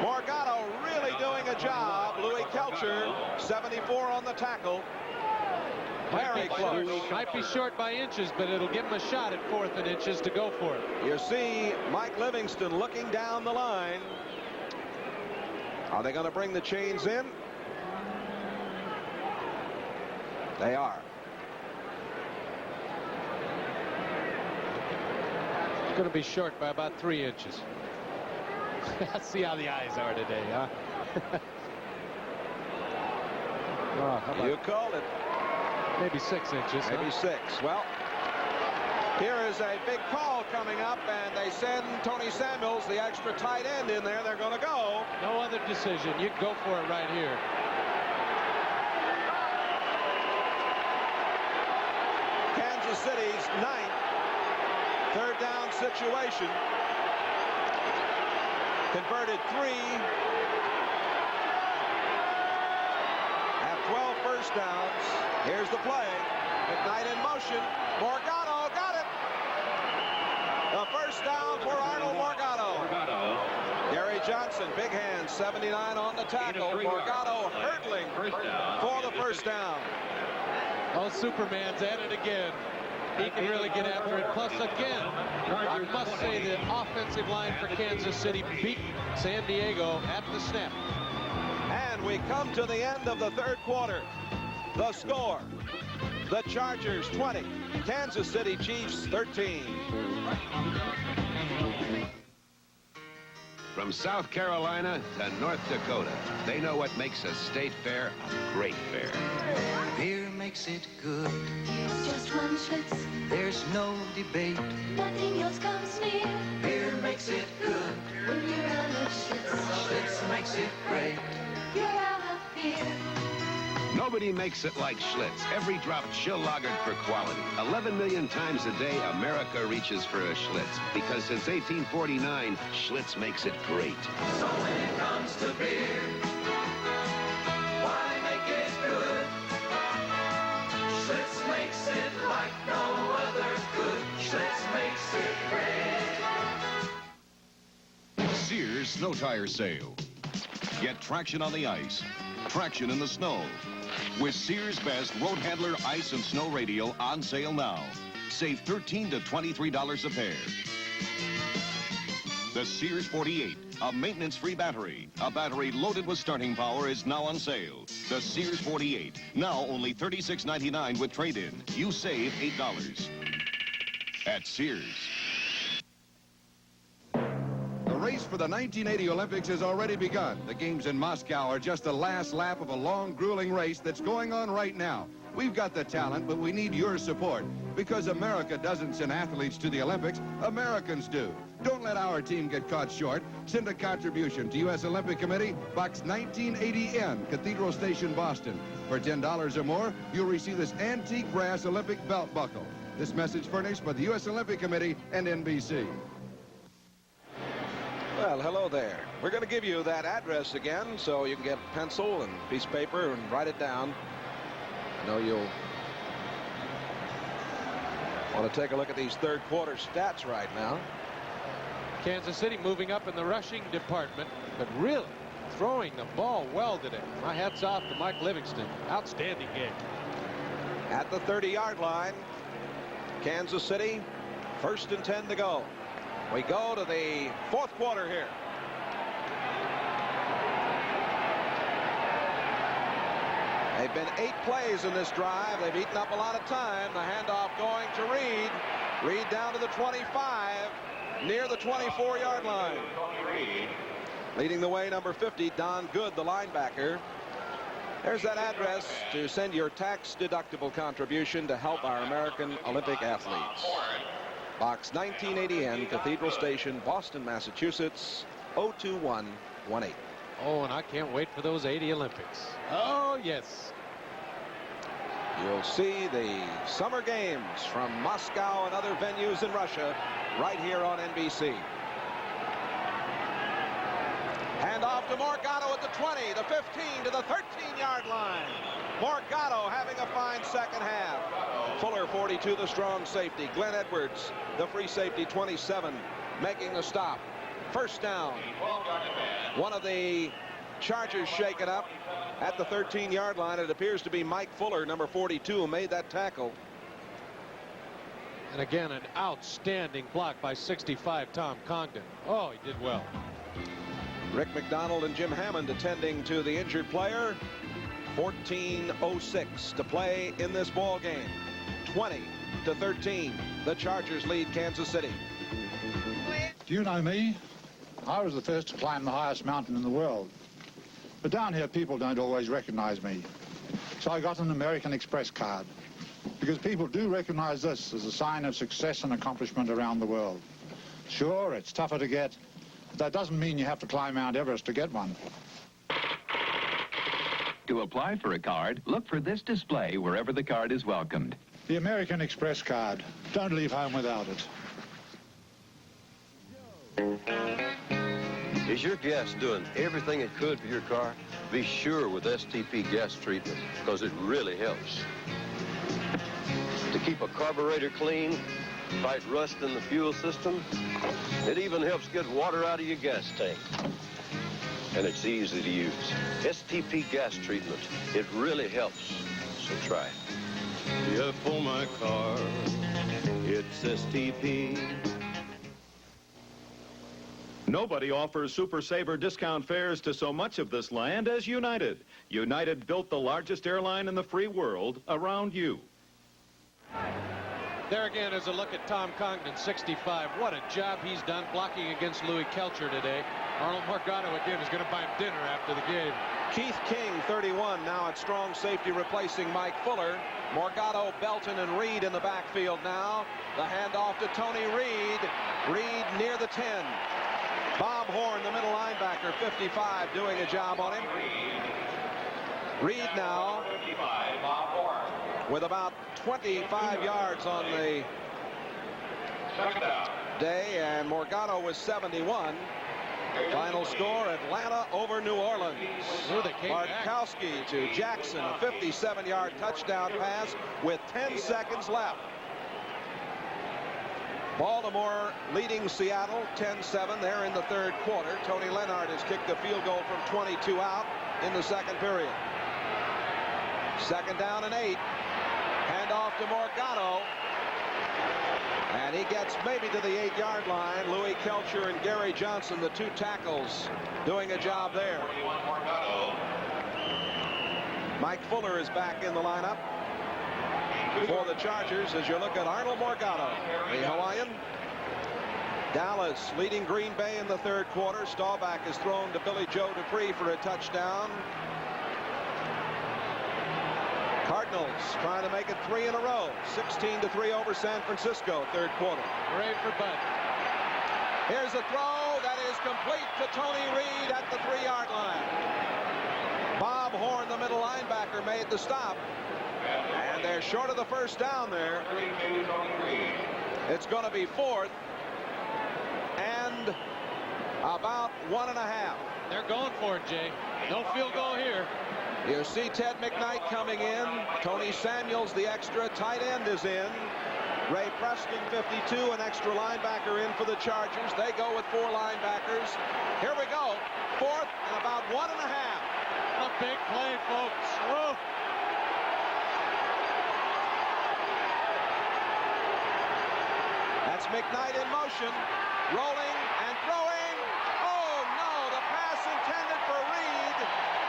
Morgado really doing a job. Louis Kelcher, 74 on the tackle. Very close. Might be short by inches, but it'll give him a shot at 4th and inches to go for it. You see Mike Livingston looking down the line. Are they going to bring the chains in? They are. It's going to be short by about 3 inches. Let's see how the eyes are today, huh? Oh, you called it. Maybe 6 inches. Maybe 6. Well, here is a big call coming up, and they send Tony Samuels, the extra tight end, in there. They're going to go. No other decision. You can go for it right here. Kansas City's 9th 3rd down situation. Converted 3. Have 12 first downs. Here's the play. McKnight in motion. Morgado got it. The first down for Arnold Morgado. Gary Johnson, big hand, 79 on the tackle. Morgado hurdling for the first down. Oh, Superman's at it again. He can really get after it. Plus, again, I must say the offensive line for Kansas City beat San Diego at the snap. And we come to the end of the 3rd quarter. The score, the Chargers 20, Kansas City Chiefs 13. From South Carolina to North Dakota, they know what makes a state fair a great fair. Beer makes it good. It's just one Schlitz. There's no debate. Nothing else comes near. Beer makes it good. When you're out of Schlitz. Schlitz makes it great. You're out of beer. Nobody makes it like Schlitz. Every drop chill lagered for quality. 11 million times a day, America reaches for a Schlitz. Because since 1849, Schlitz makes it great. So when it comes to beer, why make it good? Schlitz makes it like no other good. Schlitz makes it great. Sears Snow Tire Sale. Get traction on the ice, traction in the snow. With Sears Best Road Handler Ice and Snow Radial on sale now. Save $13 to $23 a pair. The Sears 48, a maintenance-free battery. A battery loaded with starting power is now on sale. The Sears 48, now only $36.99 with trade-in. You save $8. At Sears. The race for the 1980 Olympics has already begun. The games in Moscow are just the last lap of a long, grueling race that's going on right now. We've got the talent, but we need your support. Because America doesn't send athletes to the Olympics, Americans do. Don't let our team get caught short. Send a contribution to U.S. Olympic Committee, Box 1980N, Cathedral Station, Boston. For $10 or more, you'll receive this antique brass Olympic belt buckle. This message furnished by the U.S. Olympic Committee and NBC. Well, hello there. We're going to give you that address again so you can get pencil and piece of paper and write it down. I know you'll want to take a look at these 3rd quarter stats right now. Kansas City moving up in the rushing department, but really throwing the ball well today. My hat's off to Mike Livingston. Outstanding game. At the 30-yard line, Kansas City, 1st and 10 to go. We go to the 4th quarter here. They've been 8 plays in this drive. They've eaten up a lot of time. The handoff going to Reed. Reed down to the 25, near the 24-yard line. Leading the way, number 50, Don Good, the linebacker. There's that address to send your tax-deductible contribution to help our American Olympic athletes. Box 1980N, Cathedral Station, Boston, Massachusetts, 02118. Oh, and I can't wait for those 80 Olympics. Oh, yes. You'll see the summer games from Moscow and other venues in Russia right here on NBC. Hand off to Morgado at the 20, the 15, to the 13-yard line. Morgado having a fine second half. Fuller, 42, the strong safety. Glenn Edwards, the free safety, 27, making the stop. First down. One of the Chargers shaken up at the 13-yard line. It appears to be Mike Fuller, number 42, who made that tackle. And again, an outstanding block by 65, Tom Congdon. Oh, he did well. Rick McDonald and Jim Hammond attending to the injured player. 14:06 to play in this ball game. 20-13. The Chargers lead Kansas City. Do you know me? I was the first to climb the highest mountain in the world. But down here, people don't always recognize me. So I got an American Express card. Because people do recognize this as a sign of success and accomplishment around the world. Sure, it's tougher to get, but that doesn't mean you have to climb Mount Everest to get one. To apply for a card, look for this display wherever the card is welcomed. The American Express card. Don't leave home without it. Is your gas doing everything it could for your car? Be sure with STP gas treatment, because it really helps. To keep a carburetor clean, fight rust in the fuel system, it even helps get water out of your gas tank. And it's easy to use. STP gas treatment, it really helps, so try it. Yeah, for my car, it's STP. Nobody offers Super Saver discount fares to so much of this land as United. United built the largest airline in the free world around you. There again is a look at Tom Congdon, 65. What a job he's done blocking against Louis Kelcher today. Arnold Morgado again is going to buy him dinner after the game. Keith King, 31, now at strong safety, replacing Mike Fuller. Morgado, Belton, and Reed in the backfield now. The handoff to Tony Reed. Reed near the 10. Bob Horn, the middle linebacker, 55, doing a job on him. Reed now with about 25 yards on the day, and Morgado was 71. Final score, Atlanta over New Orleans. Bartkowski to Jackson, a 57-yard touchdown pass with 10 seconds left. Baltimore leading Seattle 10-7. They're in the third quarter. Tony Leonard has kicked a field goal from 22 out in the second period. Second down and 8. Handoff to Morgado. And he gets maybe to the 8-yard line. Louis Kelcher and Gary Johnson, the two tackles, doing a job there. Mike Fuller is back in the lineup for the Chargers as you look at Arnold Morgado, the Hawaiian. Dallas leading Green Bay in the third quarter. Staubach is thrown to Billy Joe Dupree for a touchdown. Cardinals trying to make it 3 in a row. 16-3 over San Francisco, third quarter. Hooray for Bud. Here's a throw that is complete to Tony Reed at the 3-yard line. Bob Horn, the middle linebacker, made the stop. And they're short of the first down there. It's going to be fourth and about 1.5. They're going for it, Jay. No field goal here. You see Ted McKnight coming in. Tony Samuels, the extra tight end, is in. Ray Preston, 52, an extra linebacker in for the Chargers. They go with 4 linebackers. Here we go. Fourth and about 1.5. big play, folks. Whoa. That's McKnight in motion, rolling and throwing. Oh, no, the pass intended for Reed.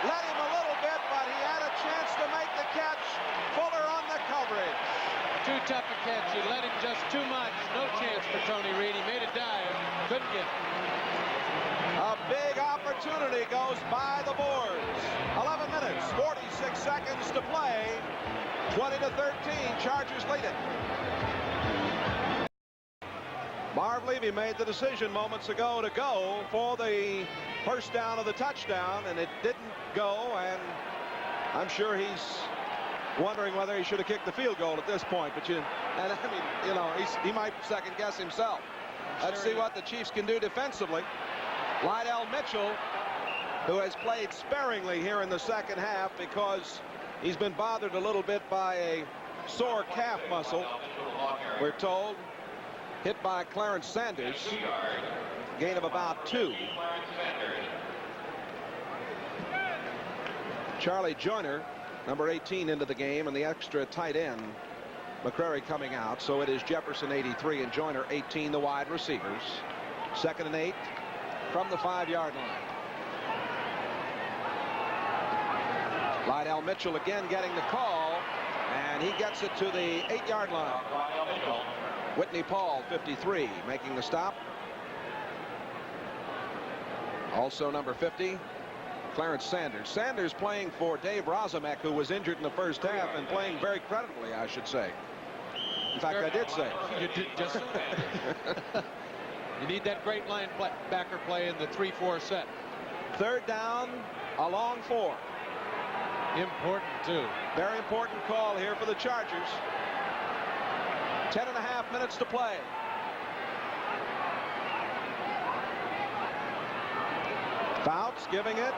Let him a little bit, but he had a chance to make the catch. Fuller on the coverage. Too tough a catch. He let him just too much. No chance for Tony Reed. He made a dive. Couldn't get it. A big opportunity goes by the boards. 11 minutes, 46 seconds to play. 20-13, Chargers lead it. Marv Levy made the decision moments ago to go for the first down of the touchdown, and it didn't go, and I'm sure he's wondering whether he should have kicked the field goal at this point. But he might second guess himself. Let's see what the Chiefs can do defensively. Lydell Mitchell, who has played sparingly here in the second half because he's been bothered a little bit by a sore calf muscle, we're told. Hit by Clarence Sanders. Gain of about 2. Charlie Joyner, number 18, into the game, and the extra tight end, McCrary, coming out. So it is Jefferson 83 and Joyner 18, the wide receivers. 2nd and 8 from the 5-yard line. Lydell Mitchell again getting the call, and he gets it to the 8-yard line. Whitney Paul, 53, making the stop. Also number 50, Clarence Sanders. Sanders playing for Dave Rozamek, who was injured in the first half, and playing very creditably, I should say. In fact, I did say. You did just say that. You need that great linebacker play in the 3-4 set. 3rd down, a long 4. Important, too. Very important call here for the Chargers. 10.5 minutes to play. Fouts giving it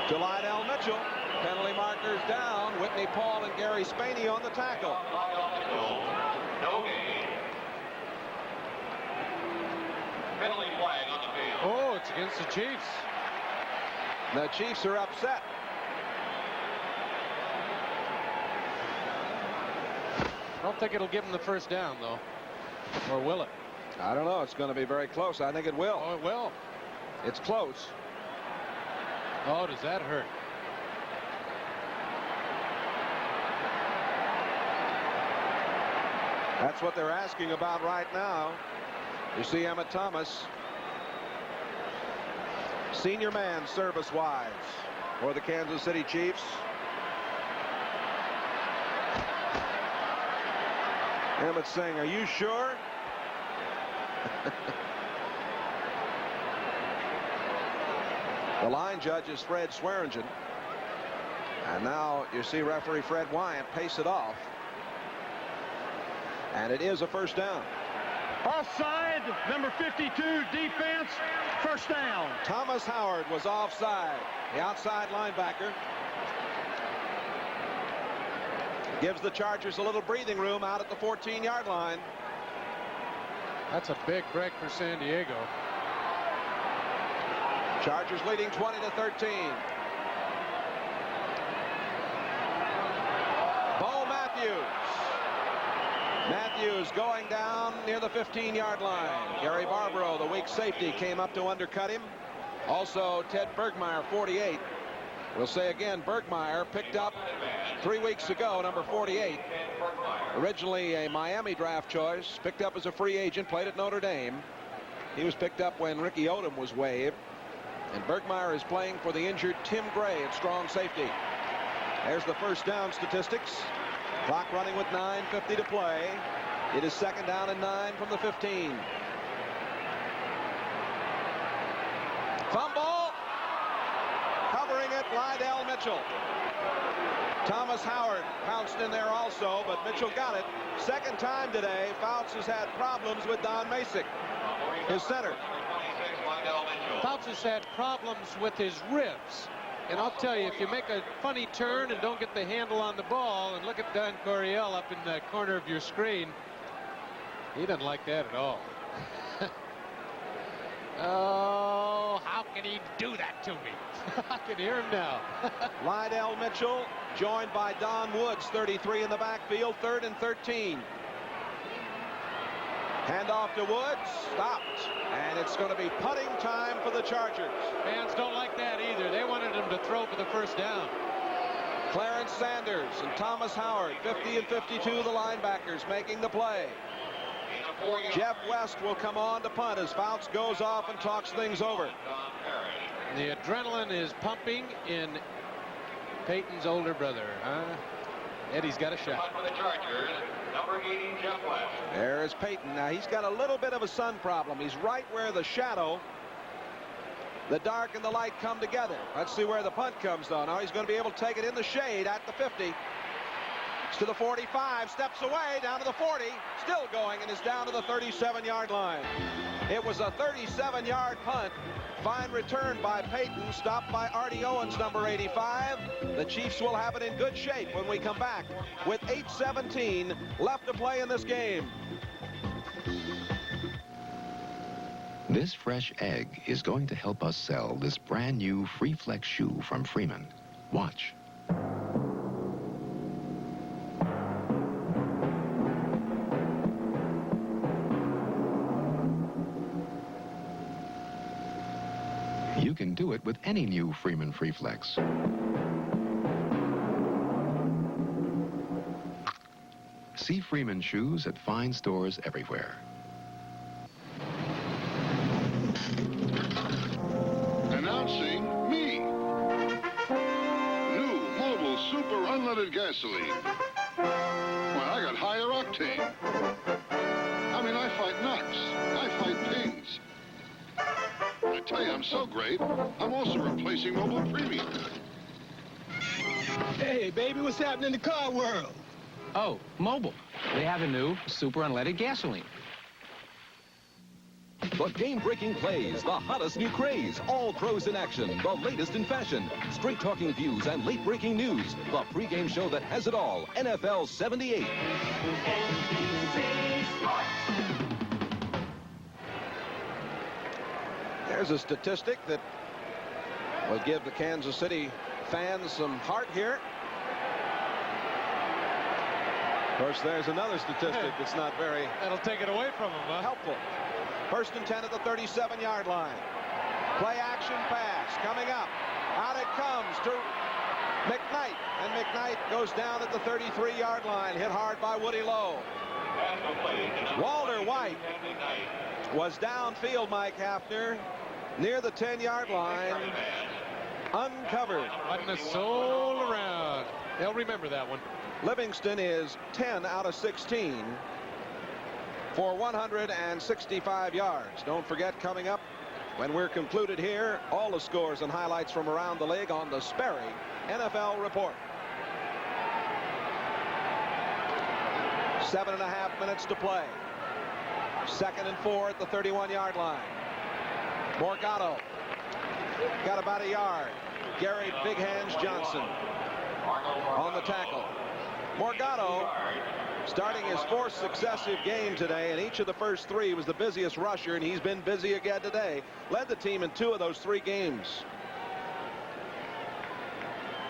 to Lydell Mitchell. Penalty markers down. Whitney Paul and Gary Spaney on the tackle. No gain. Penalty flag on the field. Oh, it's against the Chiefs. The Chiefs are upset. I don't think it'll give him the first down, though. Or will it? I don't know. It's going to be very close. I think it will. Oh, it will. It's close. Oh, does that hurt? That's what they're asking about right now. You see Emmett Thomas, senior man service-wise for the Kansas City Chiefs. Emmett's saying, "Are you sure?" The line judge is Fred Swearingen. And now you see referee Fred Wyant pace it off. And it is a first down. Offside, number 52, defense, first down. Thomas Howard was offside. The outside linebacker gives the Chargers a little breathing room out at the 14-yard line. That's a big break for San Diego. Chargers leading 20-13. Bo Matthews going down near the 15-yard line. Gary Barbaro, the weak safety, came up to undercut him. Also Ted Bergmeyer, 48. We'll say again, Bergmeyer picked up 3 weeks ago, number 48. Originally a Miami draft choice, picked up as a free agent, played at Notre Dame. He was picked up when Ricky Odom was waived. And Bergmeyer is playing for the injured Tim Gray at strong safety. There's the first down statistics. Clock running with 9:50 to play. It is 2nd down and 9 from the 15. Fumble. Covering it, Lydell Mitchell. Thomas Howard pounced in there also, but Mitchell got it. Second time today, Fouts has had problems with Don Masick, his center. Fouts has had problems with his ribs. And I'll tell you, if you make a funny turn and don't get the handle on the ball, and look at Don Coryell up in the corner of your screen, he doesn't like that at all. Oh, How can he do that to me? I can hear him now. Lydell Mitchell joined by Don Woods, 33 in the backfield, 3rd and 13. Handoff to Woods, stopped, and it's going to be punting time for the Chargers. Fans don't like that either. They wanted him to throw for the first down. Clarence Sanders and Thomas Howard, 50 and 52, the linebackers, making the play. Jeff West will come on to punt as Fouts goes off and talks things over. The adrenaline is pumping in Peyton's older brother, huh? Eddie's got a shot. For the Chargers, number 80, Jeff West. There is Peyton. Now he's got a little bit of a sun problem. He's right where the shadow, the dark and the light come together. Let's see where the punt comes though. Now he's going to be able to take it in the shade at the 50. It's to the 45, steps away, down to the 40, still going, and is down to the 37-yard line. It was a 37-yard punt. Fine return by Peyton, stopped by Artie Owens, number 85. The Chiefs will have it in good shape when we come back with 8:17 left to play in this game. This fresh egg is going to help us sell this brand new Free Flex shoe from Freeman. Watch. You can do it with any new Freeman Free Flex. See Freeman shoes at fine stores everywhere. Announcing me. New Mobile Super Unleaded Gasoline. Well, I got higher octane. I mean, I fight knocks. I fight pings. I tell you, I'm so great, I'm also replacing Mobile Premium. Hey, baby, what's happening in the car world? Oh, Mobile. They have a new super unleaded gasoline. The game-breaking plays, the hottest new craze, all pros in action, the latest in fashion, straight-talking views and late-breaking news. The pregame show that has it all, NFL 78. There's a statistic that will give the Kansas City fans some heart here. Of course, there's another statistic that's not very... That'll take it away from him, huh? Helpful. 1st and 10 at the 37-yard line. Play action pass coming up. Out it comes to McKnight. And McKnight goes down at the 33-yard line, hit hard by Woody Lowe. Walter White was downfield, Mike Hafner, near the 10-yard line, uncovered. Letting a soul around. They'll remember that one. Livingston is 10 out of 16 for 165 yards. Don't forget, coming up when we're concluded here, all the scores and highlights from around the league on the Sperry NFL Report. 7.5 minutes to play. 2nd and 4 at the 31-yard line. Morgado got about a yard. Gary Big Hands Johnson on the tackle. Morgado starting his 4th successive game today, and each of the first 3 was the busiest rusher, and he's been busy again today. Led the team in 2 of those 3 games.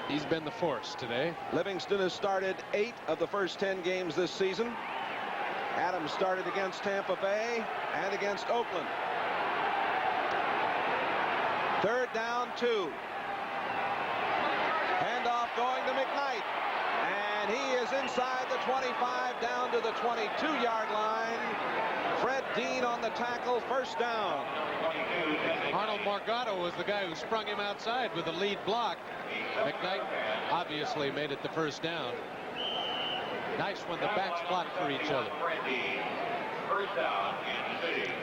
He's been the force today. Livingston has started 8 of the first 10 games this season. Adams started against Tampa Bay and against Oakland. 3rd down, 2. Handoff going to McKnight. And he is inside the 25, down to the 22-yard line. Fred Dean on the tackle, 1st down. Arnold Morgado was the guy who sprung him outside with the lead block. McKnight obviously made it the 1st down. Nice when the backs block for each other.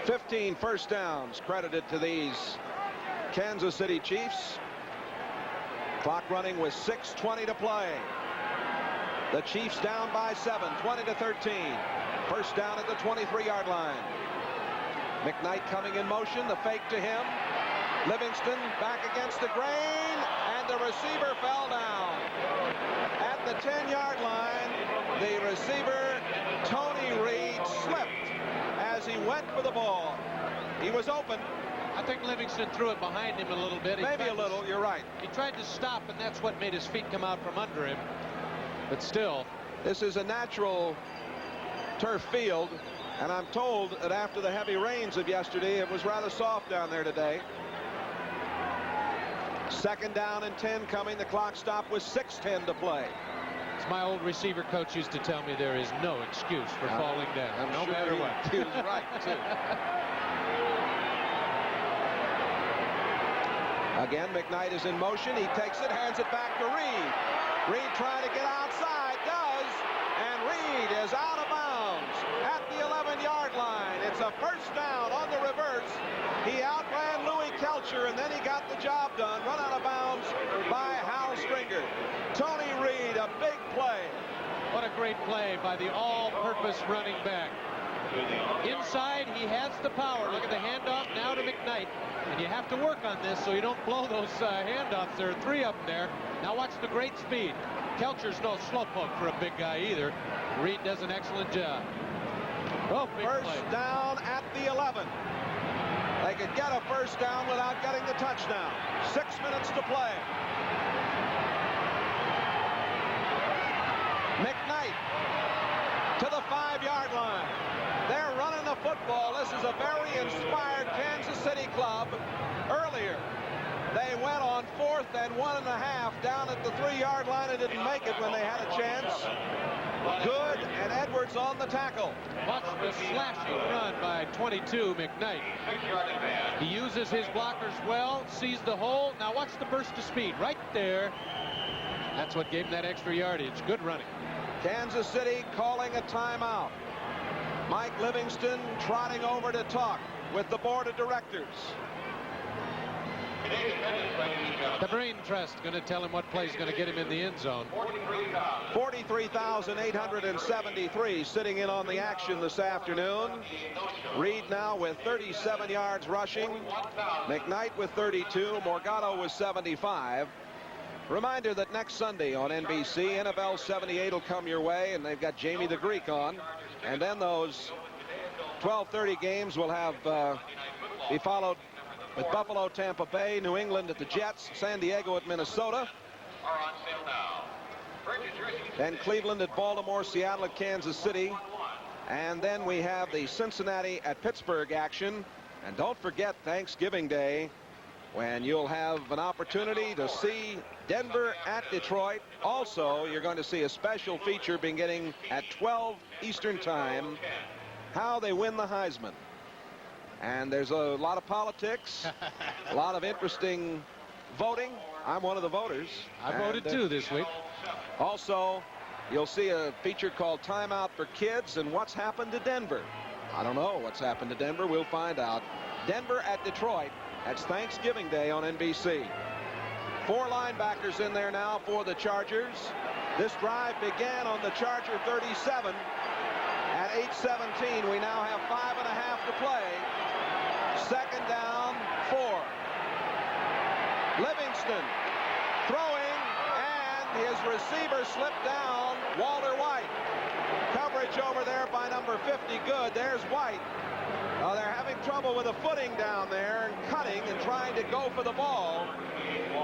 15 first downs credited to these Kansas City Chiefs. Clock running with 6:20 to play. The Chiefs down by 7, 20-13. 1st down at the 23-yard line. McKnight coming in motion, the fake to him. Livingston back against the grain, and the receiver fell down. At the 10-yard line, the receiver, Tony Reed, slipped as he went for the ball. He was open, I think Livingston threw it behind him a little bit. Maybe a little, you're right. He tried to stop, and that's what made his feet come out from under him. But still. This is a natural turf field, and I'm told that after the heavy rains of yesterday, it was rather soft down there today. 2nd down and 10 coming. The clock stopped with 6:10 to play. As my old receiver coach used to tell me, there is no excuse for falling down, no matter what. He was right, too. Again, McKnight is in motion. He takes it, hands it back to Reed. Reed trying to get outside, does, and Reed is out of bounds at the 11-yard line. It's a first down on the reverse. He outran Louis Kelcher, and then he got the job done. Run out of bounds by Hal Stringer. Tony Reed, a big play. What a great play by the all-purpose running back. Inside, he has the power. Look at the handoff now to McKnight. And you have to work on this so you don't blow those handoffs. There are 3 of them there. Now watch the great speed. Kelcher's no slowpoke for a big guy either. Reed does an excellent job. Oh, big First play. down at the 11. They could get a first down without getting the touchdown. 6 minutes to play. McKnight to the 5-yard line. They're running the football. This is a very inspired Kansas City club. Earlier, they went on 4th and 1.5 down at the 3-yard line and didn't make it when they had a chance. Good, and Edwards on the tackle. Watch the slashing run by 22, McKnight. He uses his blockers well, sees the hole. Now watch the burst of speed right there. That's what gave him that extra yardage. Good running. Kansas City calling a timeout. Mike Livingston trotting over to talk with the board of directors. The Brain Trust going to tell him what play is going to get him in the end zone. 43,873 sitting in on the action this afternoon. Reed now with 37 yards rushing. McKnight with 32. Morgado with 75. Reminder that next Sunday on NBC, NFL 78 will come your way, and they've got Jamie the Greek on. And then those 12:30 games will have be followed with Buffalo, Tampa Bay, New England at the Jets, San Diego at Minnesota, then Cleveland at Baltimore, Seattle at Kansas City, and then we have the Cincinnati at Pittsburgh action. And don't forget Thanksgiving Day, when you'll have an opportunity to see Denver at Detroit. Also, you're going to see a special feature beginning at 12 Eastern Time, how they win the Heisman. And there's a lot of politics, a lot of interesting voting. I'm one of the voters. I voted too this week. Also, you'll see a feature called Timeout for Kids and What's Happened to Denver. I don't know what's happened to Denver. We'll find out. Denver at Detroit. That's Thanksgiving Day on NBC. 4 linebackers in there now for the Chargers. This drive began on the Charger 37. At 8:17, we now have 5.5 to play. 2nd down, 4. Livingston throwing, and his receiver slipped down, Walter White. Coverage over there by number 50, good. There's White. They're having trouble with the footing down there and cutting and trying to go for the ball.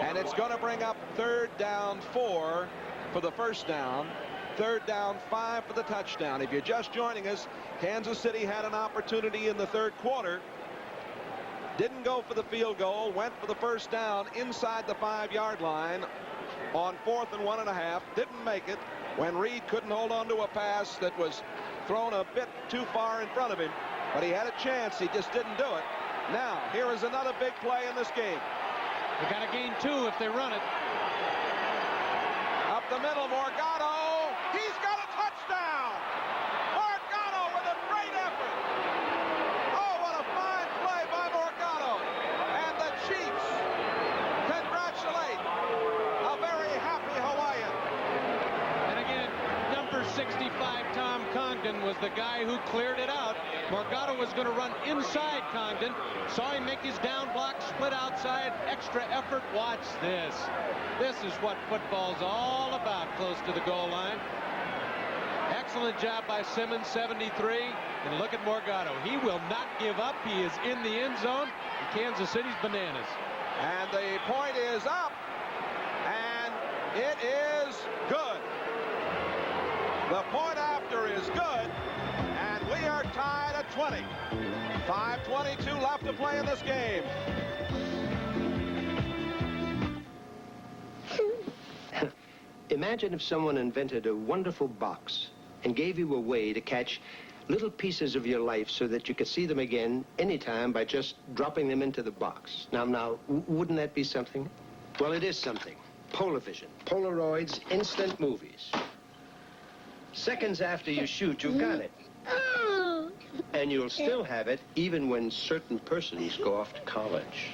And it's going to bring up 3rd down 4 for the first down. 3rd down 5 for the touchdown. If you're just joining us, Kansas City had an opportunity in the 3rd quarter. Didn't go for the field goal. Went for the first down inside the 5-yard line on 4th and 1.5. Didn't make it when Reed couldn't hold on to a pass that was thrown a bit too far in front of him. But he had a chance. He just didn't do it. Now, here is another big play in this game. They got to gain 2 if they run it. Up the middle, Morgado. He's got a touchdown. Morgado with a great effort. Oh, what a fine play by Morgado. And the Chiefs congratulate a very happy Hawaiian. And again, number 65, Tom Congdon, was the guy who cleared it out. Morgado was going to run inside Congdon. Saw him make his down block, split outside, extra effort. Watch this. This is what football's all about, close to the goal line. Excellent. Excellent job by Simmons, 73. And look at Morgado. He will not give up. He is in the end zone. Kansas City's bananas. And the point is up. And it is good. The point after is good. And we are tied at 20. 5:22 left to play in this game. Imagine if someone invented a wonderful box and gave you a way to catch little pieces of your life so that you could see them again anytime by just dropping them into the box. Now, wouldn't that be something? Well, it is something. Polavision, Polaroids, instant movies. Seconds after you shoot, you've got it. And you'll still have it even when certain persons go off to college.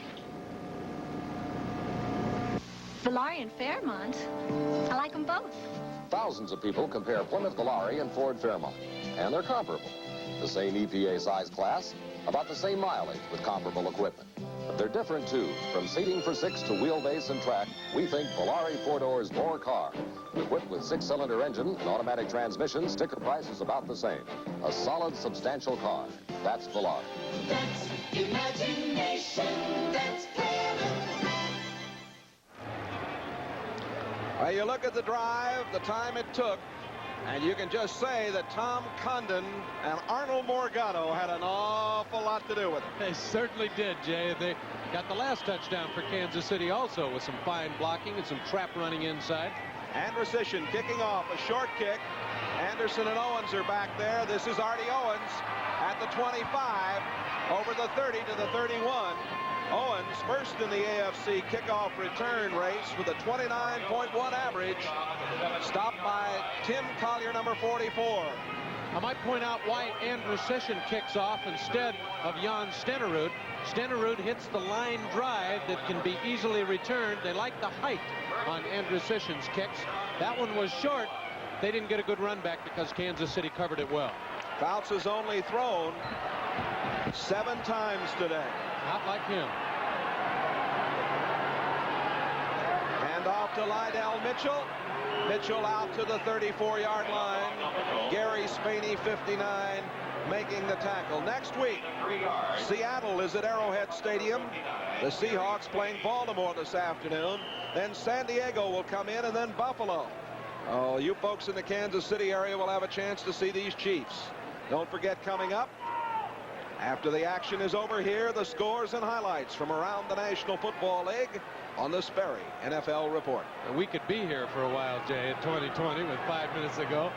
Valari and Fairmont. I like them both. Thousands of people compare Plymouth Valari and Ford Fairmont, and they're comparable. The same EPA size class, about the same mileage with comparable equipment. But they're different too. From seating for 6 to wheelbase and track, we think Valari 4-door's more car. Equipped with 6-cylinder engine and automatic transmission, sticker price is about the same. A solid, substantial car. That's Valari. That's imagination. That's Well, you look at the drive, the time it took, and you can just say that Tom Condon and Arnold Morgado had an awful lot to do with it. They certainly did, Jay. They got the last touchdown for Kansas City also with some fine blocking and some trap running inside. Anderson kicking off a short kick. Anderson and Owens are back there. This is Artie Owens at the 25, over the 30 to the 31. Owens first in the AFC kickoff return race with a 29.1 average. Stopped by Tim Collier, number 44. I might point out why Andrew Sisson kicks off instead of Jan Stenerud. Stenerud hits the line drive that can be easily returned. They like the height on Andrew Sisson's kicks. That one was short. They didn't get a good run back because Kansas City covered it well. Fouts has only thrown 7 times today. Not like him. Hand off to Lydell Mitchell. Mitchell out to the 34-yard line. Gary Spaney, 59, making the tackle. Next week, Seattle is at Arrowhead Stadium. The Seahawks playing Baltimore this afternoon. Then San Diego will come in, and then Buffalo. Oh, you folks in the Kansas City area will have a chance to see these Chiefs. Don't forget, coming up, after the action is over here, the scores and highlights from around the National Football League on the Sperry NFL Report. We could be here for a while, Jay, in 2020 with 5 minutes to go.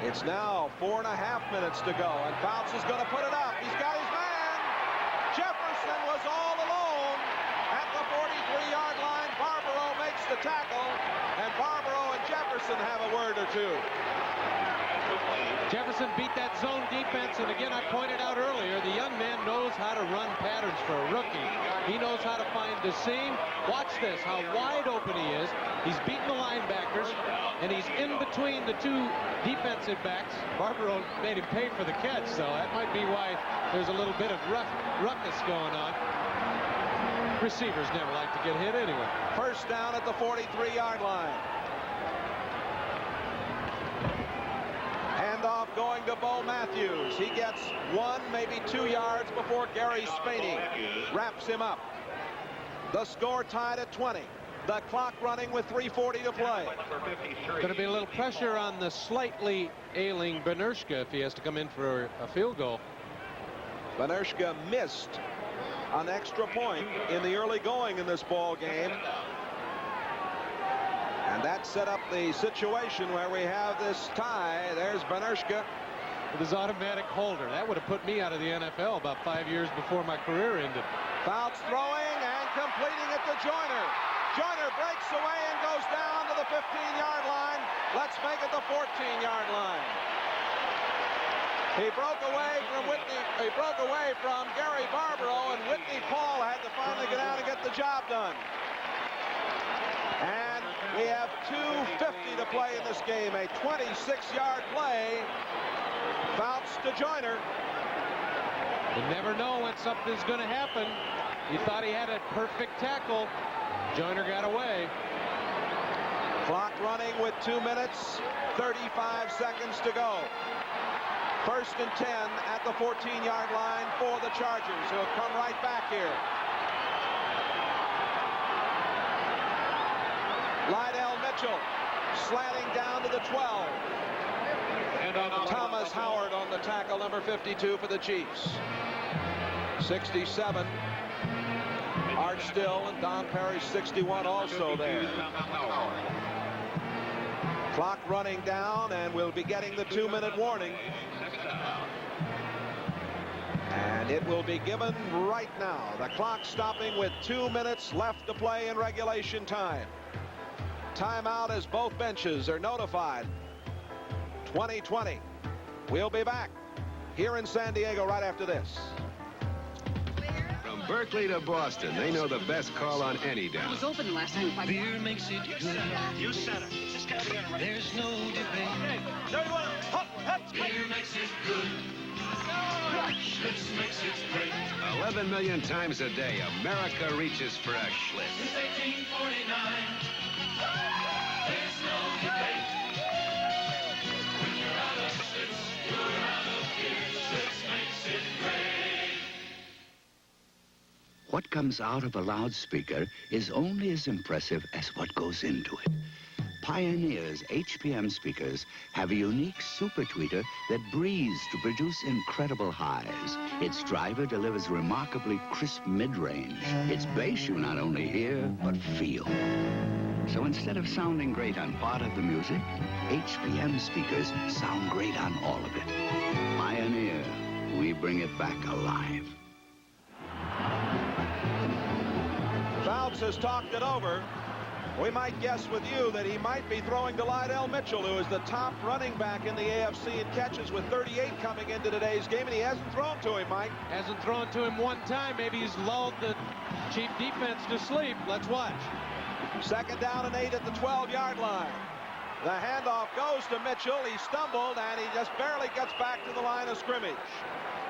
It's now 4.5 minutes to go, and Fouts is going to put it up. He's got his man. Jefferson was all alone at the 43-yard line. Barbaro makes the tackle, and Barbaro and Jefferson have a word or two. Jefferson beat that zone defense, and again, I pointed out earlier, the young man knows how to run patterns for a rookie. He knows how to find the seam. Watch this, how wide open he is. He's beating the linebackers, and he's in between the two defensive backs. Barbaro made him pay for the catch, so that might be why there's a little bit of ruckus going on. Receivers never like to get hit anyway. First down at the 43-yard line. Handoff going to Bo Matthews. He gets 1, maybe 2 yards before Gary Spaney wraps him up. The score tied at 20. The clock running with 3:40 to play. Going to be a little pressure on the slightly ailing Benershka if he has to come in for a field goal. Benershka missed an extra point in the early going in this ball game. And that set up the situation where we have this tie. There's Benershka with his automatic holder. That would have put me out of the NFL about 5 years before my career ended. Fouts throwing and completing it to Joyner. Joyner breaks away and goes down to the 15-yard line. Let's make it the 14-yard line. He broke away from Whitney. He broke away from Gary Barbaro, and Whitney Paul had to finally get out and get the job done. And we have 2:50 to play in this game. A 26-yard play. Fouts to Joyner. You never know when something's going to happen. He thought he had a perfect tackle. Joyner got away. Clock running with 2 minutes, 35 seconds to go. 1st and 10 at the 14-yard line for the Chargers, who have come right back here. Lydell Mitchell slanting down to the 12. And Thomas Howard on the tackle, number 52 for the Chiefs. 67. Art Still and Don Parrish, 61, also there. Clock running down, and we'll be getting the 2-minute warning. And it will be given right now. The clock stopping with 2 minutes left to play in regulation time. Timeout as both benches are notified. 2020. We'll be back here in San Diego right after this. From Berkeley to Boston, they know the best call on any down. It was open last time. Beer makes it good. You said it. There's no debate. Beer makes it good. Schlitz makes it great. 11 million times a day, America reaches for a Schlitz. Since 1849, there's no debate. When you're out of Schlitz, you're out of beer. Schlitz makes it great. What comes out of a loudspeaker is only as impressive as what goes into it. Pioneer's HPM speakers have a unique super tweeter that breathes to produce incredible highs. Its driver delivers remarkably crisp mid-range. Its bass you not only hear, but feel. So instead of sounding great on part of the music, HPM speakers sound great on all of it. Pioneer, we bring it back alive. Phelps has talked it over. We might guess with you that he might be throwing to Lydell Mitchell, who is the top running back in the AFC in catches with 38 coming into today's game, and he hasn't thrown to him, Mike. Hasn't thrown to him one time. Maybe he's lulled the Chief defense to sleep. Let's watch. 2nd down and 8 at the 12-yard line. The handoff goes to Mitchell. He stumbled, and he just barely gets back to the line of scrimmage.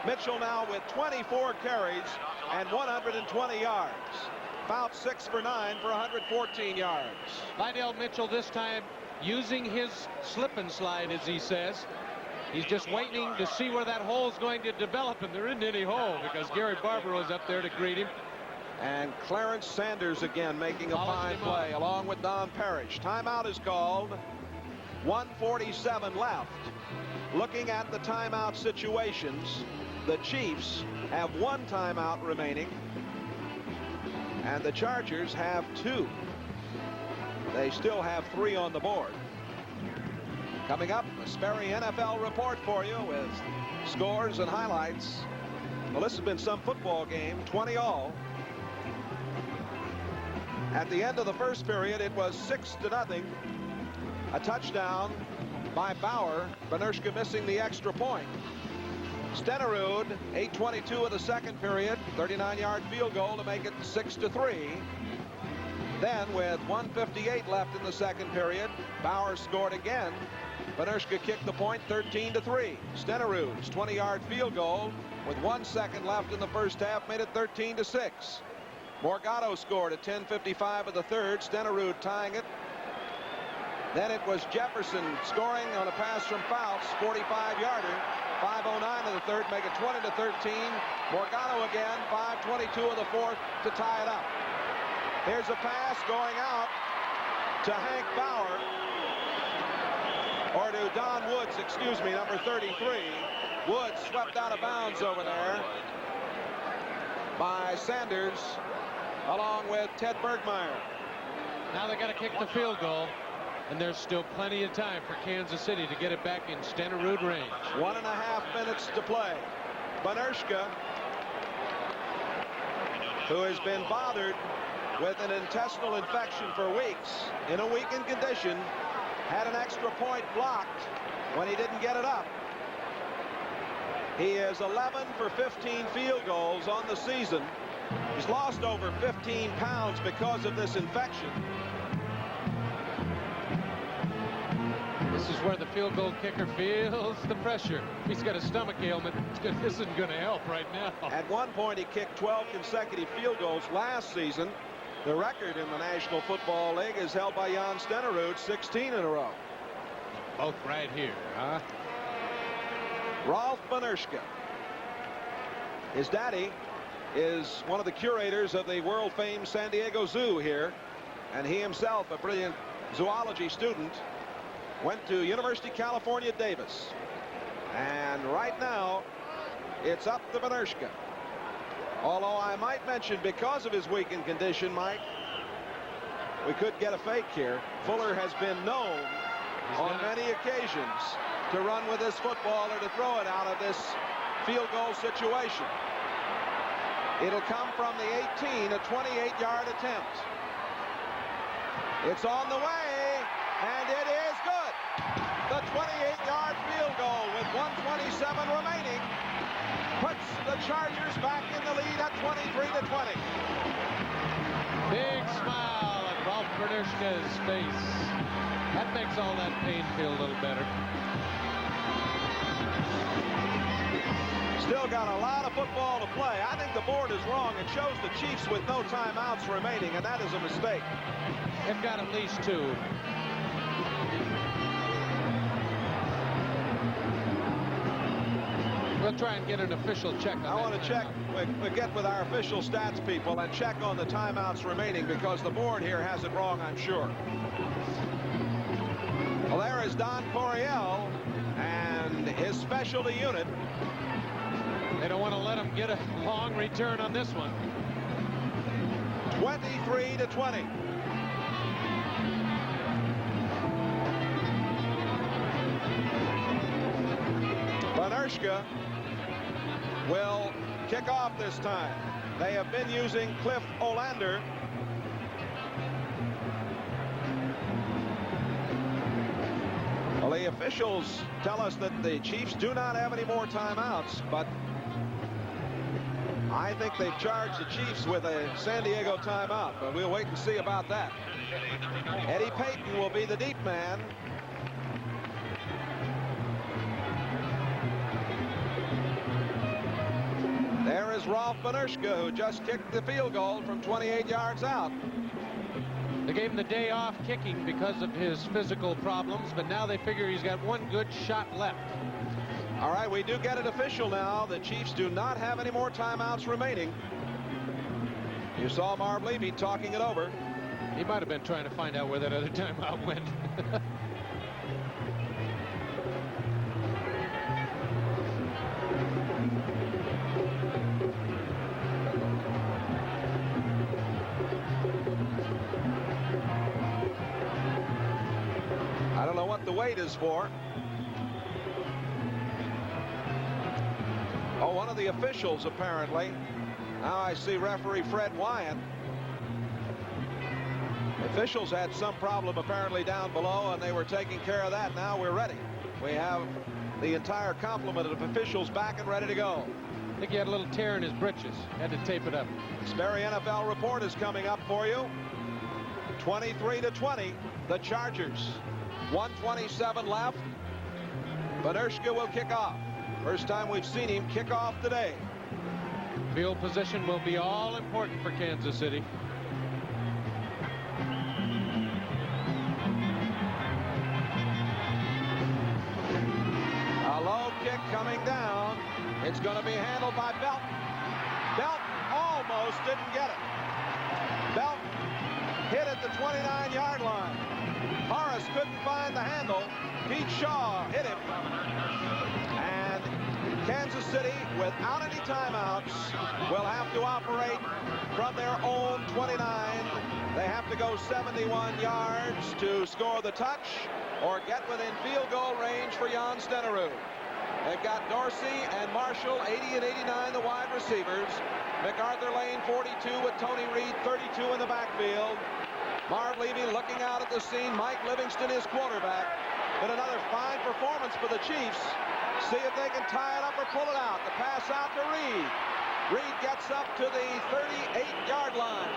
Mitchell now with 24 carries and 120 yards. About 6 for 9 for 114 yards. Lydell Mitchell this time using his slip and slide, as he says. He's just waiting to see where that hole is going to develop, and there isn't any hole because Gary Barber was up there to greet him. And Clarence Sanders again making a fine play along with Don Parrish. Timeout is called. 1:47 left. Looking at the timeout situations, the Chiefs have 1 timeout remaining, and the Chargers have 2. They still have 3 on the board. Coming up, a Sperry NFL report for you with scores and highlights. Well, this has been some football game, 20-all. At the end of the first period, it was 6-0. A touchdown by Bauer. Benershka missing the extra point. Stenerud, 8:22 of the second period, 39-yard field goal to make it 6-3. Then, with 1:58 left in the second period, Bauer scored again. Benershka kicked the point, 13-3. Stenerud's 20-yard field goal with 1 second left in the first half made it 13-6. Morgado scored at 10:55 of the third. Stenerud tying it. Then it was Jefferson scoring on a pass from Fouts, 45-yarder. 5:09 of the third, make it 20-13. Morgado again, 5:22 of the fourth to tie it up. Here's a pass going out to Hank Bauer, or to Don Woods, excuse me, number 33. Woods swept out of bounds over there by Sanders, along with Ted Bergmeyer. Now they got to kick the field goal. And there's still plenty of time for Kansas City to get it back in Stenerud range. 1.5 minutes to play. Benershka, who has been bothered with an intestinal infection for weeks, in a weakened condition, had an extra point blocked when he didn't get it up. He is 11 for 15 field goals on the season. He's lost over 15 pounds because of this infection. This is where the field goal kicker feels the pressure. He's got a stomach ailment. This isn't going to help right now. At one point, he kicked 12 consecutive field goals last season. The record in the National Football League is held by Jan Stenerud, 16 in a row. Both right here, huh? Rolf Benerschke. His daddy is one of the curators of the world-famed San Diego Zoo here, and he himself, a brilliant zoology student, went to University of California, Davis. And right now, it's up to Benerschke. Although I might mention, because of his weakened condition, Mike, we could get a fake here. Fuller has been known on many occasions to run with this football or to throw it out of this field goal situation. It'll come from the 18, a 28-yard attempt. It's on the way, and it is good. The 28-yard field goal with 1:27 remaining puts the Chargers back in the lead at 23-20. Big smile on Rolf Benerschke's face. That makes all that pain feel a little better. Still got a lot of football to play. I think the board is wrong. It shows the Chiefs with no timeouts remaining, and that is a mistake. They've got at least 2. We'll try and get an official check on that. I want to check. We'll get with our official stats people and check on the timeouts remaining, because the board here has it wrong, I'm sure. Well, there is Don Coryell and his specialty unit. They don't want to let him get a long return on this one. 23-20. Benerschke will kick off this time. They have been using Cliff Olander. Well, the officials tell us that the Chiefs do not have any more timeouts, but I think they've charged the Chiefs with a San Diego timeout, but we'll wait and see about that. Eddie Payton will be the deep man. There is Rolf Benerschke, who just kicked the field goal from 28 yards out. They gave him the day off kicking because of his physical problems, but now they figure he's got one good shot left. All right, we do get it official now. The Chiefs do not have any more timeouts remaining. You saw Marv Levy talking it over. He might have been trying to find out where that other timeout went. I don't know what the wait is for. Oh, one of the officials, apparently. Now I see referee Fred Wyatt. Officials had some problem apparently down below, and they were taking care of that. Now we're ready. We have the entire complement of officials back and ready to go. I think he had a little tear in his britches. Had to tape it up. Sperry NFL report is coming up for you. 23-20, the Chargers. 1:27 left. Benerschke will kick off. First time we've seen him kick off today. Field position will be all important for Kansas City. A low kick coming down. It's going to be handled by Belton. Belton almost didn't get it. Belton hit at the 29-yard line. Horace couldn't find the handle. Pete Shaw hit him. And Kansas City, without any timeouts, will have to operate from their own 29. They have to go 71 yards to score the touch or get within field goal range for Jan Stenerud. They've got Dorsey and Marshall, 80 and 89, the wide receivers. MacArthur Lane, 42, with Tony Reed, 32 in the backfield. Marv Levy looking out at the scene. Mike Livingston is quarterback. But another fine performance for the Chiefs. See if they can tie it up or pull it out. The pass out to Reed. Reed gets up to the 38-yard line.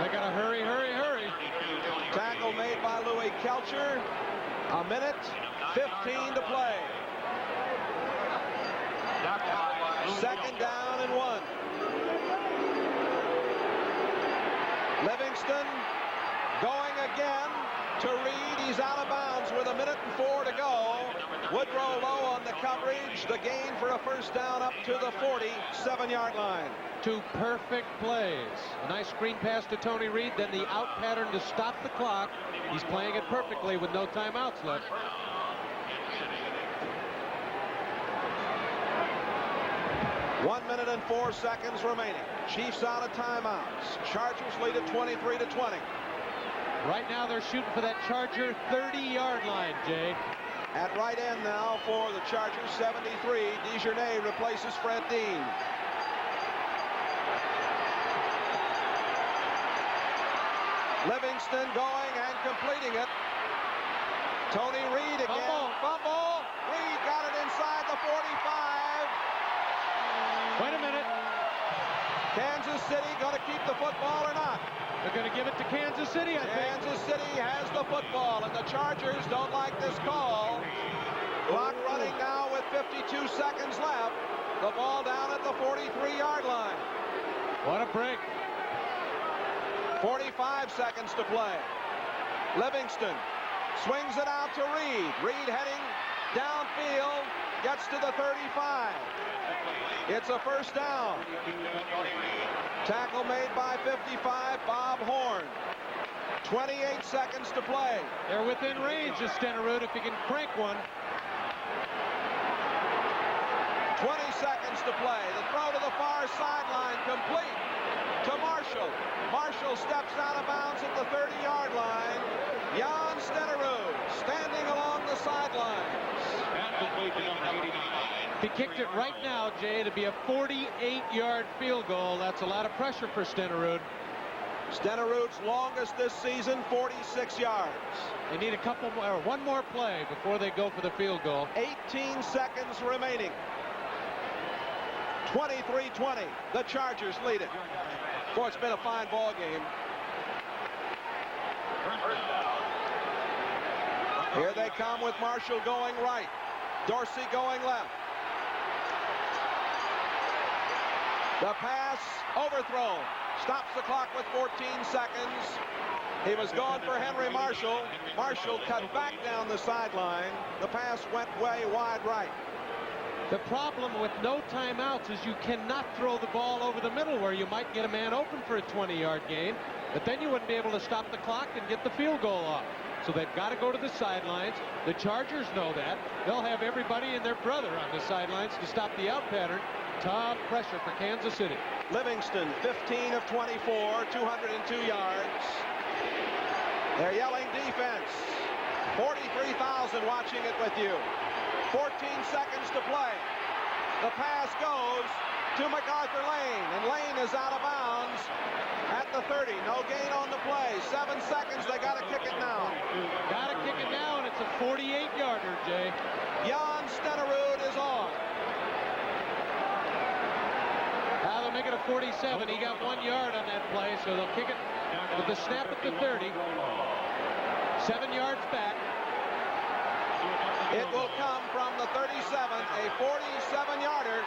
They got to hurry, hurry, hurry. Tackle made by Louis Kelcher. A minute, 15 to play. Second down and 1. Livingston going again to Reed. He's out of bounds with 1:04 to go. Woodrow low on the coverage. The gain for a first down up to the 47-yard line. 2 perfect plays. A nice screen pass to Tony Reed, then the out pattern to stop the clock. He's playing it perfectly with no timeouts left. One minute and 4 seconds remaining. Chiefs out of timeouts. Chargers lead at 23-20. Right now they're shooting for that Charger 30-yard line, Jay. At right end now for the Chargers, 73. Dejournay replaces Fred Dean. Livingston going and completing it. Tony Reed again. Fumble. Reed got it inside the 45. Wait a minute. Kansas City going to keep the football or not? They're going to give it to Kansas City, I think. Kansas City has the football, and the Chargers don't like this call. Clock running now with 52 seconds left. The ball down at the 43-yard line. What a break. 45 seconds to play. Livingston swings it out to Reed. Reed heading downfield, gets to the 35. It's a first down. Tackle made by 55, Bob Horn. 28 seconds to play. They're within range of Stenerud if he can crank one. 20 seconds to play. The throw to the far sideline complete to Marshall. Marshall steps out of bounds at the 30-yard line. Jan Stenerud standing along the sidelines. If he kicked it right now, Jay, it'd be a 48-yard field goal. That's a lot of pressure for Stenerud. Stenerud's longest this season, 46 yards. They need one more play before they go for the field goal. 18 seconds remaining. 23-20. The Chargers lead it. Boy, it's been a fine ball game. Here they come with Marshall going right. Dorsey going left. The pass overthrown. Stops the clock with 14 seconds. He was gone for Henry Marshall. Marshall cut back down the sideline. The pass went way wide right. The problem with no timeouts is you cannot throw the ball over the middle where you might get a man open for a 20-yard gain, but then you wouldn't be able to stop the clock and get the field goal off. So they've got to go to the sidelines. The Chargers know that. They'll have everybody and their brother on the sidelines to stop the out pattern. Tough pressure for Kansas City. Livingston, 15 of 24, 202 yards. They're yelling defense. 43,000 watching it with you. 14 seconds to play. The pass goes to MacArthur Lane, and Lane is out of bounds at the 30. No gain on the play. 7 seconds. They got to kick it now. Got to kick it now, and it's a 48-yarder, Jay. Jan Stenerud is on. Now they'll make it a 47. He got 1 yard on that play, so they'll kick it with the snap at the 30. 7 yards back. It will come from the 37, a 47-yarder.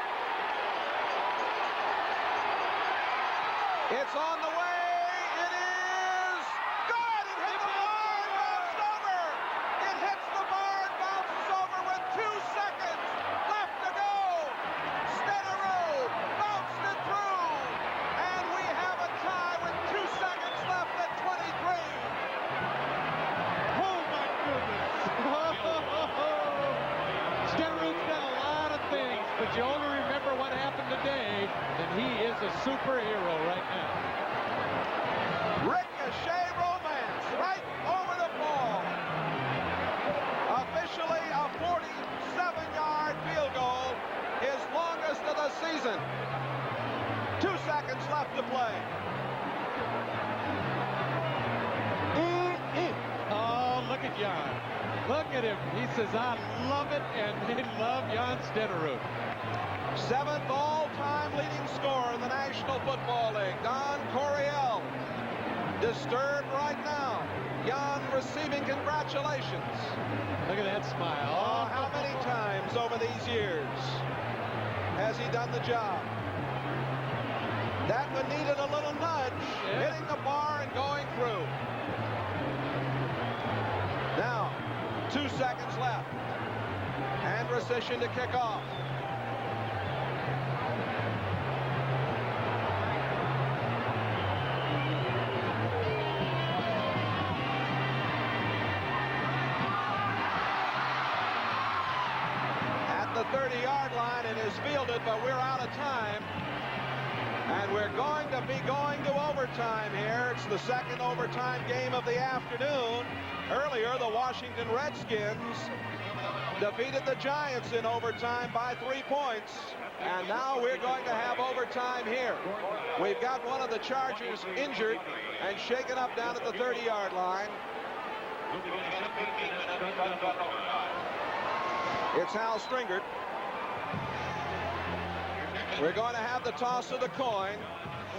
It's on the way. It is good. It hit the bar and bounced over. It hits the bar and bounces over with 2 seconds left to go. Stenerud bounced it through. And we have a tie with 2 seconds left at 23. Oh, my goodness. Stenerud's done a lot of things, but you only remember what happened today, and he is a superhero right now. Ricochet romance right over the ball. Officially a 47-yard field goal, his longest of the season. 2 seconds left to play. Oh, look at Jan. Look at him. He says, I love it, and they love Jan Stenerud. 7th all-time leading scorer in the National Football League, Don Coryell. Disturbed right now. Jan receiving congratulations. Look at that smile. Oh, how many times over these years has he done the job? That one needed a little nudge. hitting the bar and going through. Now, 2 seconds left. And Andrusician to kick off. At the 30-yard line, it is fielded, but we're out of time. And we're going to be going to overtime here. It's the second overtime game of the afternoon. Earlier, the Washington Redskins defeated the Giants in overtime by 3 points. And now we're going to have overtime here. We've got one of the Chargers injured and shaken up down at the 30-yard line. It's Hal Stringert. We're going to have the toss of the coin.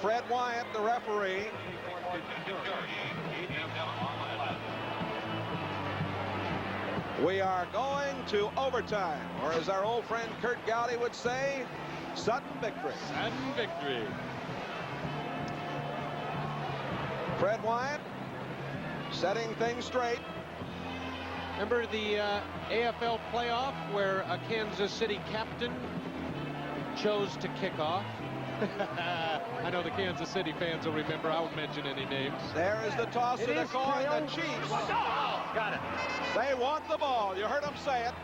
Fred Wyatt, the referee. We are going to overtime, or as our old friend Kurt Gowdy would say, sudden victory. Sudden victory. Fred Wyatt setting things straight. Remember the AFL playoff where a Kansas City captain chose to kick off? I know the Kansas City fans will remember. I won't mention any names. There is the toss of the coin. The Chiefs. Got it. They want the ball. You heard them say it.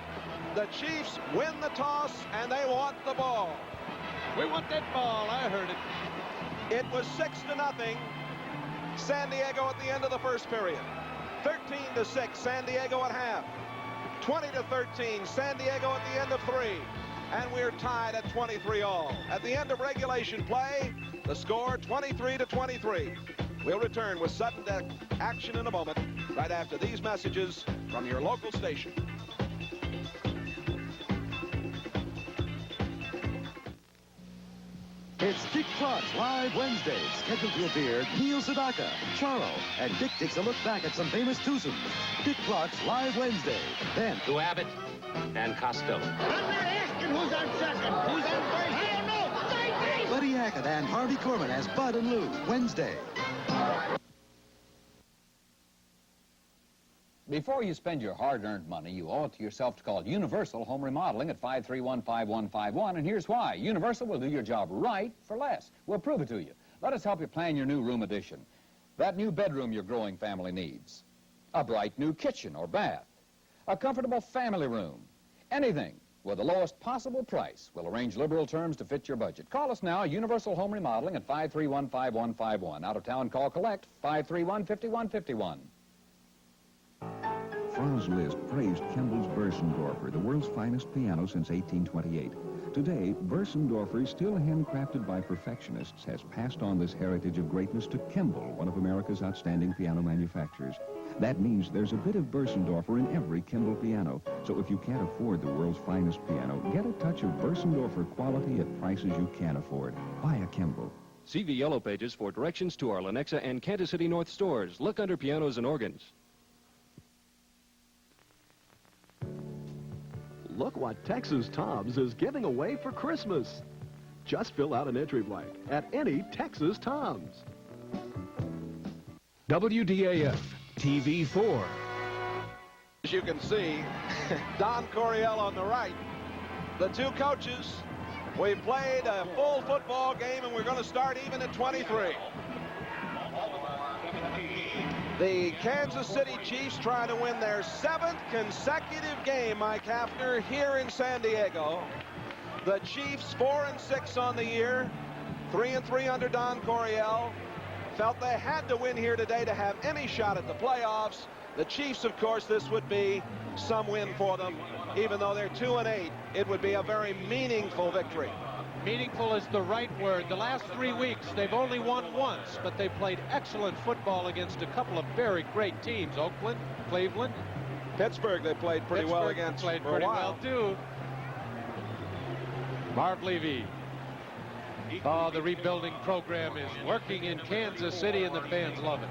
The Chiefs win the toss, and they want the ball. We want that ball. I heard it. It was 6-0. San Diego at the end of the first period. 13-6, San Diego at half. 20-13, San Diego at the end of 3. And we're tied at 23 all. At the end of regulation play, the score 23-23. We'll return with sudden action in a moment, right after these messages from your local station. It's Dick Clark's Live Wednesday. Scheduled to appear Neil Sedaka, Charlo, and Dick takes a look back at some famous twosomes. Dick Clark's Live Wednesday. Then to Abbott and Costello. I'm not asking who's on second, who's on first. I don't know. Buddy Hackett and Harvey Korman as Bud and Lou. Wednesday. Before you spend your hard-earned money, you owe it to yourself to call Universal Home Remodeling at 531-5151, and here's why. Universal will do your job right for less. We'll prove it to you. Let us help you plan your new room addition. That new bedroom your growing family needs. A bright new kitchen or bath. A comfortable family room. Anything with the lowest possible price. We'll arrange liberal terms to fit your budget. Call us now, Universal Home Remodeling at 531-5151. Out of town, call collect 531-5151. Franz Liszt praised Kembel's Börsendorfer, the world's finest piano since 1828. Today, Börsendorfer, still handcrafted by perfectionists, has passed on this heritage of greatness to Kembel, one of America's outstanding piano manufacturers. That means there's a bit of Börsendorfer in every Kembel piano. So if you can't afford the world's finest piano, get a touch of Börsendorfer quality at prices you can afford. Buy a Kembel. See the yellow pages for directions to our Lenexa and Kansas City North stores. Look under pianos and organs. Look what Texas Tom's is giving away for Christmas. Just fill out an entry blank at any Texas Tom's. WDAF TV4. As you can see, Don Coryell on the right. The two coaches, we played a full football game, and we're going to start even at 23. The Kansas City Chiefs trying to win their 7th consecutive game, Mike Hafner, here in San Diego. The Chiefs 4-6 on the year, 3-3 under Don Coryell. Felt they had to win here today to have any shot at the playoffs. The Chiefs, of course, this would be some win for them. Even though they're 2-8, it would be a very meaningful victory. Meaningful is the right word. The last 3 weeks, they've only won once, but they played excellent football against a couple of very great teams. Oakland, Cleveland. Pittsburgh, they played pretty well against played for pretty a while. well, too. Marv Levy. Oh, the rebuilding program is working in Kansas City, and the fans love it.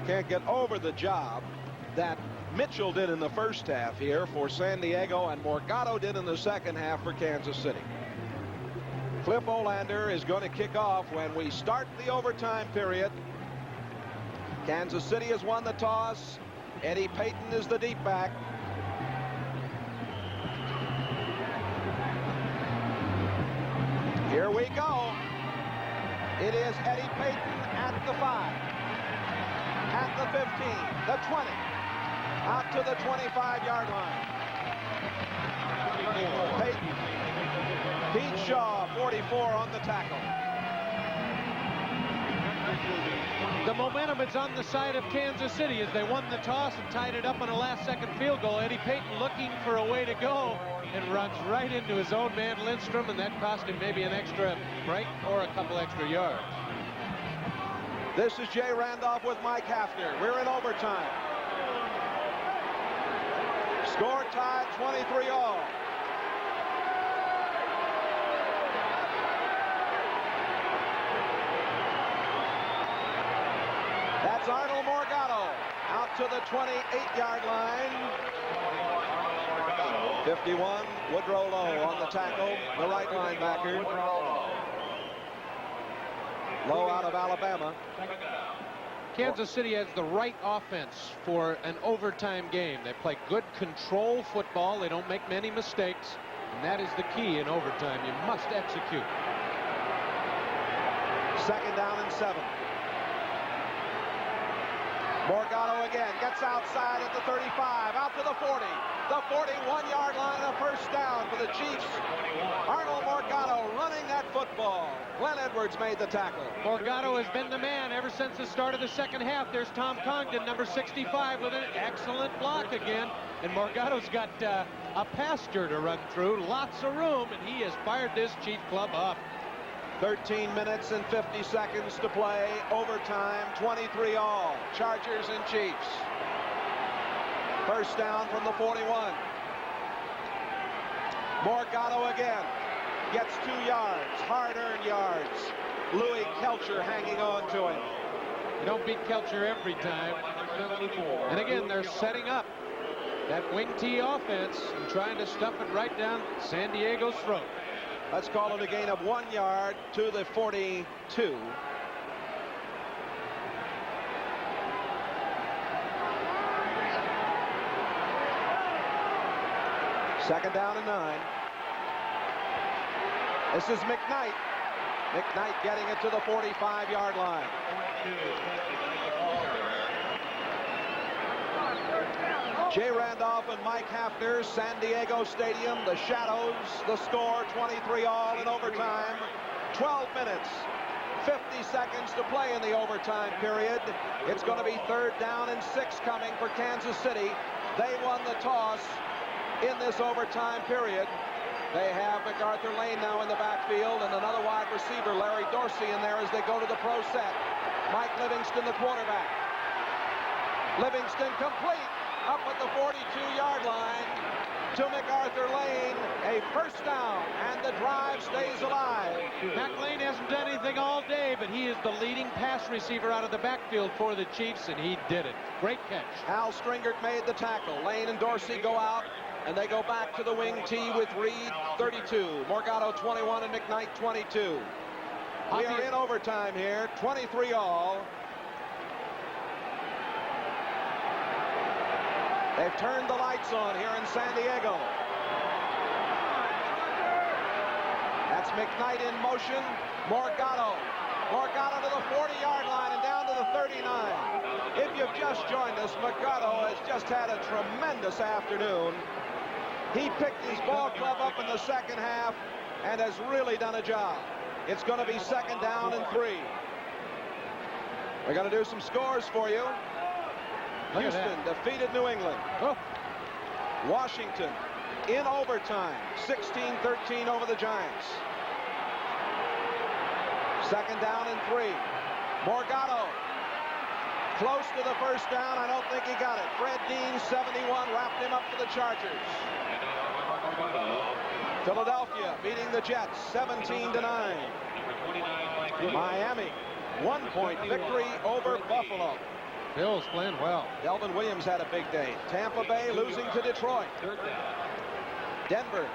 Can't get over the job that Mitchell did in the first half here for San Diego, and Morgado did in the second half for Kansas City. Cliff Olander is going to kick off when we start the overtime period. Kansas City has won the toss. Eddie Payton is the deep back. Here we go. It is Eddie Payton at the 5, at the 15, the 20, out to the 25-yard line. Payton, Pete Shaw, 44 on the tackle. The momentum is on the side of Kansas City as they won the toss and tied it up on a last-second field goal. Eddie Payton looking for a way to go and runs right into his own man Lindstrom, and that cost him maybe an extra break or a couple extra yards. This is Jay Randolph with Mike Hafner. We're in overtime. Score tied 23-all. That's Arnold Morgado out to the 28-yard line. 51, Woodrow Lowe on the tackle, the right linebacker. Lowe out of Alabama. Kansas City has the right offense for an overtime game. They play good control football. They don't make many mistakes, and that is the key in overtime. You must execute. 2nd down and 7. Morgado again gets outside at the 35, out to the 40, the 41-yard line, a first down for the Chiefs. Arnold Morgado running that football. Glenn Edwards made the tackle. Morgado has been the man ever since the start of the second half. There's Tom Congdon, number 65, with an excellent block again. And Morgado's got a pasture to run through, lots of room, and he has fired this Chief club up. 13 minutes and 50 seconds to play. Overtime, 23-all. Chargers and Chiefs. First down from the 41. Morgado again. Gets 2 yards. Hard-earned yards. Louis Kelcher hanging on to him. You don't beat Kelcher every time. And again, they're setting up that wing T offense and trying to stuff it right down San Diego's throat. Let's call it a gain of 1 yard to the 42. Second down and 9. This is McKnight. McKnight getting it to the 45-yard line. Jay Randolph and Mike Hafner, San Diego Stadium, the Shadows, the score 23-all in overtime. 12 minutes, 50 seconds to play in the overtime period. It's going to be 3rd down and 6 coming for Kansas City. They won the toss in this overtime period. They have MacArthur Lane now in the backfield and another wide receiver, Larry Dorsey, in there as they go to the pro set. Mike Livingston, the quarterback. Livingston complete. Up at the 42-yard line to MacArthur Lane. A first down, and the drive stays alive. Mac Lane hasn't done anything all day, but he is the leading pass receiver out of the backfield for the Chiefs, and he did it. Great catch. Al Stringert made the tackle. Lane and Dorsey go out, and they go back to the wing T with Reed, 32. Morgado, 21, and McKnight, 22. We are in overtime here, 23-all. They've turned the lights on here in San Diego. That's McKnight in motion. Morgado. Morgado to the 40-yard line and down to the 39. If you've just joined us, Morgado has just had a tremendous afternoon. He picked his ball club up in the second half and has really done a job. It's going to be 2nd down and 3. We're going to do some scores for you. Houston defeated New England. Oh. Washington in overtime, 16-13 over the Giants. 2nd down and 3. Morgado close to the first down. I don't think he got it. Fred Dean, 71, wrapped him up for the Chargers. Philadelphia beating the Jets, 17-9. Miami, 1-point victory over Buffalo. Bill's playing well. Delvin Williams had a big day. Tampa Bay losing to Detroit. Denver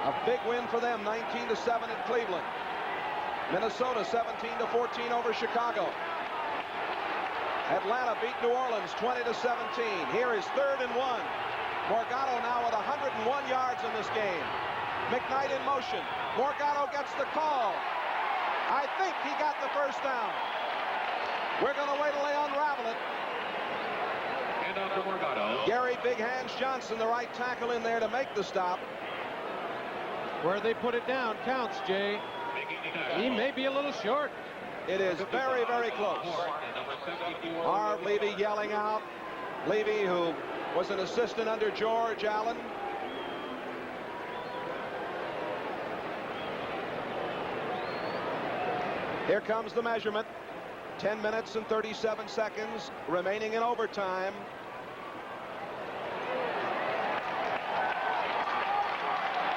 A big win for them, 19-7 at Cleveland. Minnesota 17-14 over Chicago. Atlanta beat New Orleans 20-17. Here is 3rd and 1. Morgado now with 101 yards in this game. McKnight in motion. Morgado gets the call. I think he got the first down. We're going to wait till they unravel it. And off to Morgado. Gary Big Hands Johnson, the right tackle, in there to make the stop. Where they put it down counts, Jay. He may be a little short. It is very, very close. Harv Levy yelling out. Levy, who was an assistant under George Allen. Here comes the measurement. 10 minutes and 37 seconds remaining in overtime.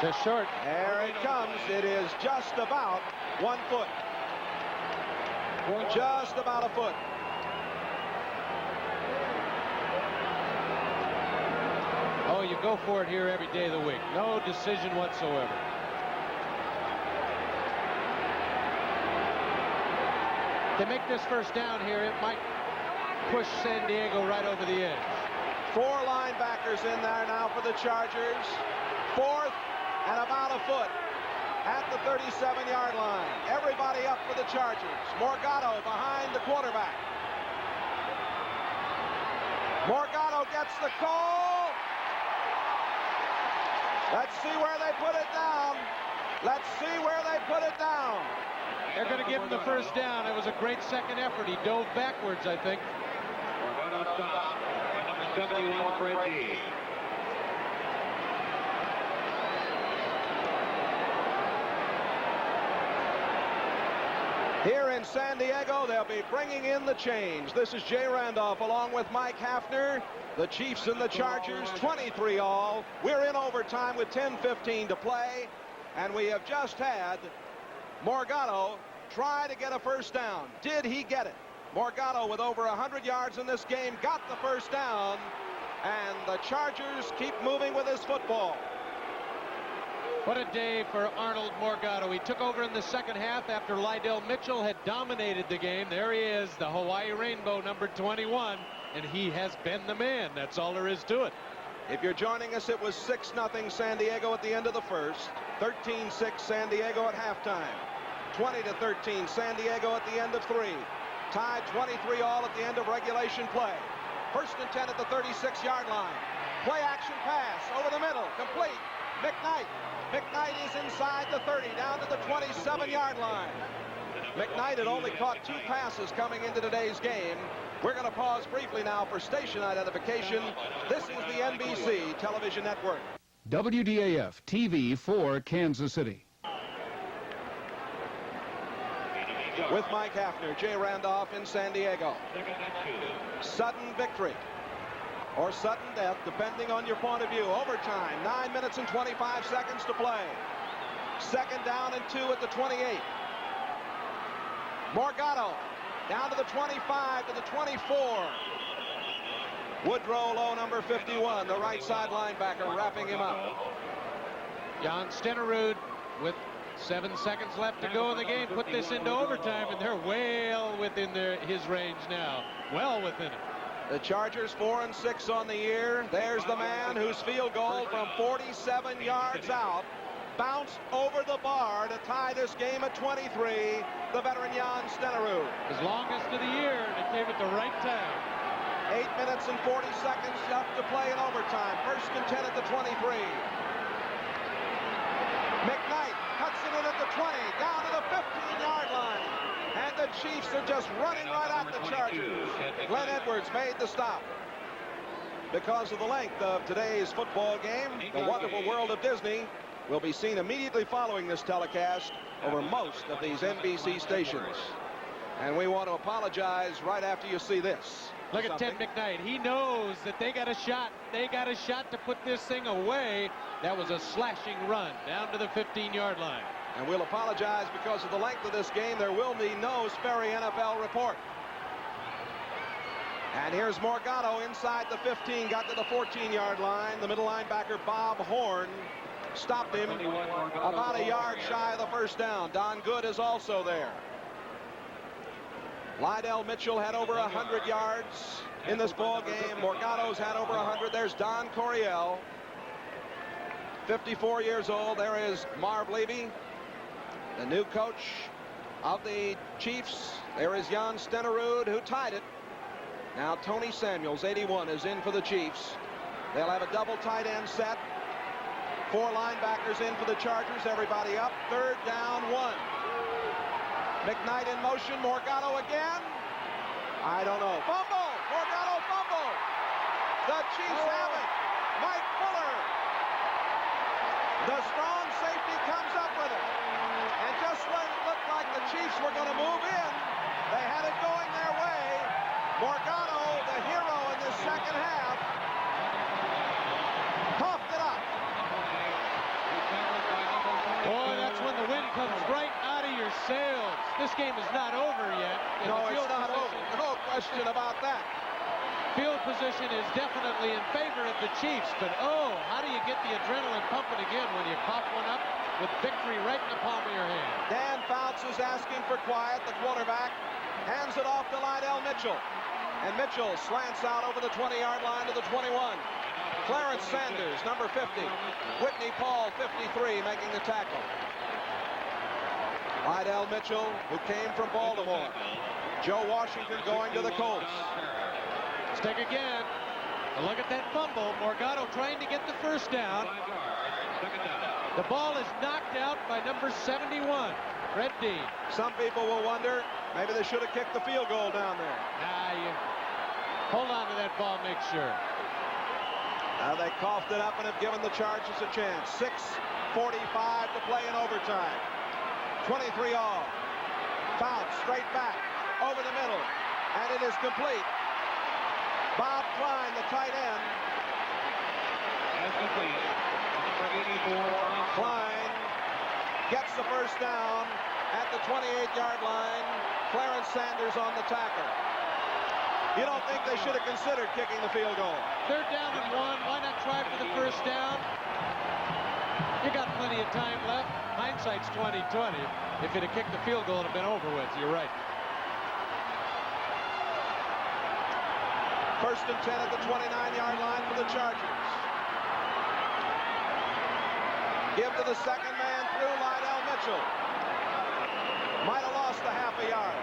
Just short. There it comes. It is just about 1 foot. Just about a foot. Oh, you go for it here every day of the week. No decision whatsoever. To make this first down here, it might push San Diego right over the edge. 4 linebackers in there now for the Chargers. 4th and about a foot at the 37-yard line. Everybody up for the Chargers. Morgado behind the quarterback. Morgado gets the call. Let's see where they put it down. Let's see where they put it down. They're going to give him the first down. It was a great second effort. He dove backwards, I think. Morgado stopped by number 71, Fred D. Here in San Diego, they'll be bringing in the change. This is Jay Randolph along with Mike Hafner. The Chiefs and the Chargers, 23 all. We're in overtime with 10:15 to play. And we have just had Morgado try to get a first down. Did he get it? Morgado, with over 100 yards in this game, got the first down. And the Chargers keep moving with his football. What a day for Arnold Morgado. He took over in the second half after Lydell Mitchell had dominated the game. There he is, the Hawaii Rainbow, number 21, and he has been the man. That's all there is to it. If you're joining us, it was 6-0 San Diego at the end of the first. 13-6 San Diego at halftime. 20-13 San Diego at the end of 3. Tied 23 all at the end of regulation play. 1st and 10 at the 36-yard line. Play action pass over the middle, complete. McKnight. McKnight is inside the 30, down to the 27-yard line. McKnight had only caught 2 passes coming into today's game. We're going to pause briefly now for station identification. This is the NBC television network. WDAF TV for Kansas City. With Mike Hafner, Jay Randolph in San Diego. Sudden victory or sudden death, depending on your point of view. Overtime, 9 minutes and 25 seconds to play. 2nd down and 2 at the 28. Morgado down to the 25, to the 24. Woodrow Lowe, number 51, the right side linebacker, wrapping him up. John Stenerud with 7 seconds left to go in the game. Put this into overtime, and they're well within his range now. Well within it. The Chargers 4-6 on the year. There's the man whose field goal from 47 yards out bounced over the bar to tie this game at 23. The veteran Jan Stenerud. His longest of the year, and it came at the right time. 8 minutes and 40 seconds left to play in overtime. 1st and 10 at the 23. McKnight cuts it in at the 20, down to the 15-yard line. And the Chiefs are just running right at the Chargers. Glenn Edwards made the stop. Because of the length of today's football game, the wonderful world of Disney will be seen immediately following this telecast over most of these NBC stations. And we want to apologize right after you see this. Look at Ted McKnight. He knows that they got a shot. They got a shot to put this thing away. That was a slashing run down to the 15-yard line. And we'll apologize because of the length of this game. There will be no Sperry NFL report. And here's Morgado inside the 15, got to the 14-yard line. The middle linebacker, Bob Horn, stopped him about a yard shy of the first down. Don Good is also there. Lydell Mitchell had over 100 yards in this ball game. Morgado's had over 100. There's Don Coryell, 54 years old. There is Marv Levy, the new coach of the Chiefs. There is Jan Stenerud, who tied it. Now Tony Samuels, 81, is in for the Chiefs. They'll have a double tight end set. 4 linebackers in for the Chargers. Everybody up. 3rd down, 1. McKnight in motion. Morgado again. I don't know. Fumble! Morgado fumble! The Chiefs have it. Mike Fuller. The strong safety comes up with it. And just when it looked like the Chiefs were going to move in, they had it going their way. Morgado, the hero in this second half, coughed it up. Boy, that's when the wind comes right out of your sails. This game is not over yet. No, it's not over. No question about that. Field position is definitely in favor of the Chiefs, but oh, how do you get the adrenaline pumping again when you cough one up with victory right in the palm of your hand? Dan Fouts is asking for quiet. The quarterback hands it off to Lydell Mitchell. And Mitchell slants out over the 20-yard line to the 21. Clarence Sanders, number 50. Whitney Paul, 53, making the tackle. Lydell Mitchell, who came from Baltimore. Joe Washington going to the Colts. Stick again. A look at that fumble. Morgado trying to get the first down. The ball is knocked out by number 71, Fred Dean. Some people will wonder, maybe they should have kicked the field goal down there. Nah, you hold on to that ball, make sure. Now they coughed it up and have given the Chargers a chance. 6:45 to play in overtime. 23 all. Fouts straight back over the middle, and it is complete. Bob Klein, the tight end. Klein gets the first down at the 28-yard line. Clarence Sanders on the tackle. You don't think they should have considered kicking the field goal? 3rd down and 1. Why not try for the first down? You got plenty of time left. Hindsight's 20/20. If you'd have kicked the field goal, it'd have been over with. You're right. 1st and 10 at the 29-yard line for the Chargers. Give to the second man through Lydell Mitchell. Might have lost a half a yard.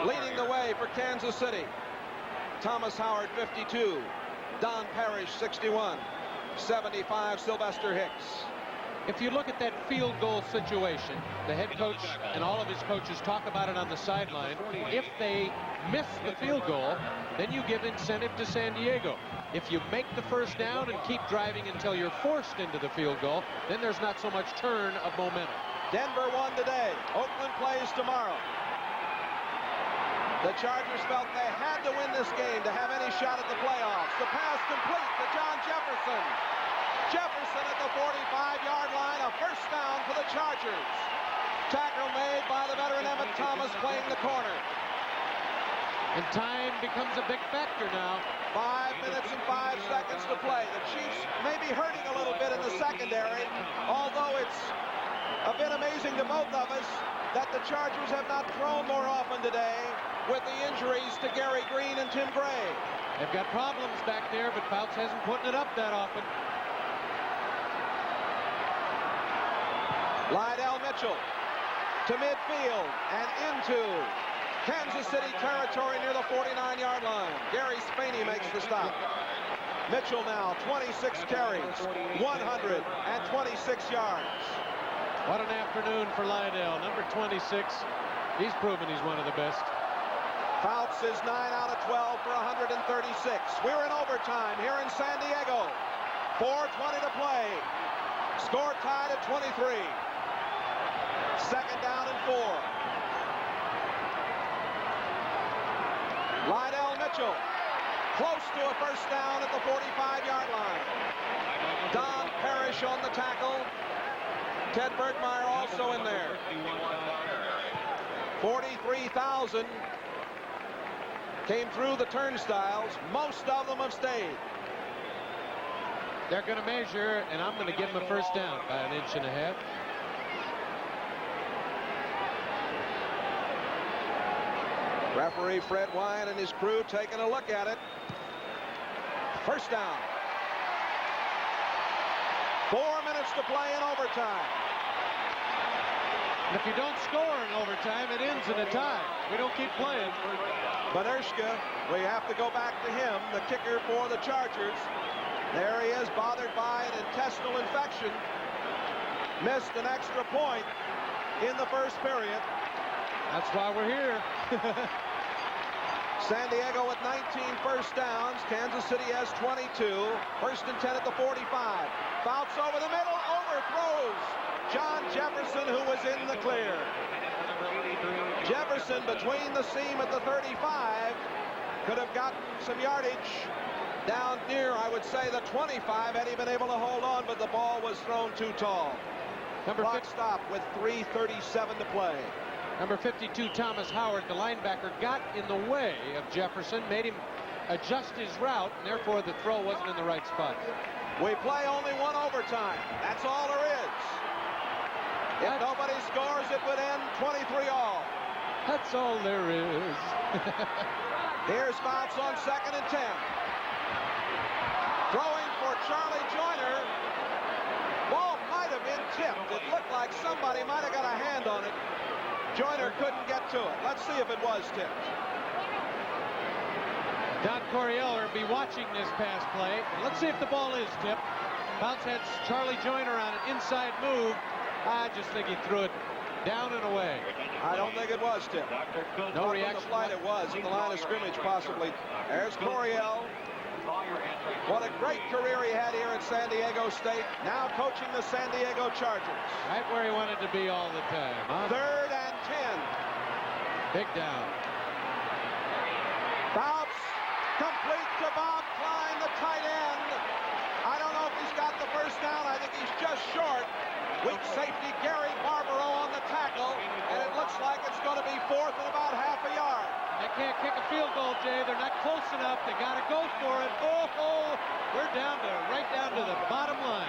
Leading the way for Kansas City. Thomas Howard, 52. Don Parrish, 61. 75, Sylvester Hicks. If you look at that field goal situation, the head coach and all of his coaches talk about it on the sideline. If they miss the field goal, then you give incentive to San Diego. If you make the first down and keep driving until you're forced into the field goal, then there's not so much turn of momentum. Denver won today. Oakland plays tomorrow. The Chargers felt they had to win this game to have any shot at the playoffs. The pass complete to John Jefferson. Jefferson at the 45-yard line, a first down for the Chargers. Tackle made by the veteran Emmett Thomas playing the corner. And time becomes a big factor now. 5 minutes and 5 seconds to play. The Chiefs may be hurting a little bit in the secondary, although it's a bit amazing to both of us that the Chargers have not thrown more often today with the injuries to Gary Green and Tim Gray. They've got problems back there, but Fouts hasn't put it up that often. Lydell Mitchell to midfield and into Kansas City territory near the 49-yard line. Gary Spaney makes the stop. Mitchell now 26 carries, 126 yards. What an afternoon for Lydell. Number 26. He's proven he's one of the best. Fouts is 9 out of 12 for 136. We're in overtime here in San Diego. 4:20 to play. Score tied at 23. 2nd down and 4. Lydell Mitchell close to a first down at the 45-yard line. Don Parrish on the tackle. Ted Bergmeyer also in there. 43,000 came through the turnstiles. Most of them have stayed. They're going to measure, and I'm going to give him a first down by 1.5 inches. Referee Fred Wine and his crew taking a look at it. First down. 4 minutes to play in overtime. And if you don't score in overtime, it ends in a tie. We don't keep playing. Banershka, we have to go back to him, the kicker for the Chargers. There he is, bothered by an intestinal infection. Missed an extra point in the first period. That's why we're here. San Diego with 19 first downs. Kansas City has 22. First and 10 at the 45. Fouts over the middle, overthrows John Jefferson, who was in the clear. Jefferson between the seam at the 35 could have gotten some yardage down near, I would say, the 25 had he been able to hold on, but the ball was thrown too tall. Clock stop with 3:37 to play. Number 52, Thomas Howard, the linebacker, got in the way of Jefferson, made him adjust his route, and therefore the throw wasn't in the right spot. We play only one overtime. That's all there is. If nobody scores, it would end 23-all. That's all there is. Here's Fouts on 2nd and 10. Throwing for Charlie Joyner. Ball might have been tipped. It looked like somebody might have got a hand on it. Joyner couldn't get to it. Let's see if it was tipped. Don Coryell will be watching this pass play. Let's see if the ball is tipped. Fouts had Charlie Joyner on an inside move. I just think he threw it down and away. I don't think it was tipped. No reaction. On the flight it was. At the line of scrimmage, possibly. There's Coryell. What a great career he had here at San Diego State. Now coaching the San Diego Chargers. Right where he wanted to be all the time. Huh? 3rd and 10. Big down. Fouts complete to Bob Klein, the tight end. I don't know if he's got the first down. I think he's just short. Weak safety Gary Barbaro on the tackle, and it looks like it's going to be 4th and about half a yard. They can't kick a field goal, Jay. They're not close enough. They got to go for it. Oh, we're right down to the bottom line.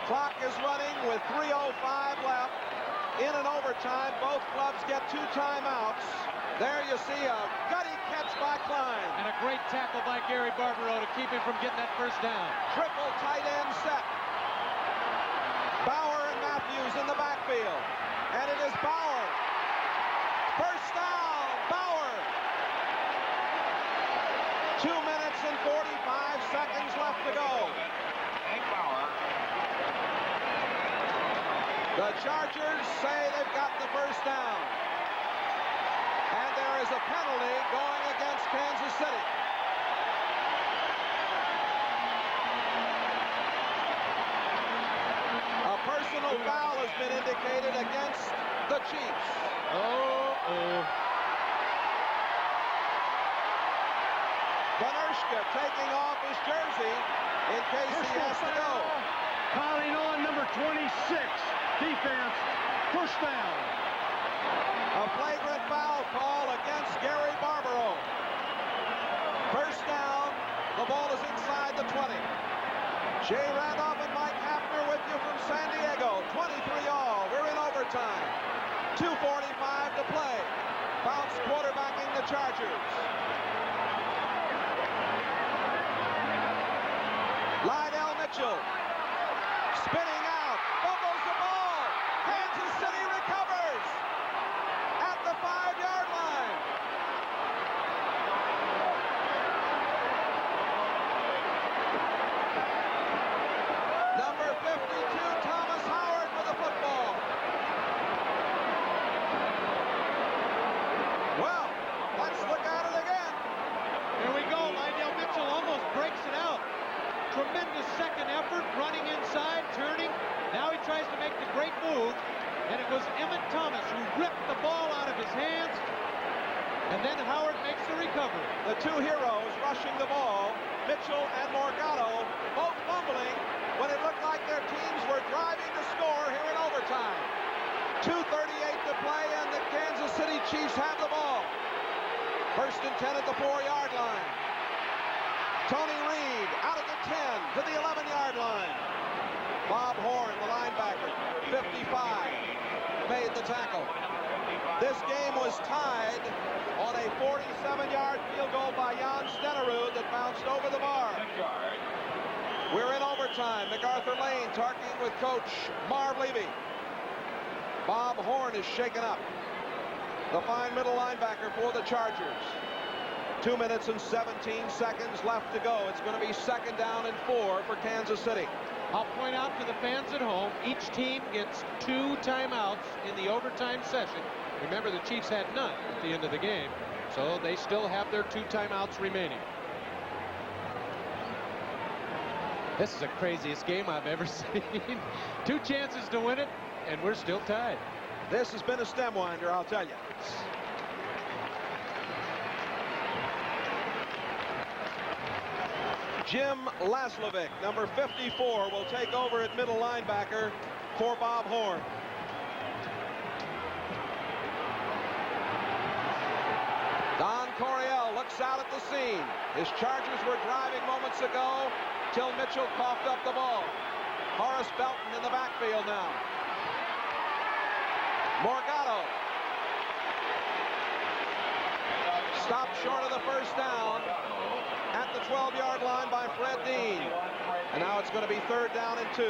Clock is running with 3:05 left. In an overtime, both clubs get 2 timeouts. There you see a gutty catch by Klein. And a great tackle by Gary Barbaro to keep him from getting that first down. Triple tight end set. Bauer and Matthews in the backfield. And it is Bauer. First down, Bauer. 2 minutes and 45 seconds left to go. The Chargers say they've got the first down. And there is a penalty going against Kansas City. A personal foul has been indicated against the Chiefs. Banershka taking off his jersey in case he has to go. Piling on number 26. Defense. Push down. A flagrant foul call against Gary Barbaro. First down. The ball is inside the 20. Jay Randolph and Mike Hafner with you from San Diego. 23-all. We're in overtime. 2:45 to play. Fouts quarterbacking the Chargers. Lydell Mitchell. Spinning out. Fumbles the ball. Kansas City recovers at the 5-yard line. Number 52, Thomas Howard with the football. Well, let's look at it again. Here we go. Lydell Mitchell almost breaks it out. Tremendous second effort, running inside, turning. Now he tries to make the great move, and it was Emmett Thomas who ripped the ball out of his hands, and then Howard makes the recovery. The 2 heroes rushing the ball, Mitchell and Morgado, both fumbling when it looked like their teams were driving to score here in overtime. 2:38 to play, and the Kansas City Chiefs have the ball. First and 10 at the 4-yard line. Tony Reed out of the 10 to the 11-yard line. Bob Horn, the linebacker, 55, made the tackle. This game was tied on a 47-yard field goal by Jan Stenerud that bounced over the bar. We're in overtime. MacArthur Lane talking with Coach Marv Levy. Bob Horn is shaken up. The fine middle linebacker for the Chargers. 2 minutes and 17 seconds left to go. It's going to be 2nd down and 4 for Kansas City. I'll point out to the fans at home, each team gets 2 timeouts in the overtime session. Remember, the Chiefs had none at the end of the game, so they still have their 2 timeouts remaining. This is the craziest game I've ever seen. 2 chances to win it, and we're still tied. This has been a stem winder, I'll tell you. Jim Laslovic, number 54, will take over at middle linebacker for Bob Horn. Don Coryell looks out at the scene. His Chargers were driving moments ago till Mitchell coughed up the ball. Horace Belton in the backfield now. Morgado stopped short of the first down at the 12-yard line by Fred Dean. And now it's going to be 3rd down and 2.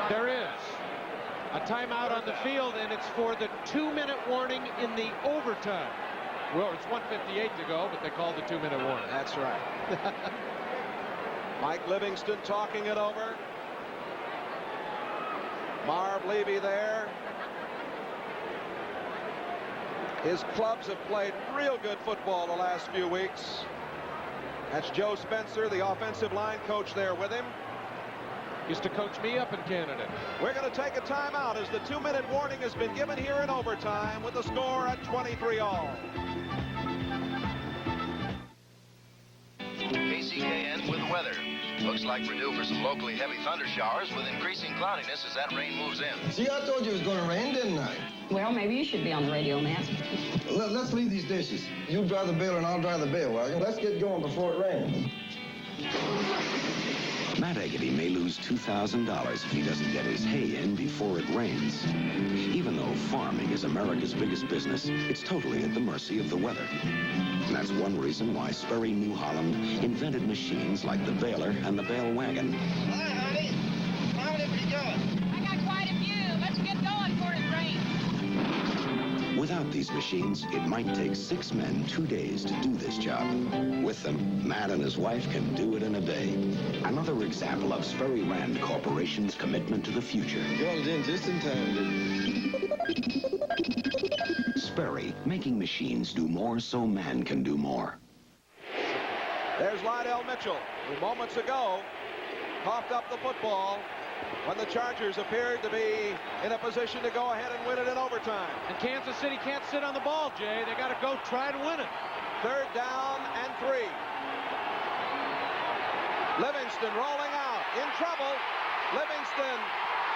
There is a timeout on the field, and it's for the 2-minute warning in the overtime. Well, it's 1:58 to go, but they called the 2-minute warning. That's right. Mike Livingston talking it over. Marv Levy there. His clubs have played real good football the last few weeks. That's Joe Spencer, the offensive line coach, there with him. Used to coach me up in Canada. We're going to take a timeout as the 2-minute warning has been given here in overtime with the score at 23-all. KCKN with weather. Looks like we're due for some locally heavy thunder showers with increasing cloudiness as that rain moves in. See, I told you it was going to rain, didn't I? Well, maybe you should be on the radio, Matt. Let's leave these dishes. You drive the baler and I'll drive the bale wagon. Let's get going before it rains. Matt Eggety may lose $2,000 if he doesn't get his hay in before it rains. Even though farming is America's biggest business, it's totally at the mercy of the weather. And that's one reason why Sperry New Holland invented machines like the baler and the bale wagon. Hi, honey. How many have you got? I got quite a few. Let's get going before it rains. Without these machines, it might take 6 men 2 days to do this job. With them, Matt and his wife can do it in a day. Another example of Sperry Rand Corporation's commitment to the future. You all in just in time. Sperry, making machines do more so man can do more. There's Lydell Mitchell, who moments ago coughed up the football when the Chargers appeared to be in a position to go ahead and win it in overtime. And Kansas City can't sit on the ball, Jay. They got to go try to win it. 3rd down and 3. Livingston rolling out, in trouble. Livingston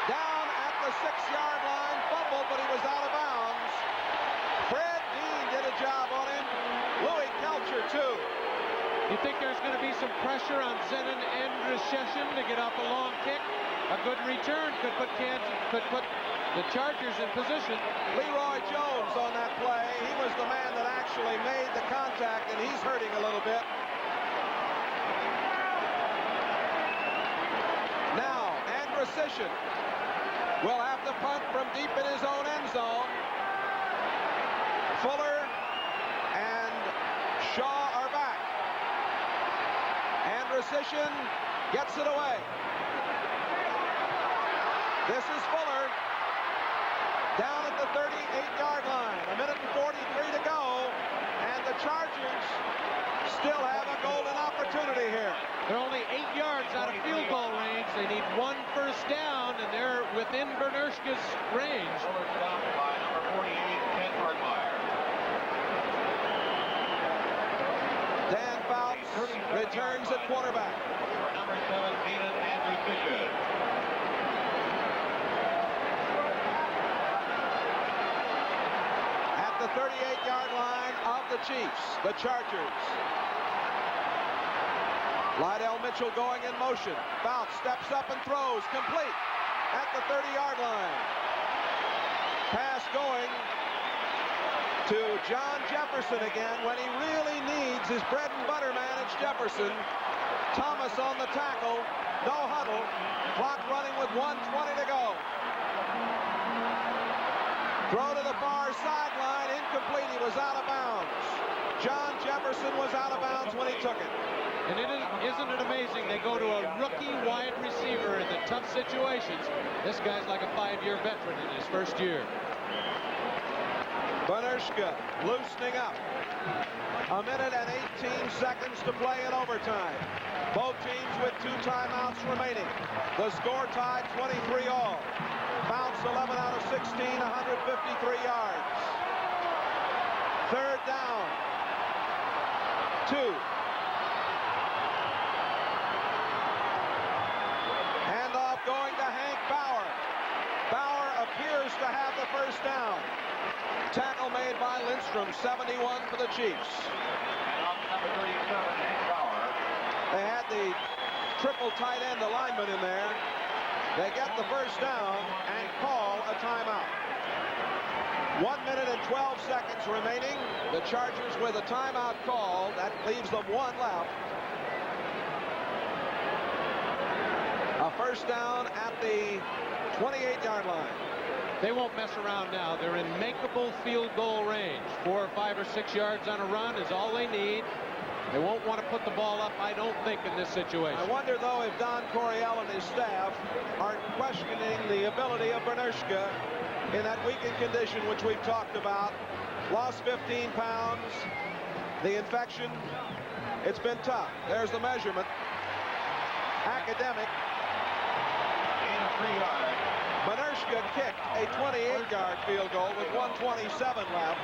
down at the 6-yard line, fumbled, but he was out of bounds. Fred Dean did a job on him. Louis Kelcher, too. You think there's going to be some pressure on Zenon Andrushesin to get off a long kick? A good return could put the Chargers in position. Leroy Jones on that play. He was the man that actually made the contact, and he's hurting a little bit. Now, Andrushesin will have to punt from deep in his own end zone. Fuller and Shaw are back. Andrushesin gets it away. This is Fuller down at the 38-yard line. 1:43 to go, and the Chargers still have a golden opportunity here. They're only 8 yards out of field goal range. They need 1 first down, and they're within Bernershka's range. Fuller stopped by number 48, Ken Hardmeyer. Dan Fouts returns at quarterback. Number 7, Keenan Andrushesin. The 38-yard line of the Chiefs, the Chargers. Lydell Mitchell going in motion. Fouts steps up and throws. Complete at the 30-yard line. Pass going to John Jefferson again when he really needs his bread and butter man. It's Jefferson. Thomas on the tackle. No huddle. Clock running with 1:20 to go. Throw to the far sideline. Incomplete. He was out of bounds. John Jefferson was out of bounds when he took it. And isn't it amazing? They go to a rookie wide receiver in the tough situations. This guy's like a 5-year veteran in his first year. Benershka loosening up. A minute and 18 seconds to play in overtime. Both teams with 2 timeouts remaining. The score tied 23 all. Bounce 11 out of 16, 153 yards. Third down. 2. Handoff going to Hank Bauer. Bauer appears to have the first down. Tackle made by Lindstrom, 71 for the Chiefs. Number 37, Hank Bauer. They had the triple tight end alignment in there. They get the first down and call a timeout. 1 minute and 12 seconds remaining. The Chargers with a timeout call. That leaves them 1 left. A first down at the 28-yard line. They won't mess around now. They're in makeable field goal range. 4 or 5 or 6 yards on a run is all they need. They won't want to put the ball up, I don't think, in this situation. I wonder, though, if Don Coryell and his staff aren't questioning the ability of Benershka in that weakened condition, which we've talked about. Lost 15 pounds. The infection. It's been tough. There's the measurement. Academic. Benershka kicked a 28-yard field goal with 1:27 left.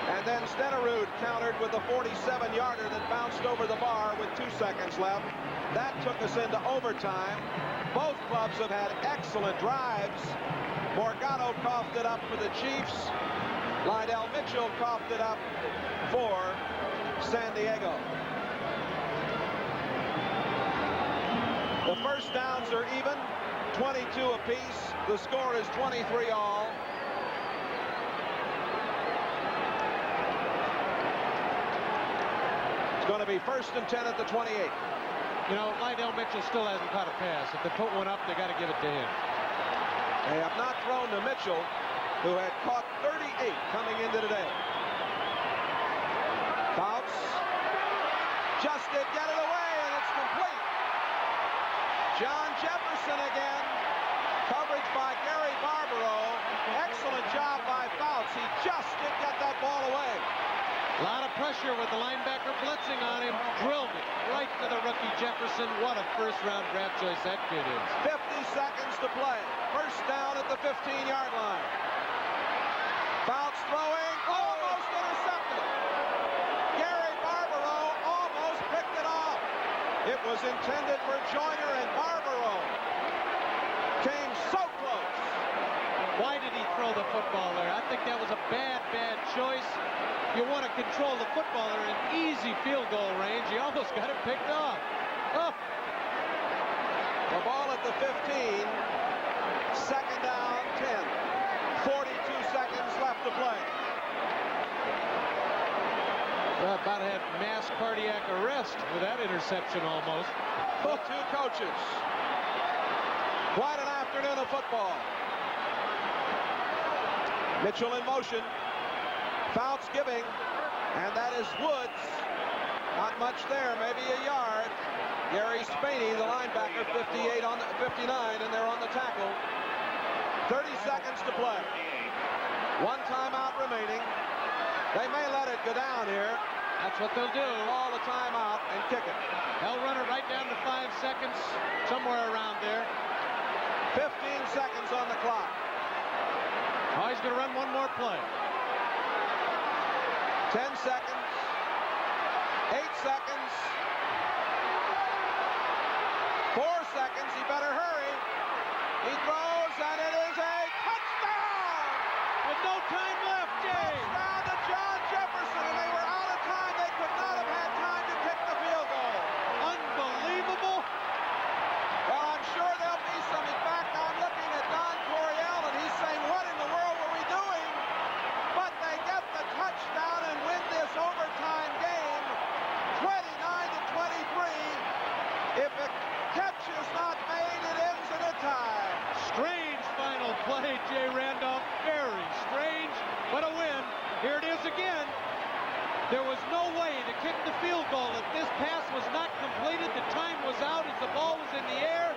And then Stenerud countered with a 47-yarder that bounced over the bar with 2 seconds left. That took us into overtime. Both clubs have had excellent drives. Morgado coughed it up for the Chiefs. Lydell Mitchell coughed it up for San Diego. The first downs are even, 22 apiece. The score is 23 all. It's going to be 1st and 10 at the 28. You know, Lydell Mitchell still hasn't caught a pass. If they put one up, they got to give it to him. They have not thrown to Mitchell, who had caught 38 coming into today. Fouts just did get it away, and it's complete. John Jefferson again. Coverage by Gary Barbaro. Excellent job by Fouts. He just did get that ball away. A lot of pressure with the linebacker blitzing on him. Drilled it right to the rookie Jefferson. What a first-round draft choice that kid is. 50 seconds to play. First down at the 15-yard line. Fouts throwing. Almost intercepted. Gary Barbaro almost picked it off. It was intended for Joyner, and Barbaro came so close. Why did he throw the football there? I think that was a bad choice. You want to control the football in an easy field goal range. He almost got it picked off. Oh. The ball at the 15. Second down, 10. 42 seconds left to play. Well, about to have mass cardiac arrest with that interception almost. The 2 coaches. Quite an afternoon of football. Mitchell in motion. Fouts giving, and that is Woods. Not much there, maybe a yard. Gary Spaney, the linebacker, 59, and they're on the tackle. 30 seconds to play. 1 timeout remaining. They may let it go down here. That's what they'll do. Call the timeout and kick it. They'll run it right down to 5 seconds, somewhere around there. 15 seconds on the clock. Oh, he's going to run one more play. 10 seconds. 8 seconds. 4 seconds. He better hurry. He throws, and it is a touchdown! With no time left, Jay. Touchdown to John Jefferson, and they were out of time. They could not have had time to kick the field goal. Unbelievable. There was no way to kick the field goal if this pass was not completed. The time was out as the ball was in the air.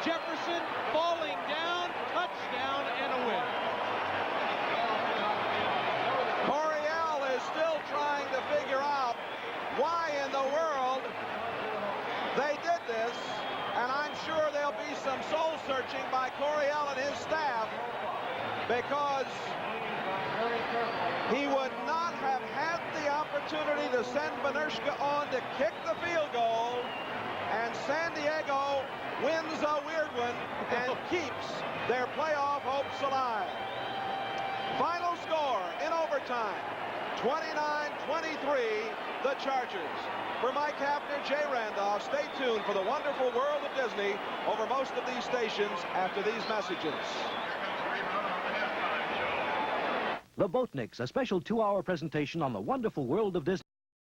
Jefferson falling down, touchdown, and a win. Coryell is still trying to figure out why in the world they did this, and I'm sure there'll be some soul searching by Coryell and his staff, because he would not have had the opportunity to send Benershka on to kick the field goal, and San Diego wins a weird one and keeps their playoff hopes alive. Final score in overtime, 29-23, the Chargers. For Mike Hafner, Jay Randolph, stay tuned for the wonderful world of Disney over most of these stations after these messages. The Boatniks, a special 2-hour presentation on the wonderful world of Disney.